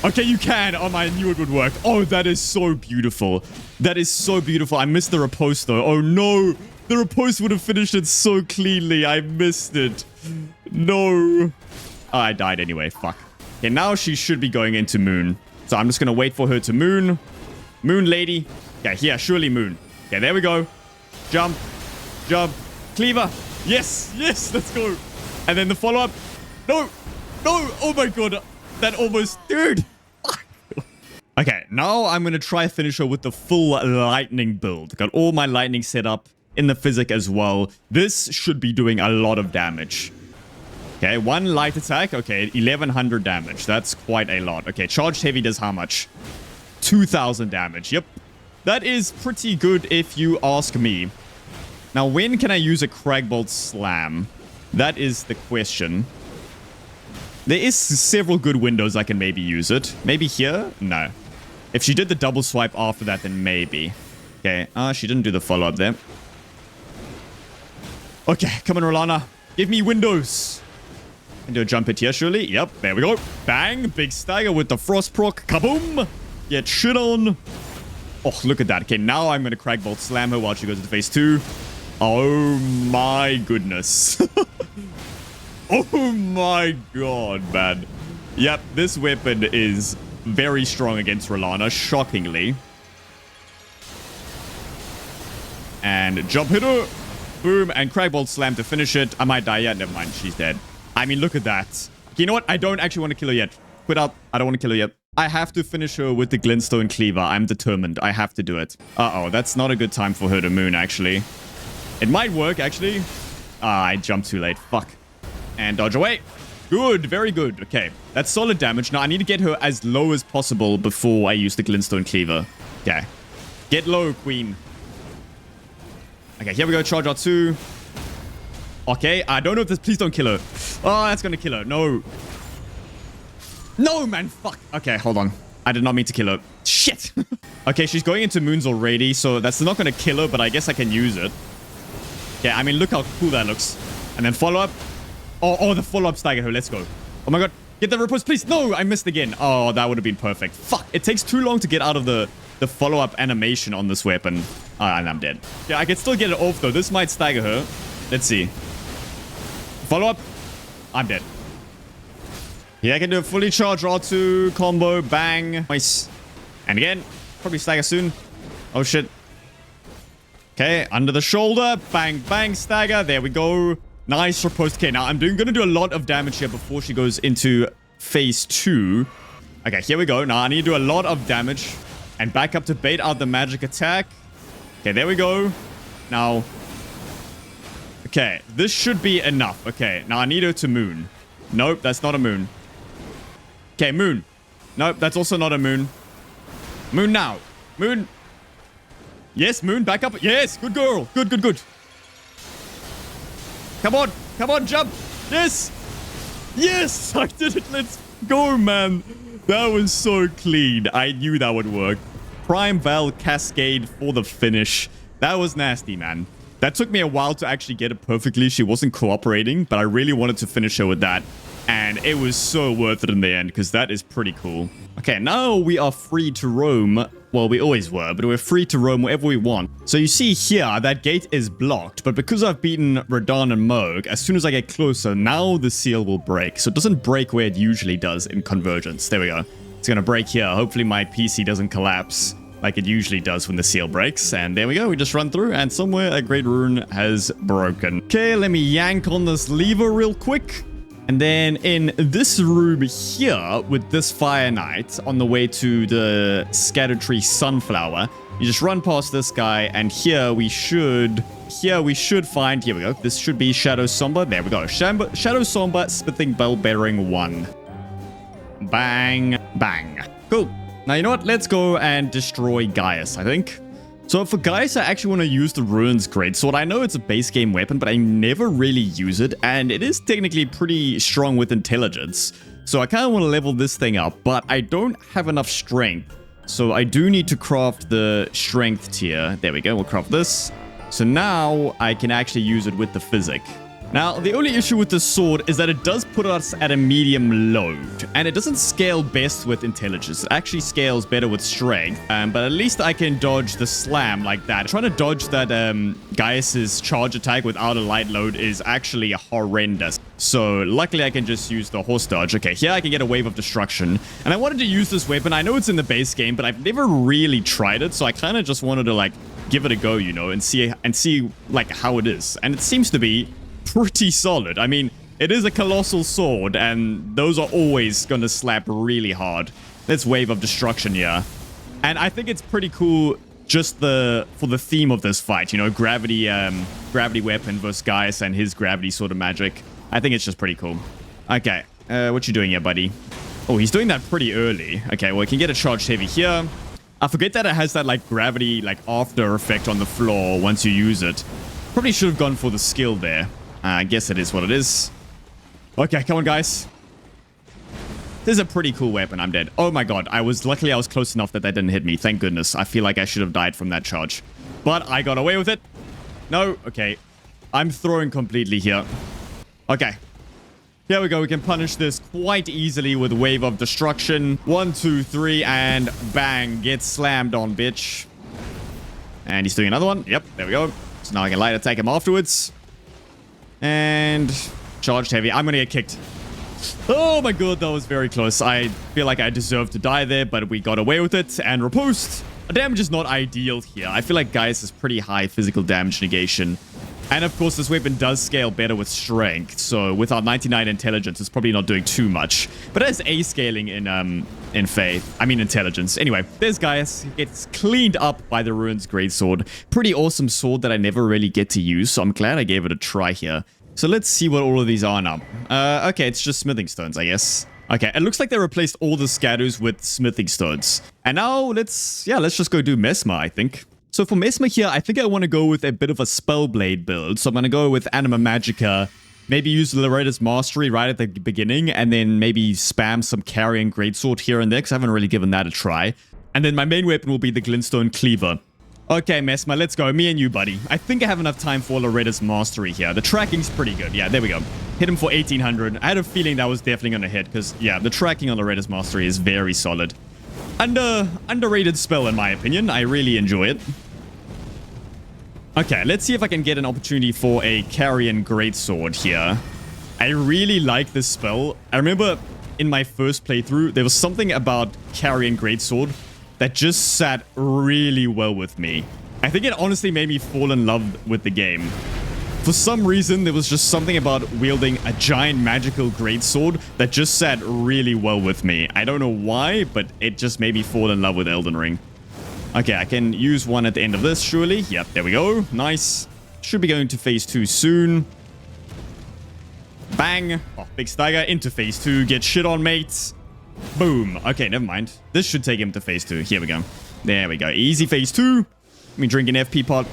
S1: Okay, you can. Oh, I knew it would work. Oh, that is so beautiful. That is so beautiful. I missed the riposte, though. Oh, no. The riposte would have finished it so cleanly. I missed it. No. Oh, I died anyway. Fuck. Okay, now she should be going into moon. So I'm just going to wait for her to moon. Moon lady. Okay, here, surely moon. Okay, there we go. Jump. Jump. Cleaver. Yes. Yes, let's go. And then the follow-up. No. No. Oh, my God. That almost... Dude. Okay, now I'm going to try finish her with the full lightning build. Got all my lightning set up in the physic as well. This should be doing a lot of damage. Okay, 1 light attack. Okay, 1100 damage. That's quite a lot. Okay, charged heavy does how much? 2000 damage. Yep. That is pretty good if you ask me. Now, when can I use a Cragbolt Slam? That is the question. There is several good windows I can maybe use it. Maybe here? No. If she did the double swipe after that, then maybe. Okay. She didn't do the follow-up there. Okay, come on, Rellana. Give me windows. Can do a jump hit here, surely. Yep, there we go. Bang. Big stagger with the frost proc. Kaboom. Get shit on. Oh, look at that. Okay, now I'm going to crack bolt slam her while she goes into phase 2. Oh my goodness. Oh my god, man. Yep, this weapon is very strong against Rellana, shockingly. And jump hitter. Boom, and crack bolt slam to finish it. I might die yet. Never mind, she's dead. I mean, look at that. You know what? I don't actually want to kill her yet. Quit out. I don't want to kill her yet. I have to finish her with the glintstone cleaver. I'm determined. I have to do it. Uh-oh, that's not a good time for her to moon, actually. It might work, actually. I jumped too late. Fuck. And dodge away. Good. Very good. Okay. That's solid damage. Now, I need to get her as low as possible before I use the glintstone cleaver. Okay. Get low, queen. Okay, here we go. Charge R2. Okay, I don't know if this... Please don't kill her. Oh, that's gonna kill her. No. No, man. Fuck. Okay, hold on. I did not mean to kill her. Shit. Okay, she's going into moons already, so that's not gonna kill her, but I guess I can use it. Yeah, I mean, look how cool that looks. And then follow up. Oh, the follow-up stagger her. Let's go. Oh my god. Get the riposte, please. No, I missed again. Oh, that would have been perfect. Fuck. It takes too long to get out of the follow-up animation on this weapon. And I'm dead. Yeah, I can still get it off, though. This might stagger her. Let's see. Follow-up. I'm dead. Yeah, I can do a fully charged R2 combo. Bang. Nice. And again. Probably stagger soon. Oh, shit. Okay, under the shoulder. Bang, bang, stagger. There we go. Nice riposte. Okay, now I'm gonna do a lot of damage here before she goes into phase 2. Okay, here we go. Now I need to do a lot of damage and back up to bait out the magic attack. Okay, there we go. Now, okay, this should be enough. Okay, now I need her to moon. Nope, that's not a moon. Okay, moon. Nope, that's also not a moon. Moon now. Moon. Yes, moon, back up. Yes, good girl. Good, good, good. Come on, jump. Yes. Yes, I did it. Let's go, man. That was so clean. I knew that would work. Prime Val Cascade for the finish. That was nasty, man. That took me a while to actually get it perfectly. She wasn't cooperating, but I really wanted to finish her with that. And it was so worth it in the end, because that is pretty cool. Okay, now we are free to roam. Well, we always were, but we're free to roam wherever we want. So you see here, that gate is blocked, but because I've beaten Radahn and Mohg, as soon as I get closer, now the seal will break. So it doesn't break where it usually does in Convergence. There we go. It's gonna break here. Hopefully my PC doesn't collapse like it usually does when the seal breaks. And there we go. We just run through, and somewhere a great rune has broken. Okay, let me yank on this lever real quick. And then in this room here, with this Fire Knight on the way to the Scatter Tree Sunflower, you just run past this guy, and here we should find, here we go, this should be Shadow Somber. There we go. Shadow Somber, Smithing Bell Bearing 1. Bang, bang. Cool. Now, you know what? Let's go and destroy Gaius, I think. So for Gaius, I actually want to use the Ruins Greatsword. I know it's a base game weapon, but I never really use it, and it is technically pretty strong with intelligence. So I kind of want to level this thing up, but I don't have enough strength. So I do need to craft the strength tier. There we go, we'll craft this. So now I can actually use it with the physic. Now, the only issue with this sword is that it does put us at a medium load, and it doesn't scale best with intelligence. It actually scales better with strength, but at least I can dodge the slam like that. Trying to dodge that Gaius's charge attack without a light load is actually horrendous. So, luckily I can just use the horse dodge. Okay, here I can get a wave of destruction, and I wanted to use this weapon. I know it's in the base game, but I've never really tried it, so I kind of just wanted to, like, give it a go, you know, and see, like, how it is. And it seems to be pretty solid. I mean, it is a colossal sword, and those are always gonna slap really hard. Let's wave of destruction here. And I think it's pretty cool just for the theme of this fight, you know, gravity weapon versus Gaius and his gravity sort of magic. I think it's just pretty cool. Okay, what you doing here, buddy? Oh, he's doing that pretty early. Okay, well, we can get a charged heavy here. I forget that it has that, like, gravity, like, after effect on the floor once you use it. Probably should have gone for the skill there. I guess it is what it is. Okay, come on, guys. This is a pretty cool weapon. I'm dead. Oh my god. Luckily I was close enough that didn't hit me. Thank goodness. I feel like I should have died from that charge. But I got away with it. No. Okay. I'm throwing completely here. Okay. Here we go. We can punish this quite easily with Wave of Destruction. 1, 2, 3, and bang. Get slammed on, bitch. And he's doing another one. Yep. There we go. So now I can light attack him afterwards. And charged heavy. I'm gonna get kicked. Oh my god, that was very close. I feel like I deserved to die there, but we got away with it. And riposte. Damage is not ideal here. I feel like Gaius has pretty high physical damage negation. And of course, this weapon does scale better with strength. So with our 99 intelligence, it's probably not doing too much. But it has A scaling in faith. I mean intelligence. Anyway, there's Gaius. He gets cleaned up by the Rune's Greatsword. Pretty awesome sword that I never really get to use. So I'm glad I gave it a try here. So let's see what all of these are now. Okay, it's just smithing stones, I guess. Okay, it looks like they replaced all the scatters with smithing stones. And now let's just go do Messmer, I think. So for Messmer here, I think I want to go with a bit of a Spellblade build. So I'm going to go with Anima Magica, maybe use Loretta's Mastery right at the beginning, and then maybe spam some Carrying Greatsword here and there, because I haven't really given that a try. And then my main weapon will be the Glintstone Cleaver. Okay, Messmer, let's go. Me and you, buddy. I think I have enough time for Loretta's Mastery here. The tracking's pretty good. Yeah, there we go. Hit him for 1800. I had a feeling that was definitely going to hit, because, yeah, the tracking on Loretta's Mastery is very solid. Underrated spell, in my opinion. I really enjoy it. Okay, let's see if I can get an opportunity for a Carrion Greatsword here. I really like this spell. I remember in my first playthrough, there was something about Carrion Greatsword that just sat really well with me. I think it honestly made me fall in love with the game. For some reason, there was just something about wielding a giant magical greatsword that just sat really well with me. I don't know why, but it just made me fall in love with Elden Ring. Okay, I can use one at the end of this, surely. Yep, there we go. Nice. Should be going to phase 2 soon. Bang. Oh, big stagger into phase 2. Get shit on, mates. Boom. Okay, never mind. This should take him to phase 2. Here we go. There we go. Easy phase 2. Let me drink an FP pot.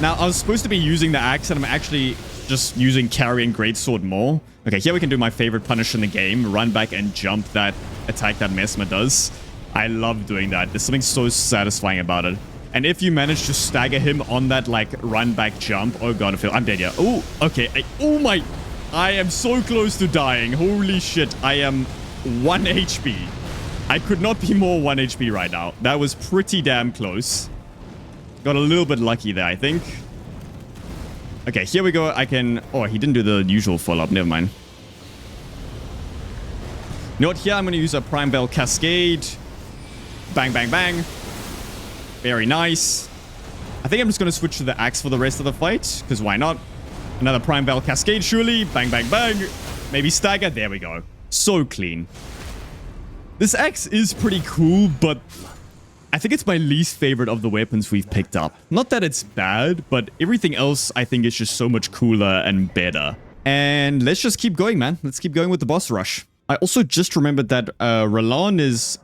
S1: Now, I was supposed to be using the axe, and I'm actually just using Carrying Greatsword more. Okay, here we can do my favorite punish in the game. Run back and jump that attack that Messmer does. I love doing that. There's something so satisfying about it. And if you manage to stagger him on that, like, run back jump. Oh, God, I'm dead here. Oh, okay. Oh, my... I am so close to dying. Holy shit. I am 1 HP. I could not be more 1 HP right now. That was pretty damn close. Got a little bit lucky there, I think. Okay, here we go. I can... Oh, he didn't do the usual follow-up. Never mind. You know what? Here I'm going to use a Prime Bell Cascade. Bang, bang, bang. Very nice. I think I'm just going to switch to the axe for the rest of the fight. Because why not? Another Prime Bell Cascade, surely. Bang, bang, bang. Maybe stagger. There we go. So clean. This axe is pretty cool, but I think it's my least favorite of the weapons we've picked up. Not that it's bad, but everything else I think is just so much cooler and better. And let's just keep going, man. Let's keep going with the boss rush. I also just remembered that Rellana's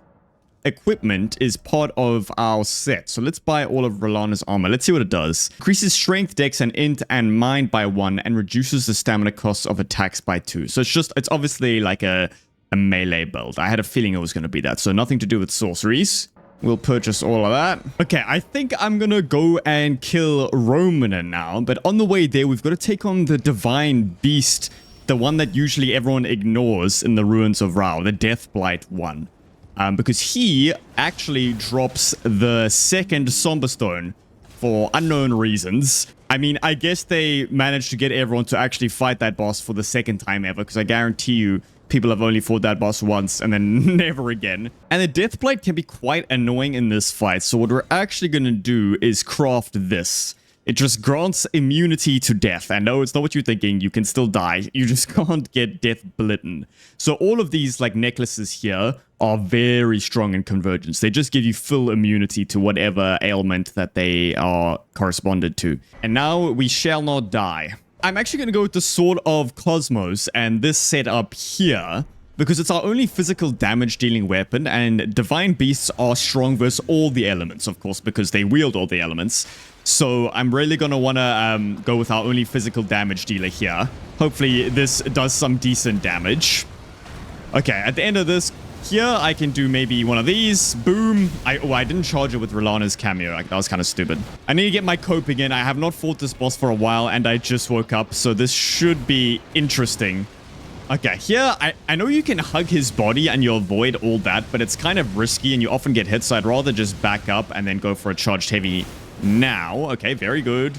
S1: equipment is part of our set. So let's buy all of Rellana's armor. Let's see what it does. Increases strength, dex, and int and mind by 1 and reduces the stamina costs of attacks by 2. So it's obviously like a melee build. I had a feeling it was going to be that. So nothing to do with sorceries. We'll purchase all of that. Okay, I think I'm going to go and kill Romina now. But on the way there, we've got to take on the Divine Beast. The one that usually everyone ignores in the Ruins of Rao. The Deathblight one. Because he actually drops the second Somber Stone for unknown reasons. I mean, I guess they managed to get everyone to actually fight that boss for the second time ever. Because I guarantee you, people have only fought that boss once and then never again. And the Deathblight can be quite annoying in this fight. So what we're actually going to do is craft this. It just grants immunity to death. And no, it's not what you're thinking. You can still die. You just can't get death bitten. So all of these like necklaces here are very strong in Convergence. They just give you full immunity to whatever ailment that they are corresponded to. And now we shall not die. I'm actually going to go with the Sword of Cosmos and this setup here. because it's our only physical damage dealing weapon, and divine beasts are strong versus all the elements, of course, because they wield all the elements. So I'm really gonna wanna go with our only physical damage dealer here. Hopefully this does some decent damage. Okay, at the end of this here, I can do maybe one of these. Boom. I didn't charge it with Rellana's cameo. Like, that was kind of stupid. I need to get my coping in. I have not fought this boss for a while, and I just woke up, so this should be interesting. Okay, here, I know you can hug his body and you'll avoid all that, but it's kind of risky and you often get hit, so I'd rather just back up and then go for a charged heavy now. Okay, very good.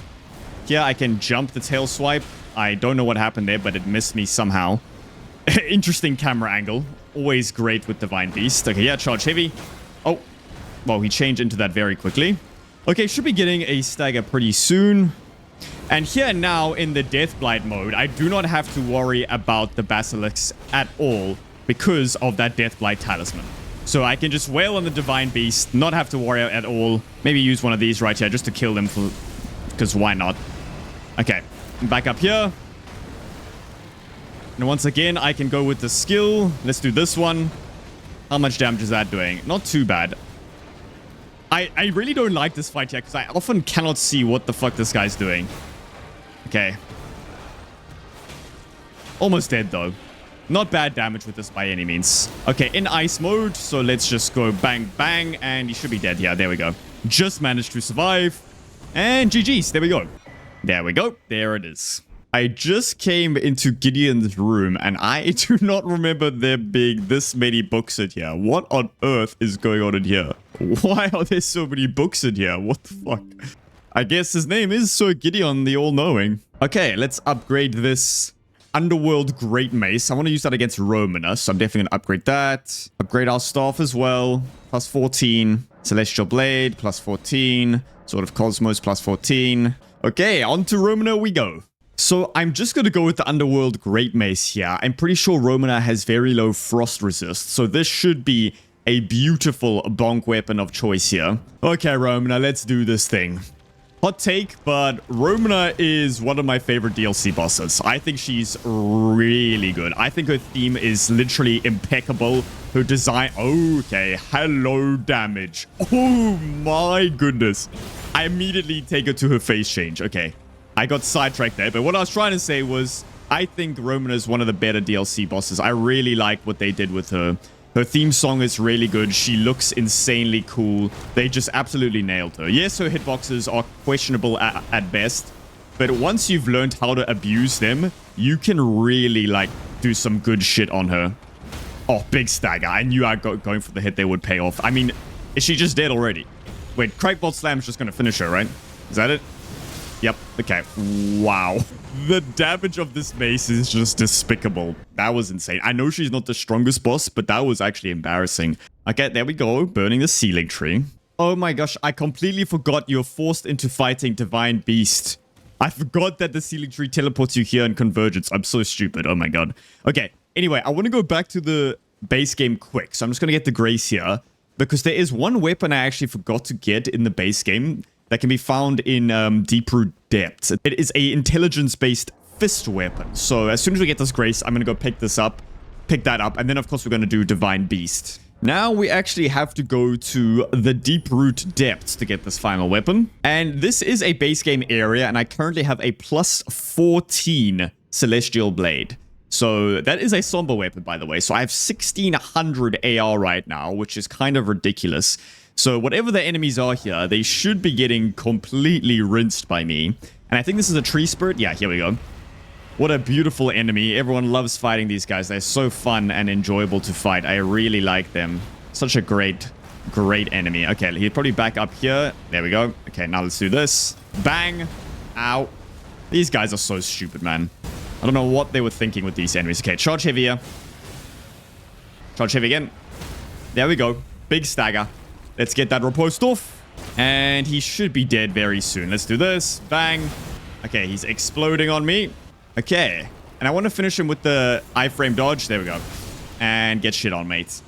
S1: Here, I can jump the tail swipe. I don't know what happened there, but it missed me somehow. Interesting camera angle. Always great with Divine Beast. Okay, yeah, charge heavy. Oh, well, he changed into that very quickly. Okay, should be getting a stagger pretty soon. And here now in the Deathblight mode, I do not have to worry about the Basilisks at all because of that Deathblight talisman. So I can just wail on the Divine Beast, not have to worry at all. Maybe use one of these right here just to kill them, because why not? Okay, back up here. And once again, I can go with the skill. Let's do this one. How much damage is that doing? Not too bad. I really don't like this fight here because I often cannot see what the fuck this guy's doing. Okay. Almost dead though. Not bad damage with this by any means. Okay, in ice mode. So let's just go bang, bang. And he should be dead. Yeah, there we go. Just managed to survive. And GG's. There we go. There we go. There it is. I just came into Gideon's room and I do not remember there being this many books in here. What on earth is going on in here? Why are there so many books in here? What the fuck? I guess his name is Sir Gideon the All-Knowing. Okay, let's upgrade this underworld greatmace. I want to use that against Romina, so I'm definitely going to upgrade that. Upgrade our staff as well. Plus 14. Celestial Blade, plus 14. Sword of Cosmos, plus 14. Okay, on to Romina we go. So I'm just going to go with the Underworld Great Mace here. I'm pretty sure Romina has very low frost resist, so this should be a beautiful bonk weapon of choice here. Okay, Romina, let's do this thing. Hot take, but Romina is one of my favorite DLC bosses. I think she's really good. I think her theme is literally impeccable. Her design... Okay, hello damage. Oh my goodness. I immediately take her to her face change. Okay. I got sidetracked there, but what I was trying to say was I think Romina is one of the better DLC bosses. I really like what they did with her. Her theme song is really good. She looks insanely cool. They just absolutely nailed her. Yes, her hitboxes are questionable at best, but once you've learned how to abuse them, you can really, like, do some good shit on her. Oh, big stagger. I knew going for the hit there would pay off. I mean, is she just dead already? Wait, Crackbolt Slam's just going to finish her, right? Is that it? Yep. Okay. Wow. The damage of this mace is just despicable. That was insane. I know she's not the strongest boss, but that was actually embarrassing. Okay, there we go. Burning the ceiling tree. Oh my gosh, I completely forgot you're forced into fighting Divine Beast. I forgot that the ceiling tree teleports you here in Convergence. I'm so stupid. Oh my god. Okay, anyway, I want to go back to the base game quick. So I'm just going to get the Grace here, because there is one weapon I actually forgot to get in the base game that can be found in Deep-Root Depths. It is a intelligence-based fist weapon. So as soon as we get this Grace, I'm going to go pick that up, and then of course we're going to do Divine Beast. Now we actually have to go to the Deep-Root Depths to get this final weapon. And this is a base game area, and I currently have a plus 14 Celestial Blade. So that is a somber weapon, by the way. So I have 1600 AR right now, which is kind of ridiculous. So whatever the enemies are here, they should be getting completely rinsed by me. And I think this is a tree spirit. Yeah, here we go. What a beautiful enemy. Everyone loves fighting these guys. They're so fun and enjoyable to fight. I really like them. Such a great enemy. Okay, he'll probably back up here. There we go. Okay, now let's do this. Bang. Ow. These guys are so stupid, man. I don't know what they were thinking with these enemies. Okay, charge heavier. Charge heavy again. There we go. Big stagger. Let's get that riposte off. And he should be dead very soon. Let's do this. Bang. Okay, he's exploding on me. Okay. And I want to finish him with the iframe dodge. There we go. And get shit on, mates.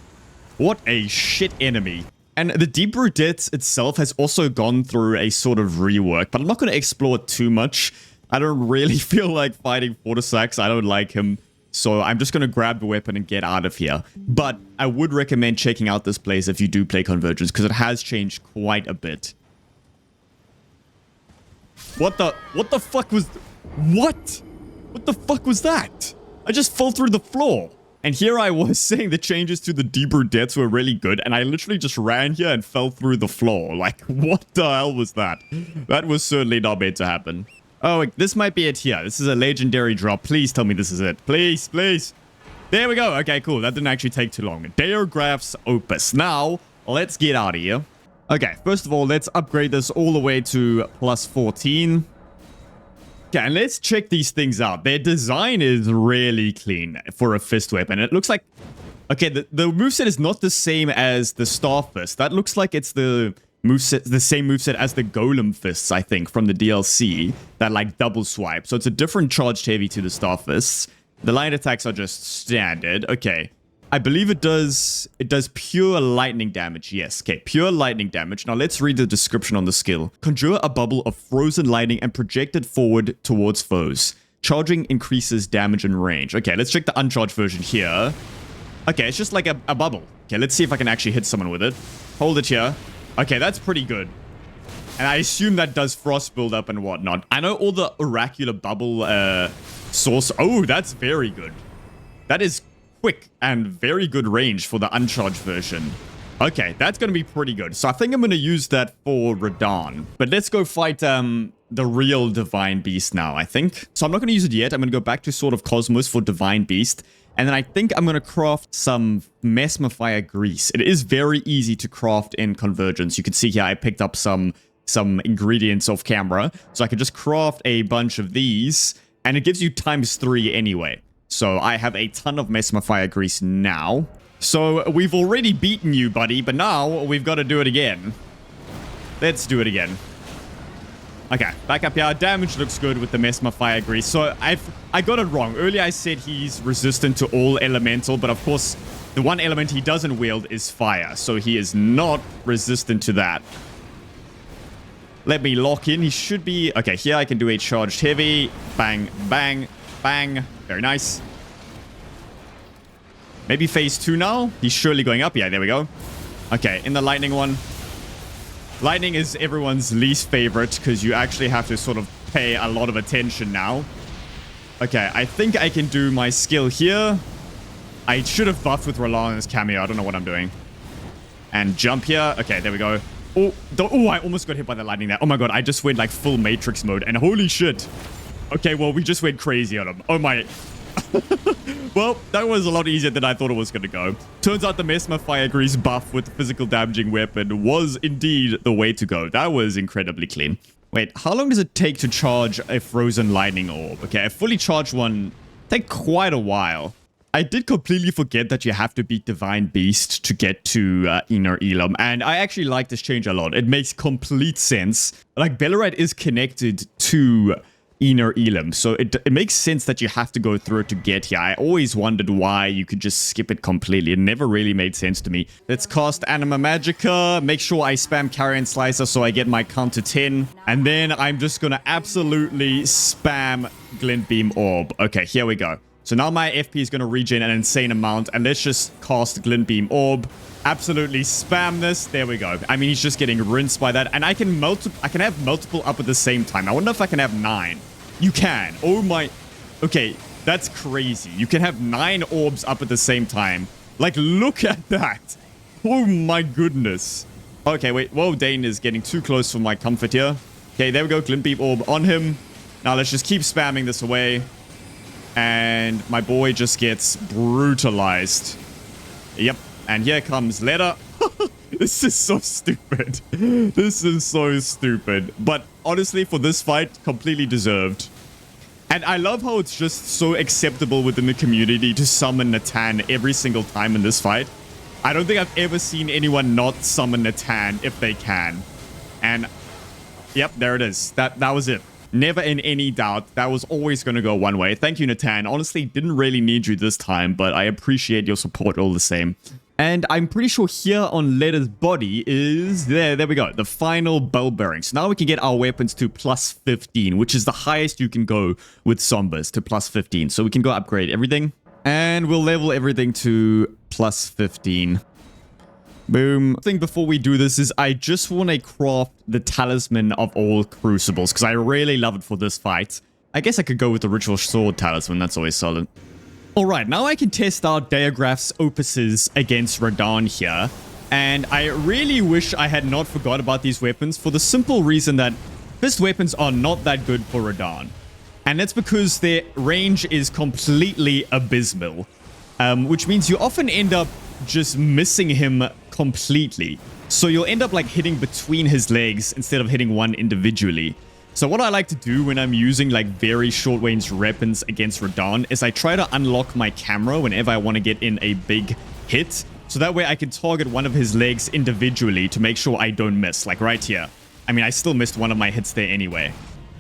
S1: What a shit enemy. And the Deep-Root Depths itself has also gone through a sort of rework, but I'm not going to explore it too much. I don't really feel like fighting Fortisax. I don't like him. So I'm just going to grab the weapon and get out of here. But I would recommend checking out this place if you do play Convergence, because it has changed quite a bit. What the fuck was... What? What the fuck was that? I just fell through the floor. And here I was saying the changes to the deeper depths were really good, and I literally just ran here and fell through the floor. Like, what the hell was that? That was certainly not meant to happen. Oh, this might be it here. This is a legendary drop. Please tell me this is it. Please, please. There we go. Okay, cool. That didn't actually take too long. Daergraf's opus. Now, let's get out of here. Okay, first of all, let's upgrade this all the way to plus 14. Okay, and let's check these things out. Their design is really clean for a fist weapon. It looks like... Okay, the moveset is not the same as the Star Fist. That looks like it's the same moveset as the Golem Fists, I think, from the DLC. That, like, double swipe. So it's a different charged heavy to the Star Fists. The light attacks are just standard. Okay. I believe it does pure lightning damage. Yes, okay, pure lightning damage. Now let's read the description on the skill. Conjure a bubble of frozen lightning and project it forward towards foes. Charging increases damage and range. Okay, let's check the uncharged version here. Okay, it's just like a bubble. Okay, let's see if I can actually hit someone with it. Hold it here. Okay, that's pretty good. And I assume that does frost buildup and whatnot. I know all the oracular bubble source. Oh, that's very good. That is quick and very good range for the uncharged version. Okay, that's going to be pretty good. So I think I'm going to use that for Radahn. But let's go fight the real Divine Beast now, I think. So I'm not going to use it yet. I'm going to go back to Sword of Cosmos for Divine Beast. And then I think I'm going to craft some Messmer Fire Grease. It is very easy to craft in Convergence. You can see here I picked up some ingredients off camera. So I can just craft a bunch of these. And it gives you ×3 anyway. So I have a ton of Messmer Fire Grease now. So we've already beaten you, buddy, but now we've got to do it again. Let's do it again. Okay, back up here. Damage looks good with the Messmer Fire Grease. So I got it wrong. Earlier I said he's resistant to all elemental, but of course the one element he doesn't wield is fire. So he is not resistant to that. Let me lock in. He should be... Okay, here I can do a charged heavy. Bang, bang, bang. Very nice. Maybe phase 2 now? He's surely going up. Yeah, there we go. Okay, in the lightning one. Lightning is everyone's least favorite because you actually have to sort of pay a lot of attention now. Okay, I think I can do my skill here. I should have buffed with Rellana's cameo. I don't know what I'm doing. And jump here. Okay, there we go. Oh, I almost got hit by the lightning there. Oh my god, I just went like full Matrix mode. And holy shit. Okay, well, we just went crazy on him. Oh my... Well, that was a lot easier than I thought it was going to go. Turns out the Messmer Fire Grease buff with the physical damaging weapon was indeed the way to go. That was incredibly clean. Wait, how long does it take to charge a frozen lightning orb? Okay, a fully charged one take quite a while. I did completely forget that you have to beat Divine Beast to get to Inner Elam, and I actually like this change a lot. It makes complete sense. Like, Bellerite is connected to Inner Elam, so it makes sense that you have to go through it to get here. I always wondered why you could just skip it completely. It never really made sense to me. Let's cast Anima Magica, make sure I spam Carrion Slicer so I get my count to 10, and then I'm just gonna absolutely spam Glint Beam Orb. Okay, here we go. So now my FP is gonna regen an insane amount, and let's just cast Glint Beam Orb. Absolutely spam this. There we go. I mean, he's just getting rinsed by that. And I can have multiple up at the same time. I wonder if I can have 9. You can. Oh my... Okay, that's crazy. You can have 9 orbs up at the same time. Like, look at that. Oh my goodness. Okay, wait. Whoa, Dane is getting too close for my comfort here. Okay, there we go. Glint Beam Orb on him. Now let's just keep spamming this away. And my boy just gets brutalized. Yep. And here comes Leda. This is so stupid. This is so stupid. But honestly, for this fight, completely deserved. And I love how it's just so acceptable within the community to summon Natan every single time in this fight. I don't think I've ever seen anyone not summon Natan if they can. And yep, there it is. That was it. Never in any doubt. That was always going to go one way. Thank you, Natan. Honestly, didn't really need you this time, but I appreciate your support all the same. And I'm pretty sure here on Leda's body is... There we go. The final bell bearing. So now we can get our weapons to plus 15, which is the highest you can go with Sombers, to plus 15. So we can go upgrade everything. And we'll level everything to plus 15. Boom. The thing before we do this is I just want to craft the talisman of all crucibles because I really love it for this fight. I guess I could go with the ritual sword talisman. That's always solid. Alright, now I can test out Daergraf's opuses against Radahn here. And I really wish I had not forgot about these weapons for the simple reason that fist weapons are not that good for Radahn. And that's because their range is completely abysmal. Which means you often end up just missing him completely. So you'll end up like hitting between his legs instead of hitting one individually. So what I like to do when I'm using like very short range weapons against Radahn is I try to unlock my camera whenever I want to get in a big hit. So that way I can target one of his legs individually to make sure I don't miss, like right here. I mean, I still missed one of my hits there anyway.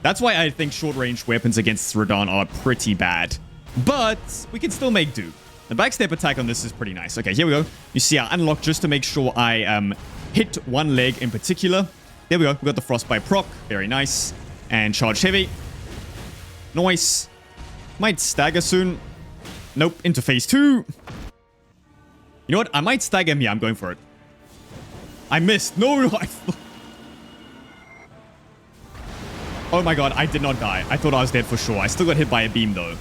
S1: That's why I think short range weapons against Radahn are pretty bad. But we can still make do. The backstep attack on this is pretty nice. Okay, here we go. You see I unlock just to make sure I hit one leg in particular. There we go. We got the frostbite proc. Very nice. And charge heavy. Nice. Might stagger soon. Nope. Into phase 2. You know what? I might stagger him. Yeah, I'm going for it. I missed. No. Oh my god. I did not die. I thought I was dead for sure. I still got hit by a beam though.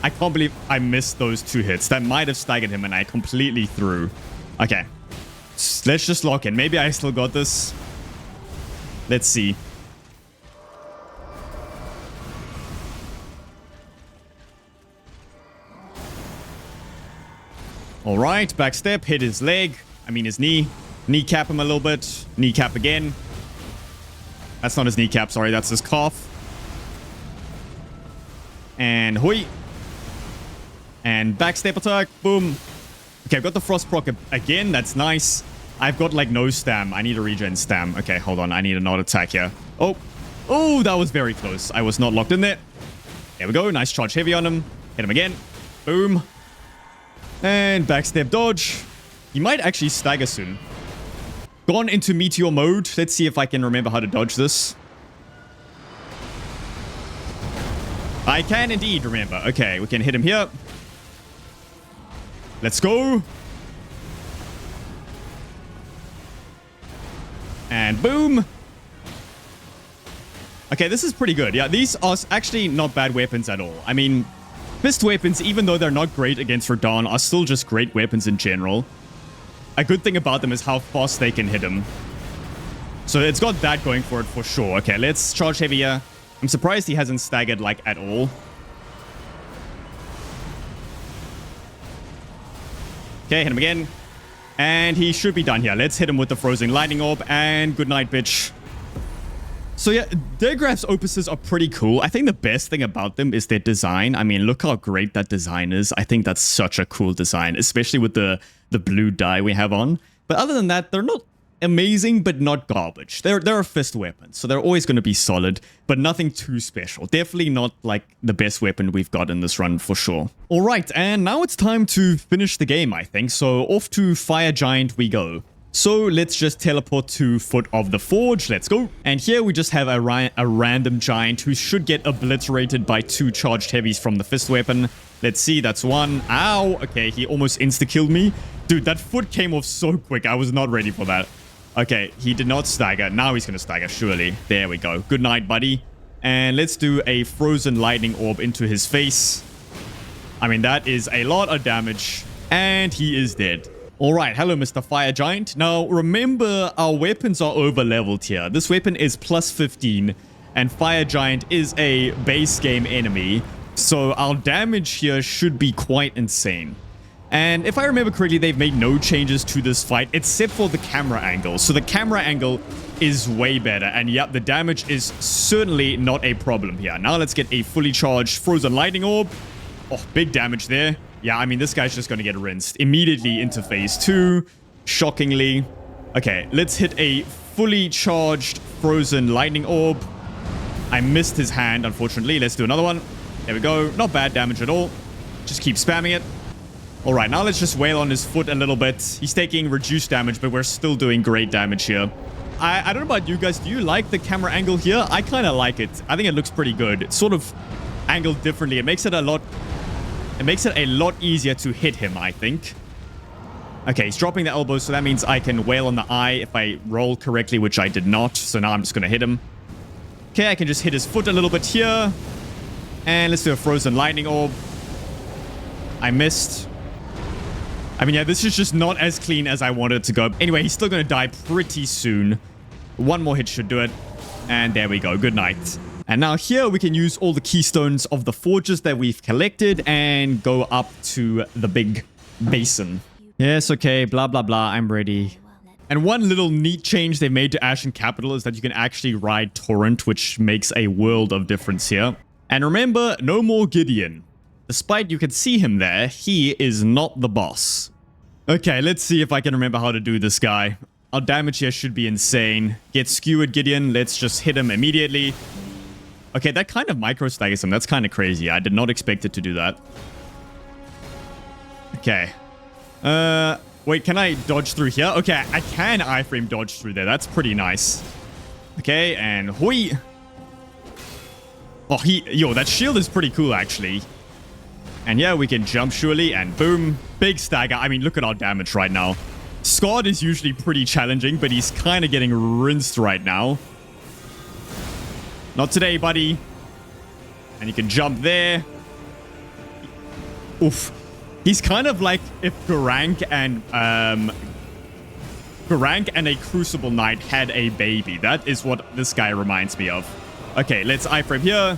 S1: I can't believe I missed those 2 hits. That might have staggered him and I completely threw. Okay. Let's just lock in. Maybe I still got this. Let's see. Alright, backstep, hit his leg. I mean his knee. Kneecap him a little bit. Kneecap again. That's not his kneecap, sorry, that's his calf. And hoi. And backstep attack, boom. Okay, I've got the frost proc again, that's nice. I've got like no stam. I need a regen stam. Okay, hold on, I need a not attack here. Oh, that was very close. I was not locked in there. There we go, nice charge heavy on him. Hit him again. Boom. And backstep dodge. He might actually stagger soon. Gone into meteor mode. Let's see if I can remember how to dodge this. I can indeed remember. Okay, we can hit him here. Let's go. And boom. Okay, this is pretty good. Yeah, these are actually not bad weapons at all. I mean, fist weapons, even though they're not great against Radahn, are still just great weapons in general. A good thing about them is how fast they can hit him. So it's got that going for it for sure. Okay, let's charge heavier. I'm surprised he hasn't staggered like at all. Okay, hit him again. And he should be done here. Let's hit him with the frozen lightning orb and good night, bitch. So yeah, Daergraf's opuses are pretty cool. I think the best thing about them is their design. I mean, look how great that design is. I think that's such a cool design, especially with the blue dye we have on. But other than that, they're not amazing, but not garbage. They're a fist weapon, so they're always going to be solid, but nothing too special. Definitely not like the best weapon we've got in this run for sure. All right, and now it's time to finish the game, I think. So off to Fire Giant we go. So let's just teleport to Foot of the Forge. Let's go. And here we just have a random giant who should get obliterated by 2 charged heavies from the fist weapon. Let's see. That's 1. Ow. Okay, he almost insta-killed me. Dude, that foot came off so quick. I was not ready for that. Okay, he did not stagger. Now he's going to stagger, surely. There we go. Good night, buddy. And let's do a frozen lightning orb into his face. I mean, that is a lot of damage. And he is dead. Alright, hello Mr. Fire Giant. Now, remember, our weapons are over-leveled here. This weapon is plus 15, and Fire Giant is a base game enemy, so our damage here should be quite insane. And if I remember correctly, they've made no changes to this fight, except for the camera angle. So the camera angle is way better, and yep, the damage is certainly not a problem here. Now let's get a fully charged Frozen Lightning Orb. Oh, big damage there. Yeah, I mean, this guy's just going to get rinsed immediately into phase 2. Shockingly. Okay, let's hit a fully charged Frozen Lightning Orb. I missed his hand, unfortunately. Let's do another one. There we go. Not bad damage at all. Just keep spamming it. All right, now let's just wail on his foot a little bit. He's taking reduced damage, but we're still doing great damage here. I don't know about you guys. Do you like the camera angle here? I kind of like it. I think it looks pretty good. It's sort of angled differently. It makes it a lot... It makes it a lot easier to hit him, I think. Okay, he's dropping the elbow, so that means I can wail on the eye if I roll correctly, which I did not. So now I'm just going to hit him. Okay, I can just hit his foot a little bit here. And let's do a frozen lightning orb. I missed. I mean, yeah, this is just not as clean as I wanted it to go. Anyway, he's still going to die pretty soon. One more hit should do it. And there we go. Good night. And now here we can use all the keystones of the forges that we've collected and go up to the big basin. Yes, okay, blah, blah, blah. I'm ready. And one little neat change they made to Ashen Capital is that you can actually ride Torrent, which makes a world of difference here. And remember, no more Gideon. Despite you can see him there, he is not the boss. Okay, let's see if I can remember how to do this guy. Our damage here should be insane. Get skewered, Gideon. Let's just hit him immediately. Okay, that kind of micro-staggers him. That's kind of crazy. I did not expect it to do that. Okay. Wait, can I dodge through here? Okay, I can iframe dodge through there. That's pretty nice. Okay, and hoi. Oh, yo, that shield is pretty cool, actually. And yeah, we can jump surely, and boom. Big stagger. I mean, look at our damage right now. Scott is usually pretty challenging, but he's kind of getting rinsed right now. Not today, buddy. And you can jump there. Oof. He's kind of like if Garank and a Crucible Knight had a baby. That is what this guy reminds me of. Okay, let's iframe here.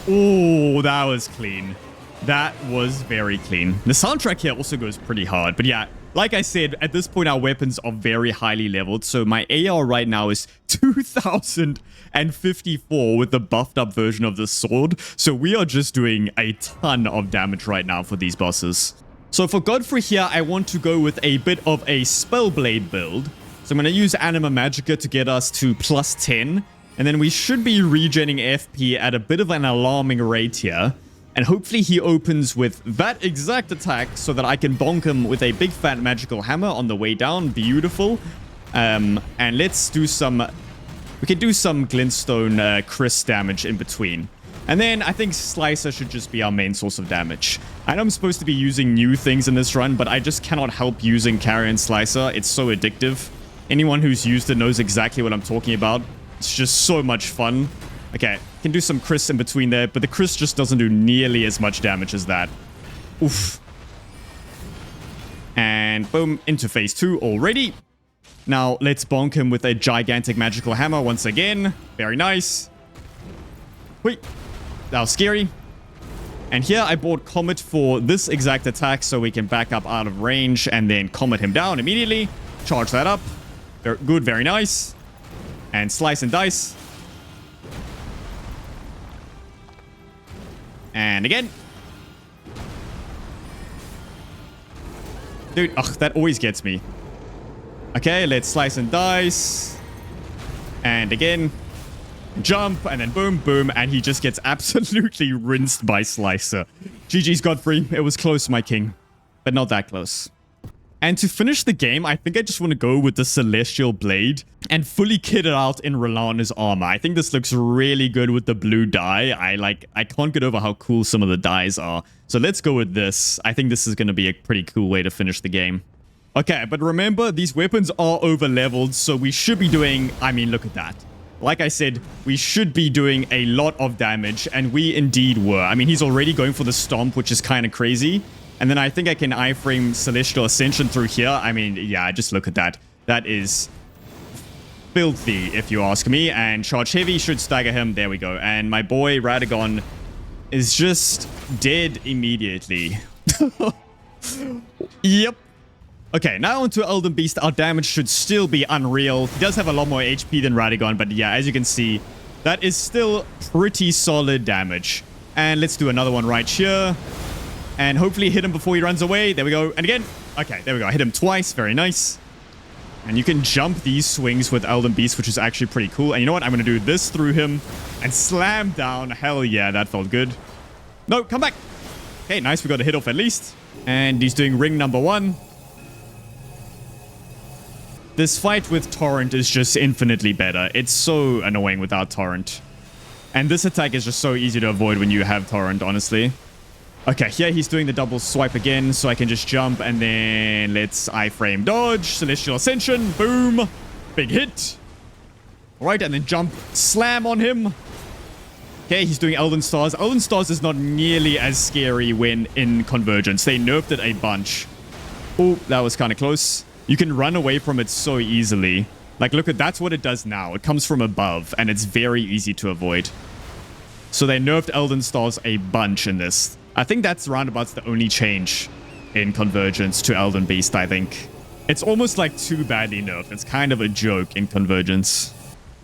S1: Oh, that was clean. That was very clean. The soundtrack here also goes pretty hard. But yeah, like I said, at this point, our weapons are very highly leveled. So my AR right now is 2,054 with the buffed up version of the sword. So we are just doing a ton of damage right now for these bosses. So for Godfrey here, I want to go with a bit of a Spellblade build. So I'm going to use Anima Magica to get us to +10. And then we should be regenning FP at a bit of an alarming rate here. And hopefully he opens with that exact attack so that I can bonk him with a big fat magical hammer on the way down. Beautiful. And let's do some... We can do some glintstone Chris damage in between. And then I think Slicer should just be our main source of damage. I know I'm supposed to be using new things in this run, but I just cannot help using Carrion Slicer. It's so addictive. Anyone who's used it knows exactly what I'm talking about. It's just so much fun. Okay, can do some Chris in between there, but the Chris just doesn't do nearly as much damage as that. Oof. And boom, into phase 2 already. Now, let's bonk him with a gigantic magical hammer once again. Very nice. Wait, that was scary. And here I bought Comet for this exact attack so we can back up out of range and then Comet him down immediately. Charge that up. Very good, very nice. And slice and dice. And again. Dude, ugh, that always gets me. Okay, let's slice and dice. And again. Jump, and then boom, boom, and he just gets absolutely rinsed by Slicer. GG's Godfrey. It was close, my king. But not that close. And to finish the game, I think I just want to go with the Celestial Blade and fully kit it out in Rellana's armor. I think this looks really good with the blue dye. I can't get over how cool some of the dyes are. So let's go with this. I think this is going to be a pretty cool way to finish the game. Okay, but remember, these weapons are over-leveled, so we should be doing... I mean, look at that. Like I said, we should be doing a lot of damage, and we indeed were. I mean, he's already going for the Stomp, which is kind of crazy. And then I think I can iframe Celestial Ascension through here. I mean, yeah, just look at that. That is filthy, if you ask me. And Charge Heavy should stagger him. There we go. And my boy Radahn is just dead immediately. Yep. Okay, now onto Elden Beast. Our damage should still be unreal. He does have a lot more HP than Radahn, but yeah, as you can see, that is still pretty solid damage. And let's do another one right here. And hopefully hit him before he runs away. There we go. And again. Okay, there we go. I hit him twice. Very nice. And you can jump these swings with Elden Beast, which is actually pretty cool. And you know what? I'm going to do this through him and slam down. Hell yeah, that felt good. No, come back. Okay, nice. We got a hit off at least. And he's doing ring number 1. This fight with Torrent is just infinitely better. It's so annoying without Torrent. And this attack is just so easy to avoid when you have Torrent, honestly. Okay, here he's doing the double swipe again, so I can just jump, and then let's iframe dodge, Celestial Ascension, boom, big hit. All right, and then jump, slam on him. Okay, he's doing Elden Stars. Elden Stars is not nearly as scary when in Convergence. They nerfed it a bunch. Oh, that was kind of close. You can run away from it so easily. Like, look at, that's what it does now. It comes from above, and it's very easy to avoid. So they nerfed Elden Stars a bunch in this. I think that's roundabouts the only change in Convergence to Elden Beast, I think. It's almost like too badly nerfed. It's kind of a joke in Convergence.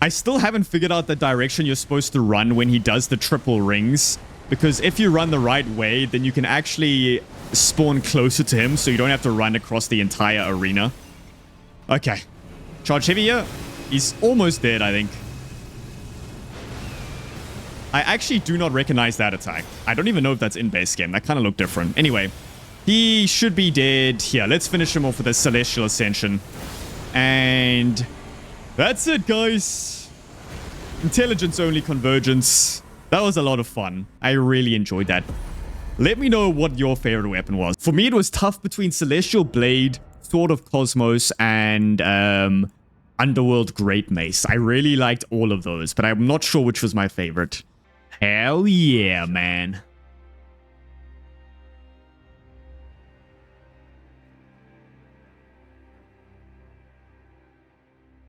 S1: I still haven't figured out the direction you're supposed to run when he does the triple rings. Because if you run the right way, then you can actually spawn closer to him, so you don't have to run across the entire arena. Okay. Charge heavy here. He's almost dead, I think. I actually do not recognize that attack. I don't even know if that's in base game. That kind of looked different. Anyway, he should be dead. Here, let's finish him off with a Celestial Ascension. And that's it, guys. Intelligence-only Convergence. That was a lot of fun. I really enjoyed that. Let me know what your favorite weapon was. For me, it was tough between Celestial Blade, Sword of Cosmos, and Underworld Greatmace. I really liked all of those, but I'm not sure which was my favorite. Hell yeah, man.